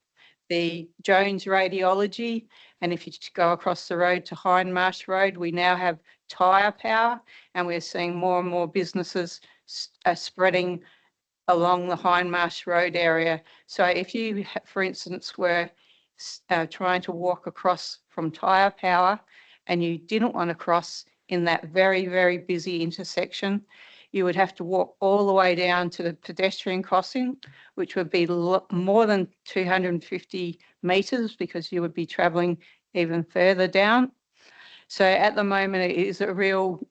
the Jones Radiology, and if you go across the road to Hindmarsh Road, we now have tyre power, and we're seeing more and more businesses spreading along the Hindmarsh Road area. So if you, for instance, were trying to walk across from tyre power and you didn't want to cross in that very, very busy intersection, you would have to walk all the way down to the pedestrian crossing, which would be more than 250 metres because you would be travelling even further down. So at the moment, it is a real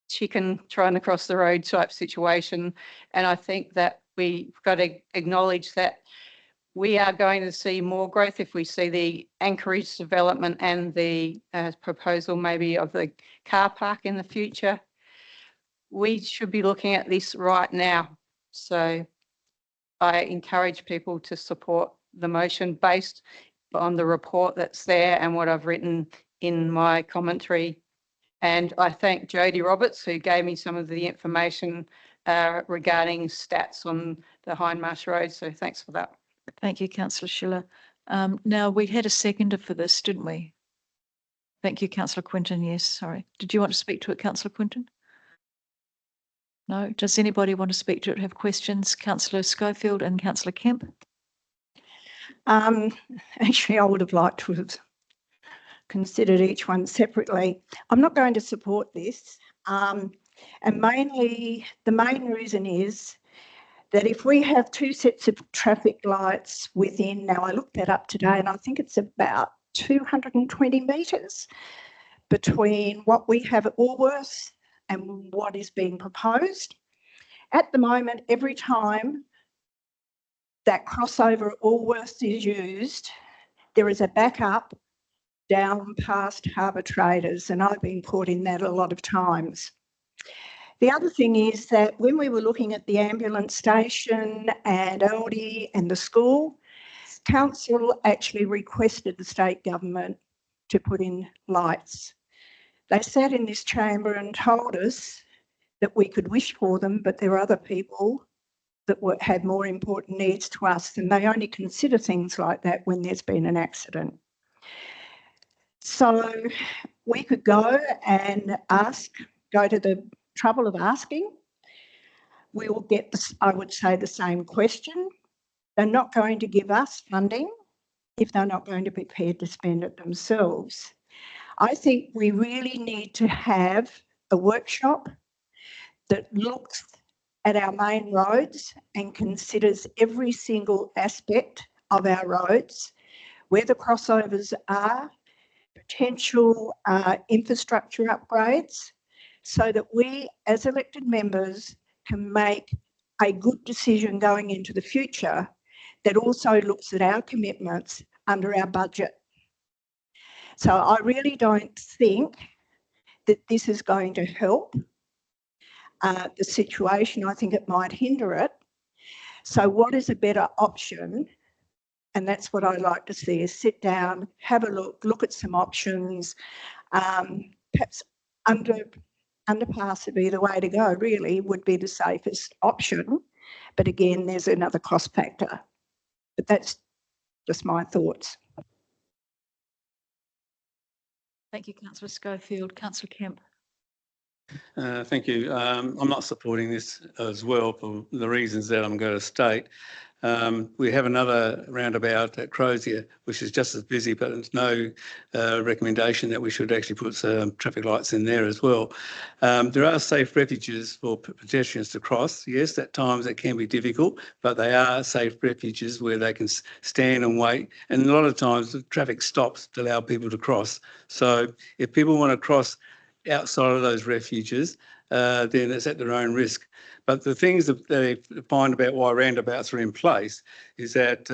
chicken trying to cross the road type situation. And I think that we've got to acknowledge that we are going to see more growth if we see the Anchorage development and the proposal maybe of the car park in the future. We should be looking at this right now. So I encourage people to support the motion based on the report that's there and what I've written in my commentary. And I thank Jodie Roberts, who gave me some of the information regarding stats on the Hindmarsh Road. So thanks for that. Thank you, Councillor Schiller. Now, we had a seconder for this, didn't we? Thank you, Councillor Quinton. Yes, sorry. Did you want to speak to it, Councillor Quinton? No. Does anybody want to speak to it, have questions? Councillor Schofield and Councillor Kemp? Actually, I would have liked to have considered each one separately. I'm not going to support this. And mainly, the main reason is that if we have two sets of traffic lights within, now I looked that up today and I think it's about 220 metres between what we have at Woolworths and what is being proposed. At the moment, every time that crossover at Woolworths is used, there is a backup down past Harbour Traders, and I've been caught in that a lot of times. The other thing is that when we were looking at the ambulance station and Aldi and the school, Council actually requested the state government to put in lights. They sat in this chamber and told us that we could wish for them, but there are other people that had more important needs to us, and they only consider things like that when there's been an accident. So we could go and go to the trouble of asking. We will get, I would say, the same question. They're not going to give us funding if they're not going to be prepared to spend it themselves. I think we really need to have a workshop that looks at our main roads and considers every single aspect of our roads, where the crossovers are, potential infrastructure upgrades, so that we as elected members can make a good decision going into the future that also looks at our commitments under our budget. So I really don't think that this is going to help the situation. I think it might hinder it. So what is a better option? And that's what I'd like to see, is sit down, have a look at some options. Perhaps underpass would be the way to go, really, would be the safest option. But again, there's another cost factor. But that's just my thoughts. Thank you, Councillor Schofield. Councillor Kemp. Thank you. I'm not supporting this as well for the reasons that I'm going to state. We have another roundabout at Crozier, which is just as busy, but there's no recommendation that we should actually put some traffic lights in there as well. There are safe refuges for pedestrians to cross. Yes, at times it can be difficult, but they are safe refuges where they can stand and wait. And a lot of times the traffic stops to allow people to cross. So if people want to cross outside of those refuges, then it's at their own risk. But the things that they find about why roundabouts are in place is that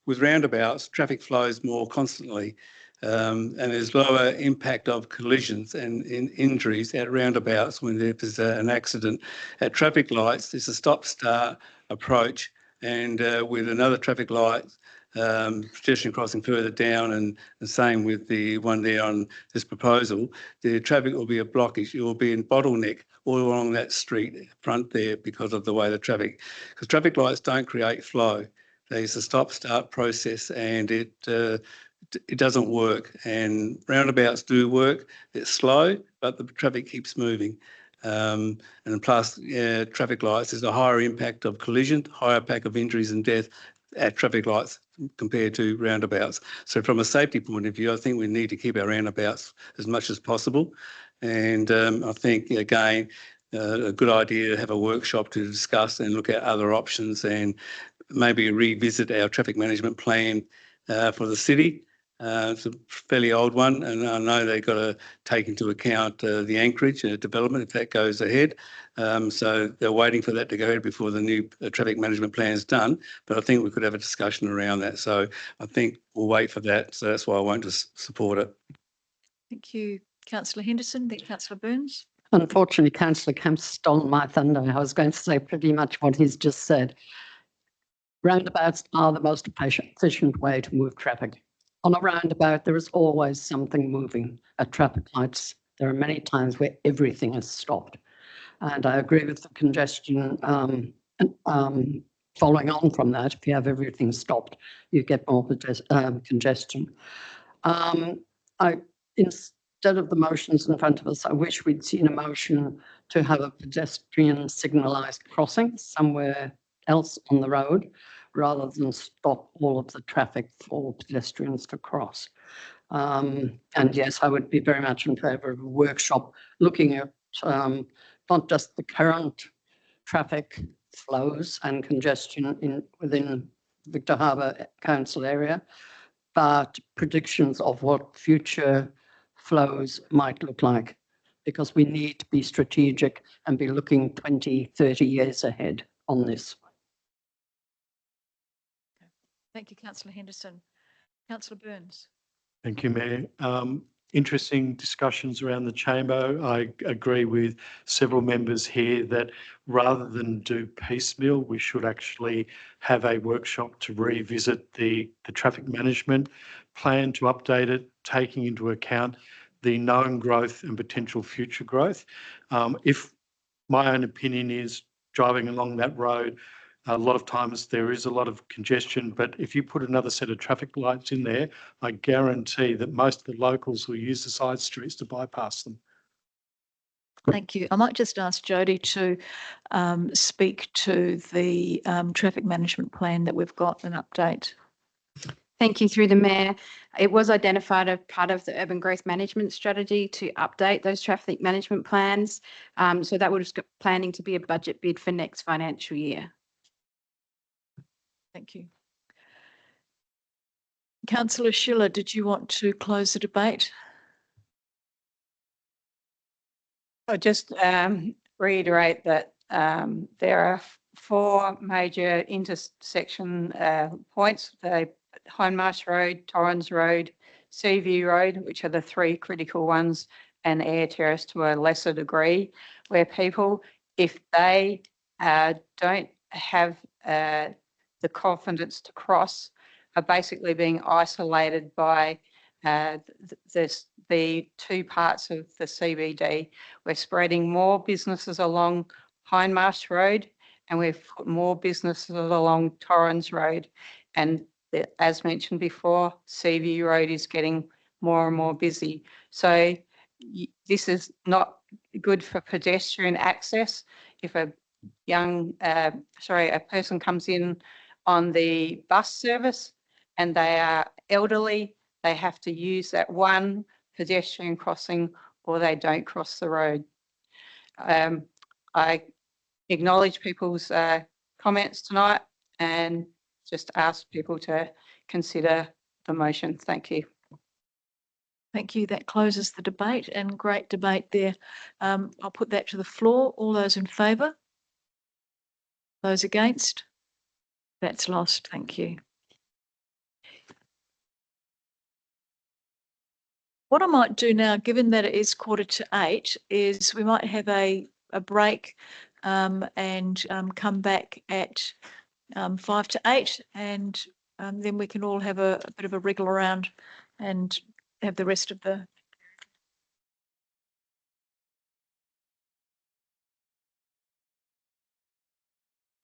with roundabouts, traffic flows more constantly, and there's lower impact of collisions and injuries at roundabouts when there's an accident. At traffic lights, there's a stop-start approach, and with another traffic light pedestrian crossing further down, and the same with the one there on this proposal, the traffic will be a blockage. It will be in bottleneck all along that street front there because of the way the traffic, because traffic lights don't create flow. There's a stop-start process, and it doesn't work. And roundabouts do work. It's slow, but the traffic keeps moving. And plus, traffic lights, there's a higher impact of collision, higher impact of injuries and death at traffic lights compared to roundabouts. So from a safety point of view, I think we need to keep our roundabouts as much as possible. And I think, again, a good idea to have a workshop to discuss and look at other options, and maybe revisit our traffic management plan for the city. It's a fairly old one, and I know they've got to take into account the Anchorage development if that goes ahead. So they're waiting for that to go ahead before the new traffic management plan is done. But I think we could have a discussion around that. So I think we'll wait for that. So that's why I won't just support it. Thank you, Councillor Henderson. Then Councillor Burns. Unfortunately, Councillor Kemp stole my thunder. I was going to say pretty much what he's just said. Roundabouts are the most efficient way to move traffic. On a roundabout, there is always something moving. At traffic lights, there are many times where everything is stopped. And I agree with the congestion. Following on from that, if you have everything stopped, you get more congestion. Instead of the motions in front of us, I wish we'd seen a motion to have a pedestrian signalised crossing somewhere else on the road, rather than stop all of the traffic for pedestrians to cross. And yes, I would be very much in favour of a workshop looking at not just the current traffic flows and congestion within Victor Harbour Council area, but predictions of what future flows might look like, because we need to be strategic and be looking 20, 30 years ahead on this. Thank you, Councillor Henderson. Councillor Burns. Thank you, Mayor. Interesting discussions around the chamber. I agree with several members here that rather than do piecemeal, we should actually have a workshop to revisit the traffic management plan, to update it, taking into account the known growth and potential future growth. If my own opinion is, driving along that road, a lot of times there is a lot of congestion, but if you put another set of traffic lights in there, I guarantee that most of the locals will use the side streets to bypass them. Thank you. I might just ask Jodie to speak to the traffic management plan that we've got, an update. Thank you. Through the Mayor, it was identified as part of the urban growth management strategy to update those traffic management plans. So that was planning to be a budget bid for next financial year. Thank you. Councillor Schiller, did you want to close the debate? I just reiterate that there are 4 major intersection points: the Hindmarsh Road, Torrens Road, Seaview Road, which are the 3 critical ones, and Eyre Terrace to a lesser degree, where people, if they don't have the confidence to cross, are basically being isolated by the 2 parts of the CBD. We're spreading more businesses along Hindmarsh Road, and we've put more businesses along Torrens Road. And as mentioned before, Seaview Road is getting more and more busy. So this is not good for pedestrian access. If a person comes in on the bus service and they are elderly, they have to use that one pedestrian crossing or they don't cross the road. I acknowledge people's comments tonight and just ask people to consider the motion. Thank you. Thank you. That closes the debate, and great debate there. I'll put that to the floor. All those in favour? Those against? That's lost. Thank you. What I might do now, given that it is 7:45, is we might have a break and come back at 7:55 and then we can all have a bit of a wriggle around and have the rest of the.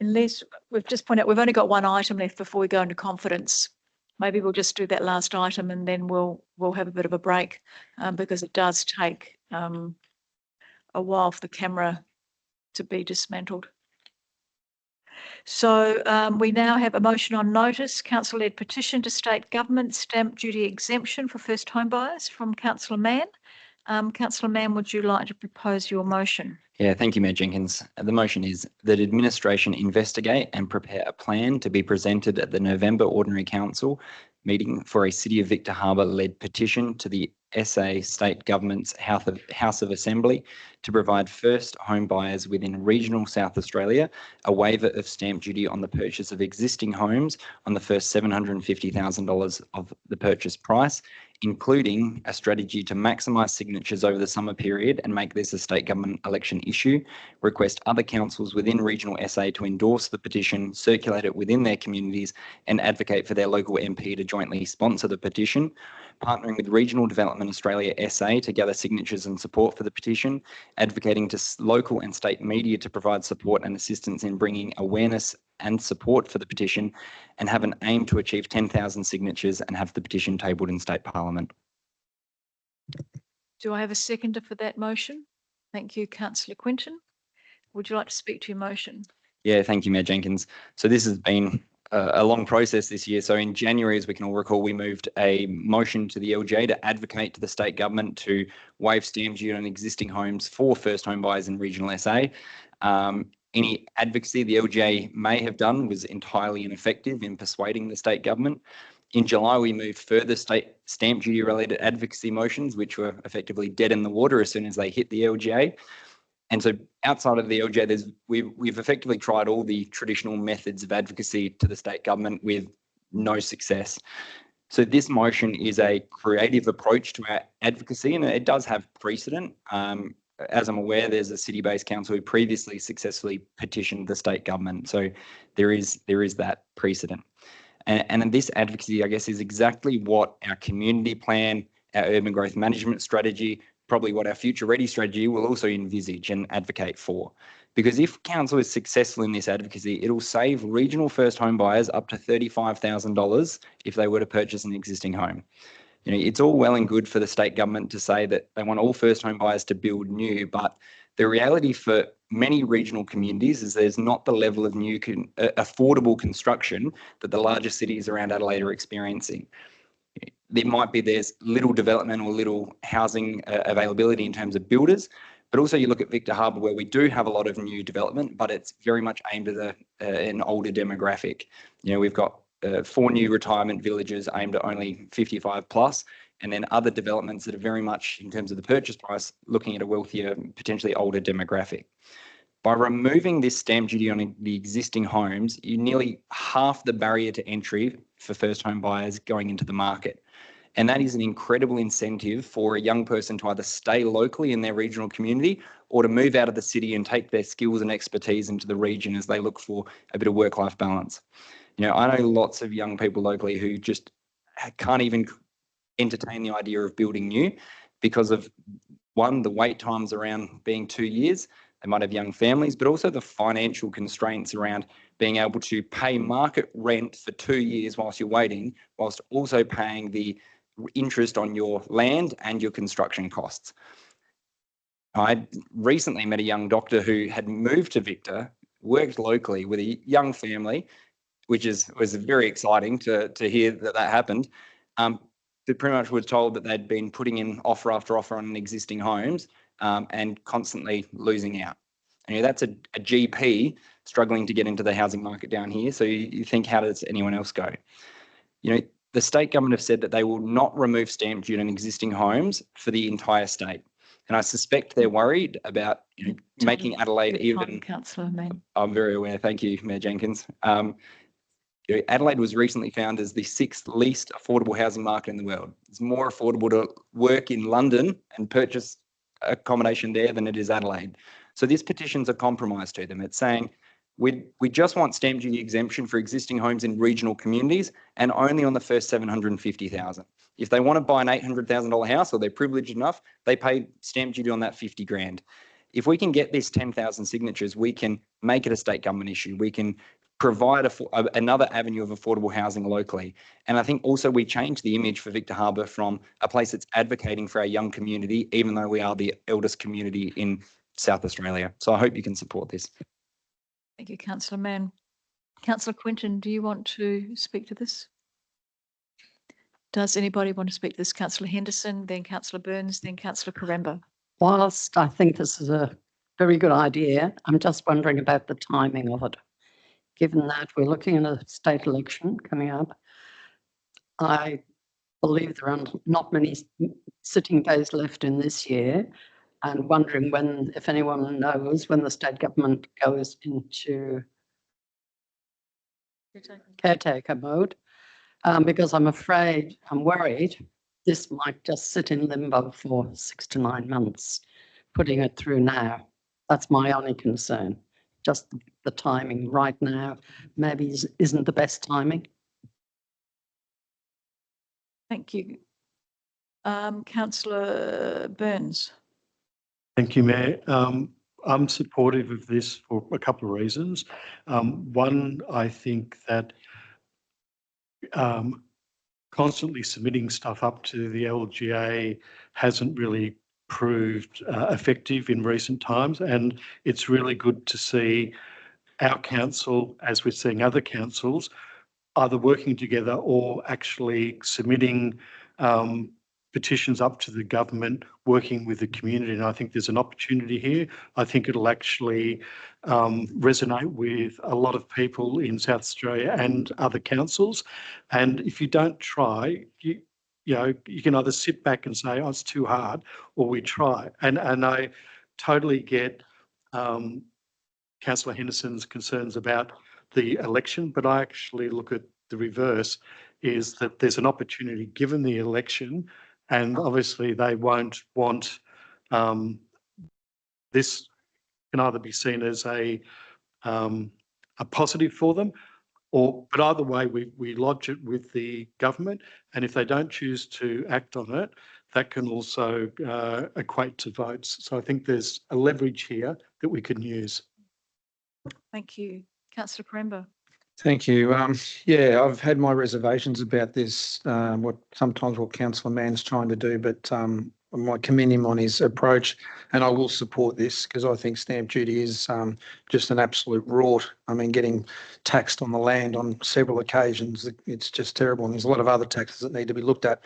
Unless we've just pointed out, we've only got one item left before we go into confidence. Maybe we'll just do that last item and then we'll have a bit of a break because it does take a while for the camera to be dismantled. So we now have a motion on notice, council-led petition to state government stamp duty exemption for first home buyers from Councillor Mann. Councillor Mann, would you like to propose your motion? Yeah, thank you, Mayor Jenkins. The motion is that administration investigate and prepare a plan to be presented at the November Ordinary Council meeting for a City of Victor Harbor-led petition to the SA State Government's House of Assembly to provide first home buyers within regional South Australia a waiver of stamp duty on the purchase of existing homes on the first $750,000 of the purchase price, including a strategy to maximise signatures over the summer period and make this a state government election issue, request other councils within regional SA to endorse the petition, circulate it within their communities and advocate for their local MP to jointly sponsor the petition, partnering with Regional Development Australia SA to gather signatures and support for the petition, advocating to local and state media to provide support and assistance in bringing awareness and support for the petition, and have an aim to achieve 10,000 signatures and have the petition tabled in State Parliament. Do I have a seconder for that motion? Thank you, Councillor Quinton. Would you like to speak to your motion? Yeah, thank you, Mayor Jenkins. So this has been a long process this year. So in January, as we can all recall, we moved a motion to the LGA to advocate to the state government to waive stamp duty on existing homes for first home buyers in regional SA. Any advocacy the LGA may have done was entirely ineffective in persuading the state government. In July, we moved further state stamp duty related advocacy motions, which were effectively dead in the water as soon as they hit the LGA. And so outside of the LGA, we've effectively tried all the traditional methods of advocacy to the state government with no success. So this motion is a creative approach to our advocacy, and it does have precedent. As I'm aware, there's a city-based council who previously successfully petitioned the state government. So there is that precedent. And this advocacy, I guess, is exactly what our community plan, our urban growth management strategy, probably what our future ready strategy will also envisage and advocate for. Because if council is successful in this advocacy, it'll save regional first home buyers up to $35,000 if they were to purchase an existing home. You know, it's all well and good for the state government to say that they want all first home buyers to build new, but the reality for many regional communities is there's not the level of new affordable construction that the larger cities around Adelaide are experiencing. There's little development or little housing availability in terms of builders, but also you look at Victor Harbor where we do have a lot of new development, but it's very much aimed at an older demographic. You know, we've got 4 new retirement villages aimed at only 55 plus, and then other developments that are very much, in terms of the purchase price, looking at a wealthier, potentially older demographic. By removing this stamp duty on the existing homes, you nearly half the barrier to entry for first home buyers going into the market. And that is an incredible incentive for a young person to either stay locally in their regional community or to move out of the city and take their skills and expertise into the region as they look for a bit of work-life balance. You know, I know lots of young people locally who just can't even entertain the idea of building new because of, one, the wait times around being 2 years. They might have young families, but also the financial constraints around being able to pay market rent for 2 years whilst you're waiting, whilst also paying the interest on your land and your construction costs. I recently met a young doctor who had moved to Victor, worked locally with a young family, which was very exciting to hear that happened. But pretty much was told that they'd been putting in offer after offer on existing homes and constantly losing out. And that's a GP struggling to get into the housing market down here. So you think, how does anyone else go? You know, the state government have said that they will not remove stamp duty on existing homes for the entire state. And I suspect they're worried about making Adelaide even. Councillor Mann. I'm very aware. Thank you, Mayor Jenkins. Adelaide was recently found as the 6th least affordable housing market in the world. It's more affordable to work in London and purchase accommodation there than it is Adelaide. So this petition's a compromise to them. It's saying We just want stamp duty exemption for existing homes in regional communities and only on the first 750,000. If they want to buy an $800,000 house or they're privileged enough, they pay stamp duty on that 50 grand. If we can get this 10,000 signatures, we can make it a state government issue. We can provide another avenue of affordable housing locally. And I think also we change the image for Victor Harbor from a place that's advocating for our young community, even though we are the eldest community in South Australia. So I hope you can support this. Thank you, Councillor Mann. Councillor Quinton, do you want to speak to this? Does anybody want to speak to this? Councillor Henderson, then Councillor Burns, then Councillor Karemba. Whilst I think this is a very good idea, I'm just wondering about the timing of it. Given that we're looking at a state election coming up, I believe there are not many sitting days left in this year, and wondering when, if anyone knows, when the state government goes into caretaker mode, because I'm worried this might just sit in limbo for 6 to 9 months, putting it through now. That's my only concern. Just the timing right now maybe isn't the best timing. Thank you. Councillor Burns. Thank you, Mayor. I'm supportive of this for a couple of reasons. One, I think that constantly submitting stuff up to the LGA hasn't really proved effective in recent times, and it's really good to see our council, as we're seeing other councils, either working together or actually submitting petitions up to the government, working with the community. And I think there's an opportunity here. I think it'll actually resonate with a lot of people in South Australia and other councils. And if you don't try, you can either sit back and say, oh, it's too hard, or we try. And I totally get Councillor Henderson's concerns about the election, but I actually look at the reverse, is that there's an opportunity given the election, and obviously they won't want this can either be seen as a positive for them, but either way we lodge it with the government, and if they don't choose to act on it, that can also equate to votes. So I think there's a leverage here that we can use. Thank you. Councillor Karemba. Thank you. Yeah, I've had my reservations about this, what Councillor Mann's trying to do, but I commend him on his approach, and I will support this because I think stamp duty is just an absolute rort. I mean, getting taxed on the land on several occasions, it's just terrible, and there's a lot of other taxes that need to be looked at.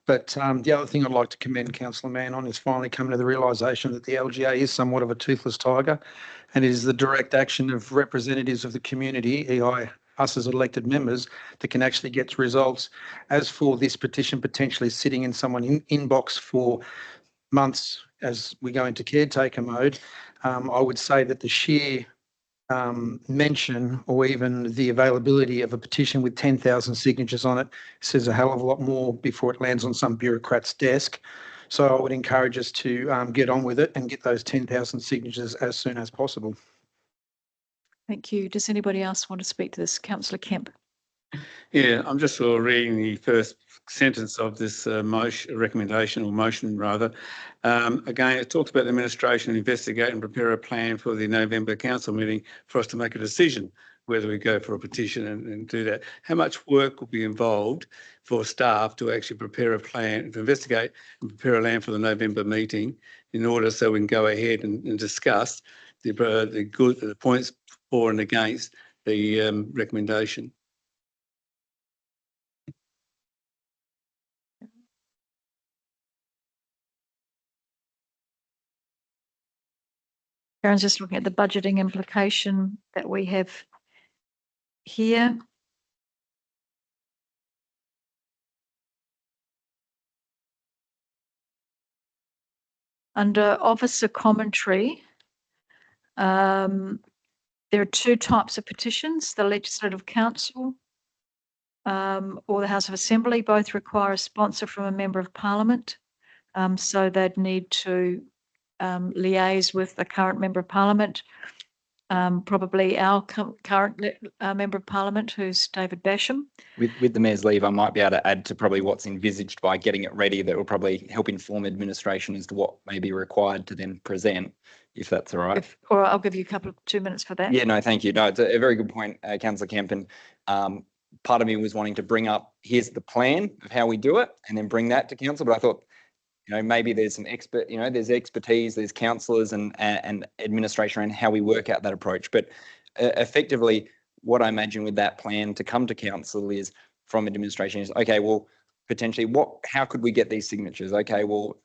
But the other thing I'd like to commend Councillor Mann on is finally coming to the realisation that the LGA is somewhat of a toothless tiger, and it is the direct action of representatives of the community, EI, us as elected members, that can actually get results. As for this petition potentially sitting in someone's inbox for months as we go into caretaker mode, I would say that the sheer mention or even the availability of a petition with 10,000 signatures on it says a hell of a lot more before it lands on some bureaucrat's desk. So I would encourage us to get on with it and get those 10,000 signatures as soon as possible. Thank you. Does anybody else want to speak to this? Councillor Kemp. Yeah, I'm just reading the first sentence of this recommendation or motion rather. Again, it talks about the administration investigate and prepare a plan for the November council meeting for us to make a decision whether we go for a petition and do that. How much work will be involved for staff to actually prepare a plan, to investigate and prepare a plan for the November meeting in order so we can go ahead and discuss the points for and against the recommendation? Karen's just looking at the budgeting implication that we have here. Under officer commentary, there are two types of petitions: the Legislative Council or the House of Assembly. Both require a sponsor from a Member of Parliament, so they'd need to liaise with the current Member of Parliament. probably our current Member of Parliament, who's David Basham. With the Mayor's leave, I might be able to add to probably what's envisaged by getting it ready. That will probably help inform administration as to what may be required to then present, if that's all right. Or I'll give you 2 minutes for that. Yeah, no, thank you. No, it's a very good point, Councillor Kemp. And part of me was wanting to bring up, here's the plan of how we do it, and then bring that to council. But I thought, maybe there's some there's expertise, there's councillors and administration around how we work out that approach. But effectively, what I imagine with that plan to come to council is from administration is, okay, well, potentially how could we get these signatures? Okay, well,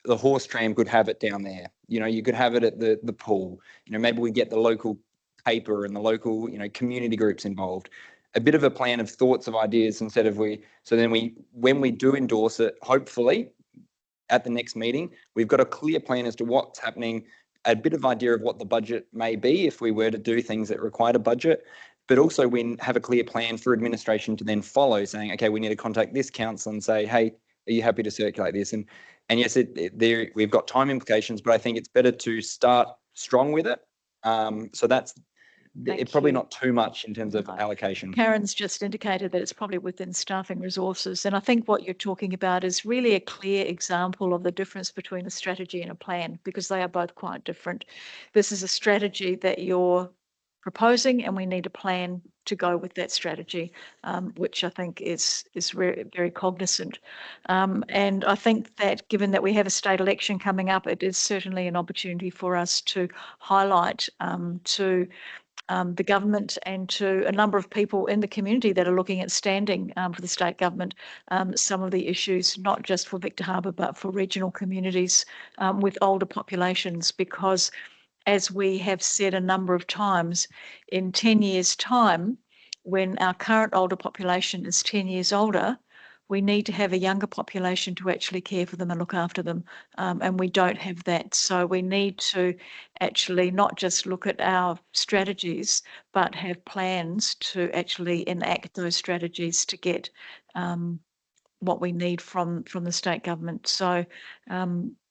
the horse tram could have it down there. You could have it at the pool. Maybe we get the local paper and the local, community groups involved. A bit of a plan of thoughts, of ideas instead of when we do endorse it, hopefully at the next meeting, we've got a clear plan as to what's happening, a bit of idea of what the budget may be if we were to do things that required a budget, but also we have a clear plan for administration to then follow, saying, okay, we need to contact this council and say, hey, are you happy to circulate this? And yes, we've got time implications, but I think it's better to start strong with it. So that's it's probably not too much in terms of allocation. Karen's just indicated that it's probably within staffing resources. And I think what you're talking about is really a clear example of the difference between a strategy and a plan, because they are both quite different. This is a strategy that you're proposing, and we need a plan to go with that strategy, which I think is very, very cognizant. And I think that given that we have a state election coming up, it is certainly an opportunity for us to highlight to the government and to a number of people in the community that are looking at standing for the state government, some of the issues, not just for Victor Harbor, but for regional communities with older populations, because as we have said a number of times, in 10 years' time, when our current older population is 10 years older, we need to have a younger population to actually care for them and look after them. And we don't have that. So we need to actually not just look at our strategies, but have plans to actually enact those strategies to get what we need from the state government. So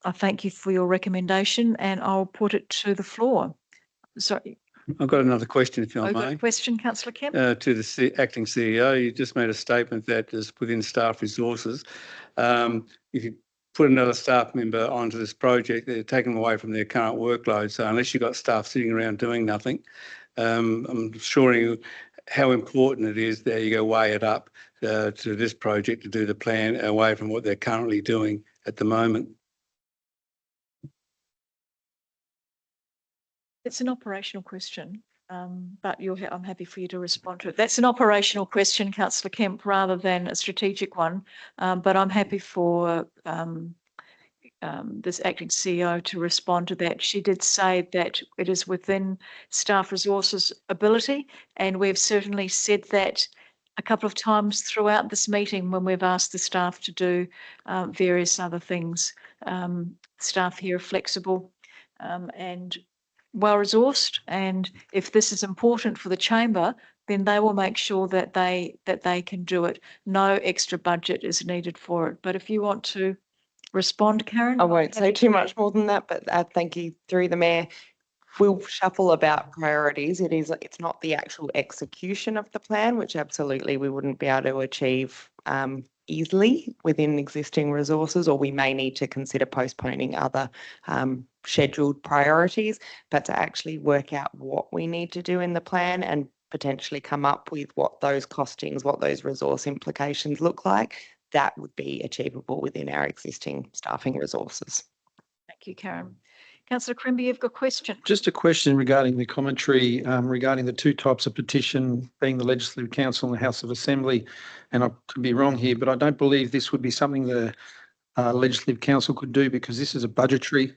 I thank you for your recommendation, and I'll put it to the floor. Sorry. I've got another question, if you don't I've got a mind. question, Councillor Kemp. To the acting CEO, you just made a statement that is within staff resources. If you put another staff member onto this project, they're taken away from their current workload. So unless you've got staff sitting around doing nothing, I'm sure you how important it is that you go weigh it up to this project to do the plan away from what they're currently doing at the moment. It's an operational question, but I'm happy for you to respond to it. That's an operational question, Councillor Kemp, rather than a strategic one. But I'm happy for this acting CEO to respond to that. She did say that it is within staff resources ability, and we've certainly said that a couple of times throughout this meeting when we've asked the staff to do various other things. Staff here are flexible and well-resourced, and if this is important for the chamber, then they will make sure that they can do it. No extra budget is needed for it. But if you want to respond, Karen. I won't say too much more than that, but thank you through the Mayor. We'll shuffle about priorities. It's not the actual execution of the plan, which absolutely we wouldn't be able to achieve easily within existing resources, or we may need to consider postponing other scheduled priorities, but to actually work out what we need to do in the plan and potentially come up with what those costings, what those resource implications look like, that would be achievable within our existing staffing resources. Thank you, Karen. Councillor Crimby, you've got a question. Just a question regarding the commentary regarding the two types of petition, being the Legislative Council and the House of Assembly. And I could be wrong here, but I don't believe this would be something the Legislative Council could do, because this is a budgetary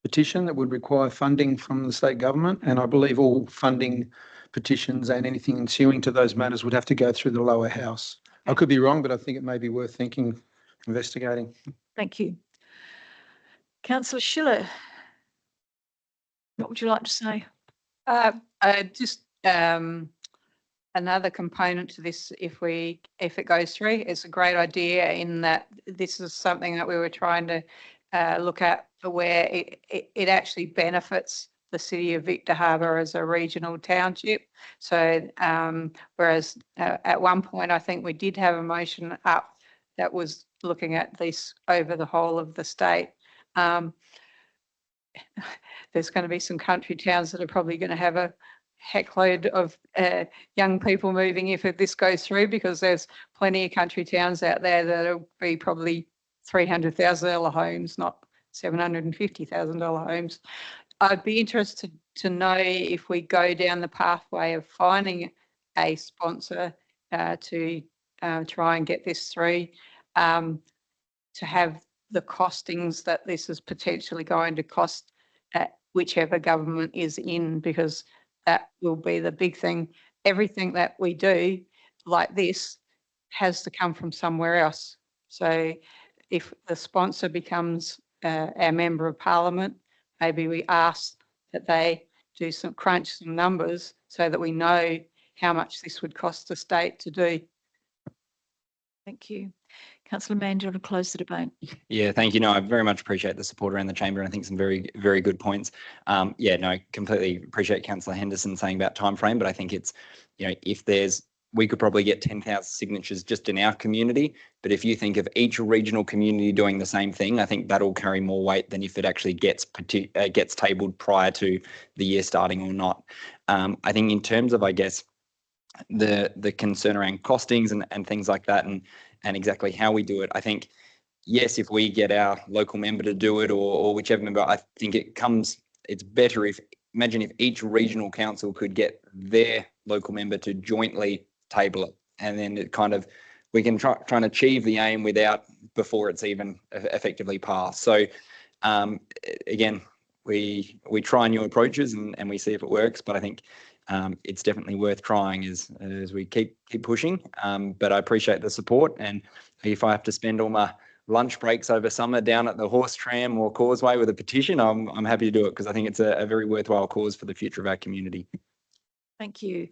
petition that would require funding from the state government. And I believe all funding petitions and anything ensuing to those matters would have to go through the lower house. I could be wrong, but I think it may be worth thinking, investigating. Thank you. Councillor Schiller, what would you like to say? Just another component to this, if it goes through, it's a great idea in that this is something that we were trying to look at for where it actually benefits the city of Victor Harbor as a regional township. So whereas at one point, I think we did have a motion up that was looking at this over the whole of the state. There's going to be some country towns that are probably going to have a heckload of young people moving if this goes through, because there's plenty of country towns out there that'll be probably $300,000 homes, not $750,000 homes. I'd be interested to know if we go down the pathway of finding a sponsor to try and get this through, to have the costings that this is potentially going to cost whichever government is in, because that will be the big thing. Everything that we do like this has to come from somewhere else. So if the sponsor becomes our member of parliament, maybe we ask that they do crunch some numbers so that we know how much this would cost the state to do. Thank you. Councillor Mann, do you want to close the debate? Yeah, thank you. No, I very much appreciate the support around the chamber, and I think some very, very good points. Yeah, no, completely appreciate Councillor Henderson saying about time frame, but I think it's, if we could probably get 10,000 signatures just in our community, but if you think of each regional community doing the same thing, I think that'll carry more weight than if it actually gets tabled prior to the year starting or not. I think in terms of, I guess, the concern around costings and things like that, and exactly how we do it, I think, yes, if we get our local member to do it or whichever member, I think it's better imagine if each regional council could get their local member to jointly table it, and then we can try and achieve the aim before it's even effectively passed. So again, we try new approaches and we see if it works, but I think it's definitely worth trying as we keep pushing. But I appreciate the support, and if I have to spend all my lunch breaks over summer down at the horse tram or causeway with a petition, I'm happy to do it, because I think it's a very worthwhile cause for the future of our community. Thank you.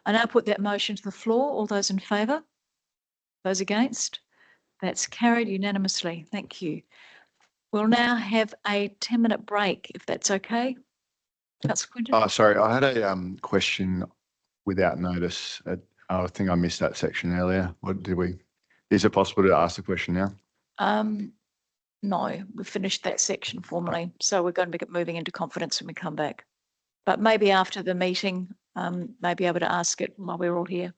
I now put that motion to the floor. All those in favour? Those against? That's carried unanimously. Thank you. We'll now have a 10-minute break, if that's okay. Councillor Quinton? Oh, sorry, I had a question without notice. I think I missed that section earlier. Is it possible to ask the question now? No, we've finished that section formally, so we're going to be moving into confidence when we come back. But maybe after the meeting, may be able to ask it while we're all here.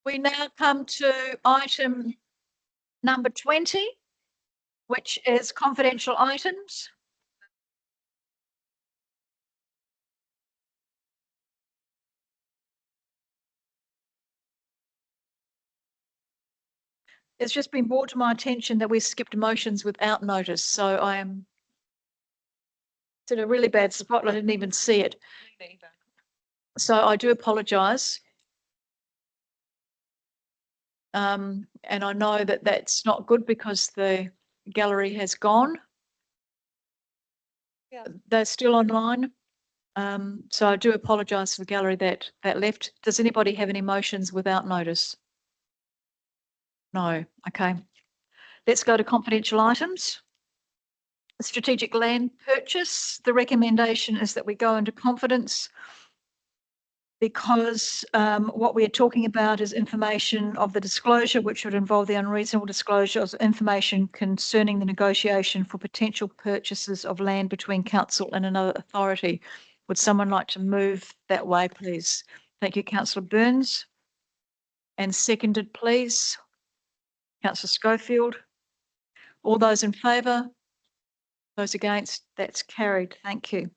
We now come to item number 20, which is confidential items. It's just been brought to my attention that we skipped motions without notice, so I am in a really bad spot. I didn't even see it. So I do apologise. And I know that that's not good because the gallery has gone. Yeah. They're still online. So I do apologise for the gallery that left. Does anybody have any motions without notice? No. Okay. Let's go to confidential items. Strategic land purchase. The recommendation is that we go into confidence because what we are talking about is information of the disclosure, which would involve the unreasonable disclosure of information concerning the negotiation for potential purchases of land between council and another authority. Would someone like to move that way, please? Thank you, Councillor Burns. And seconded, please. Councillor Schofield. All those in favour? Those against? That's carried. Thank you.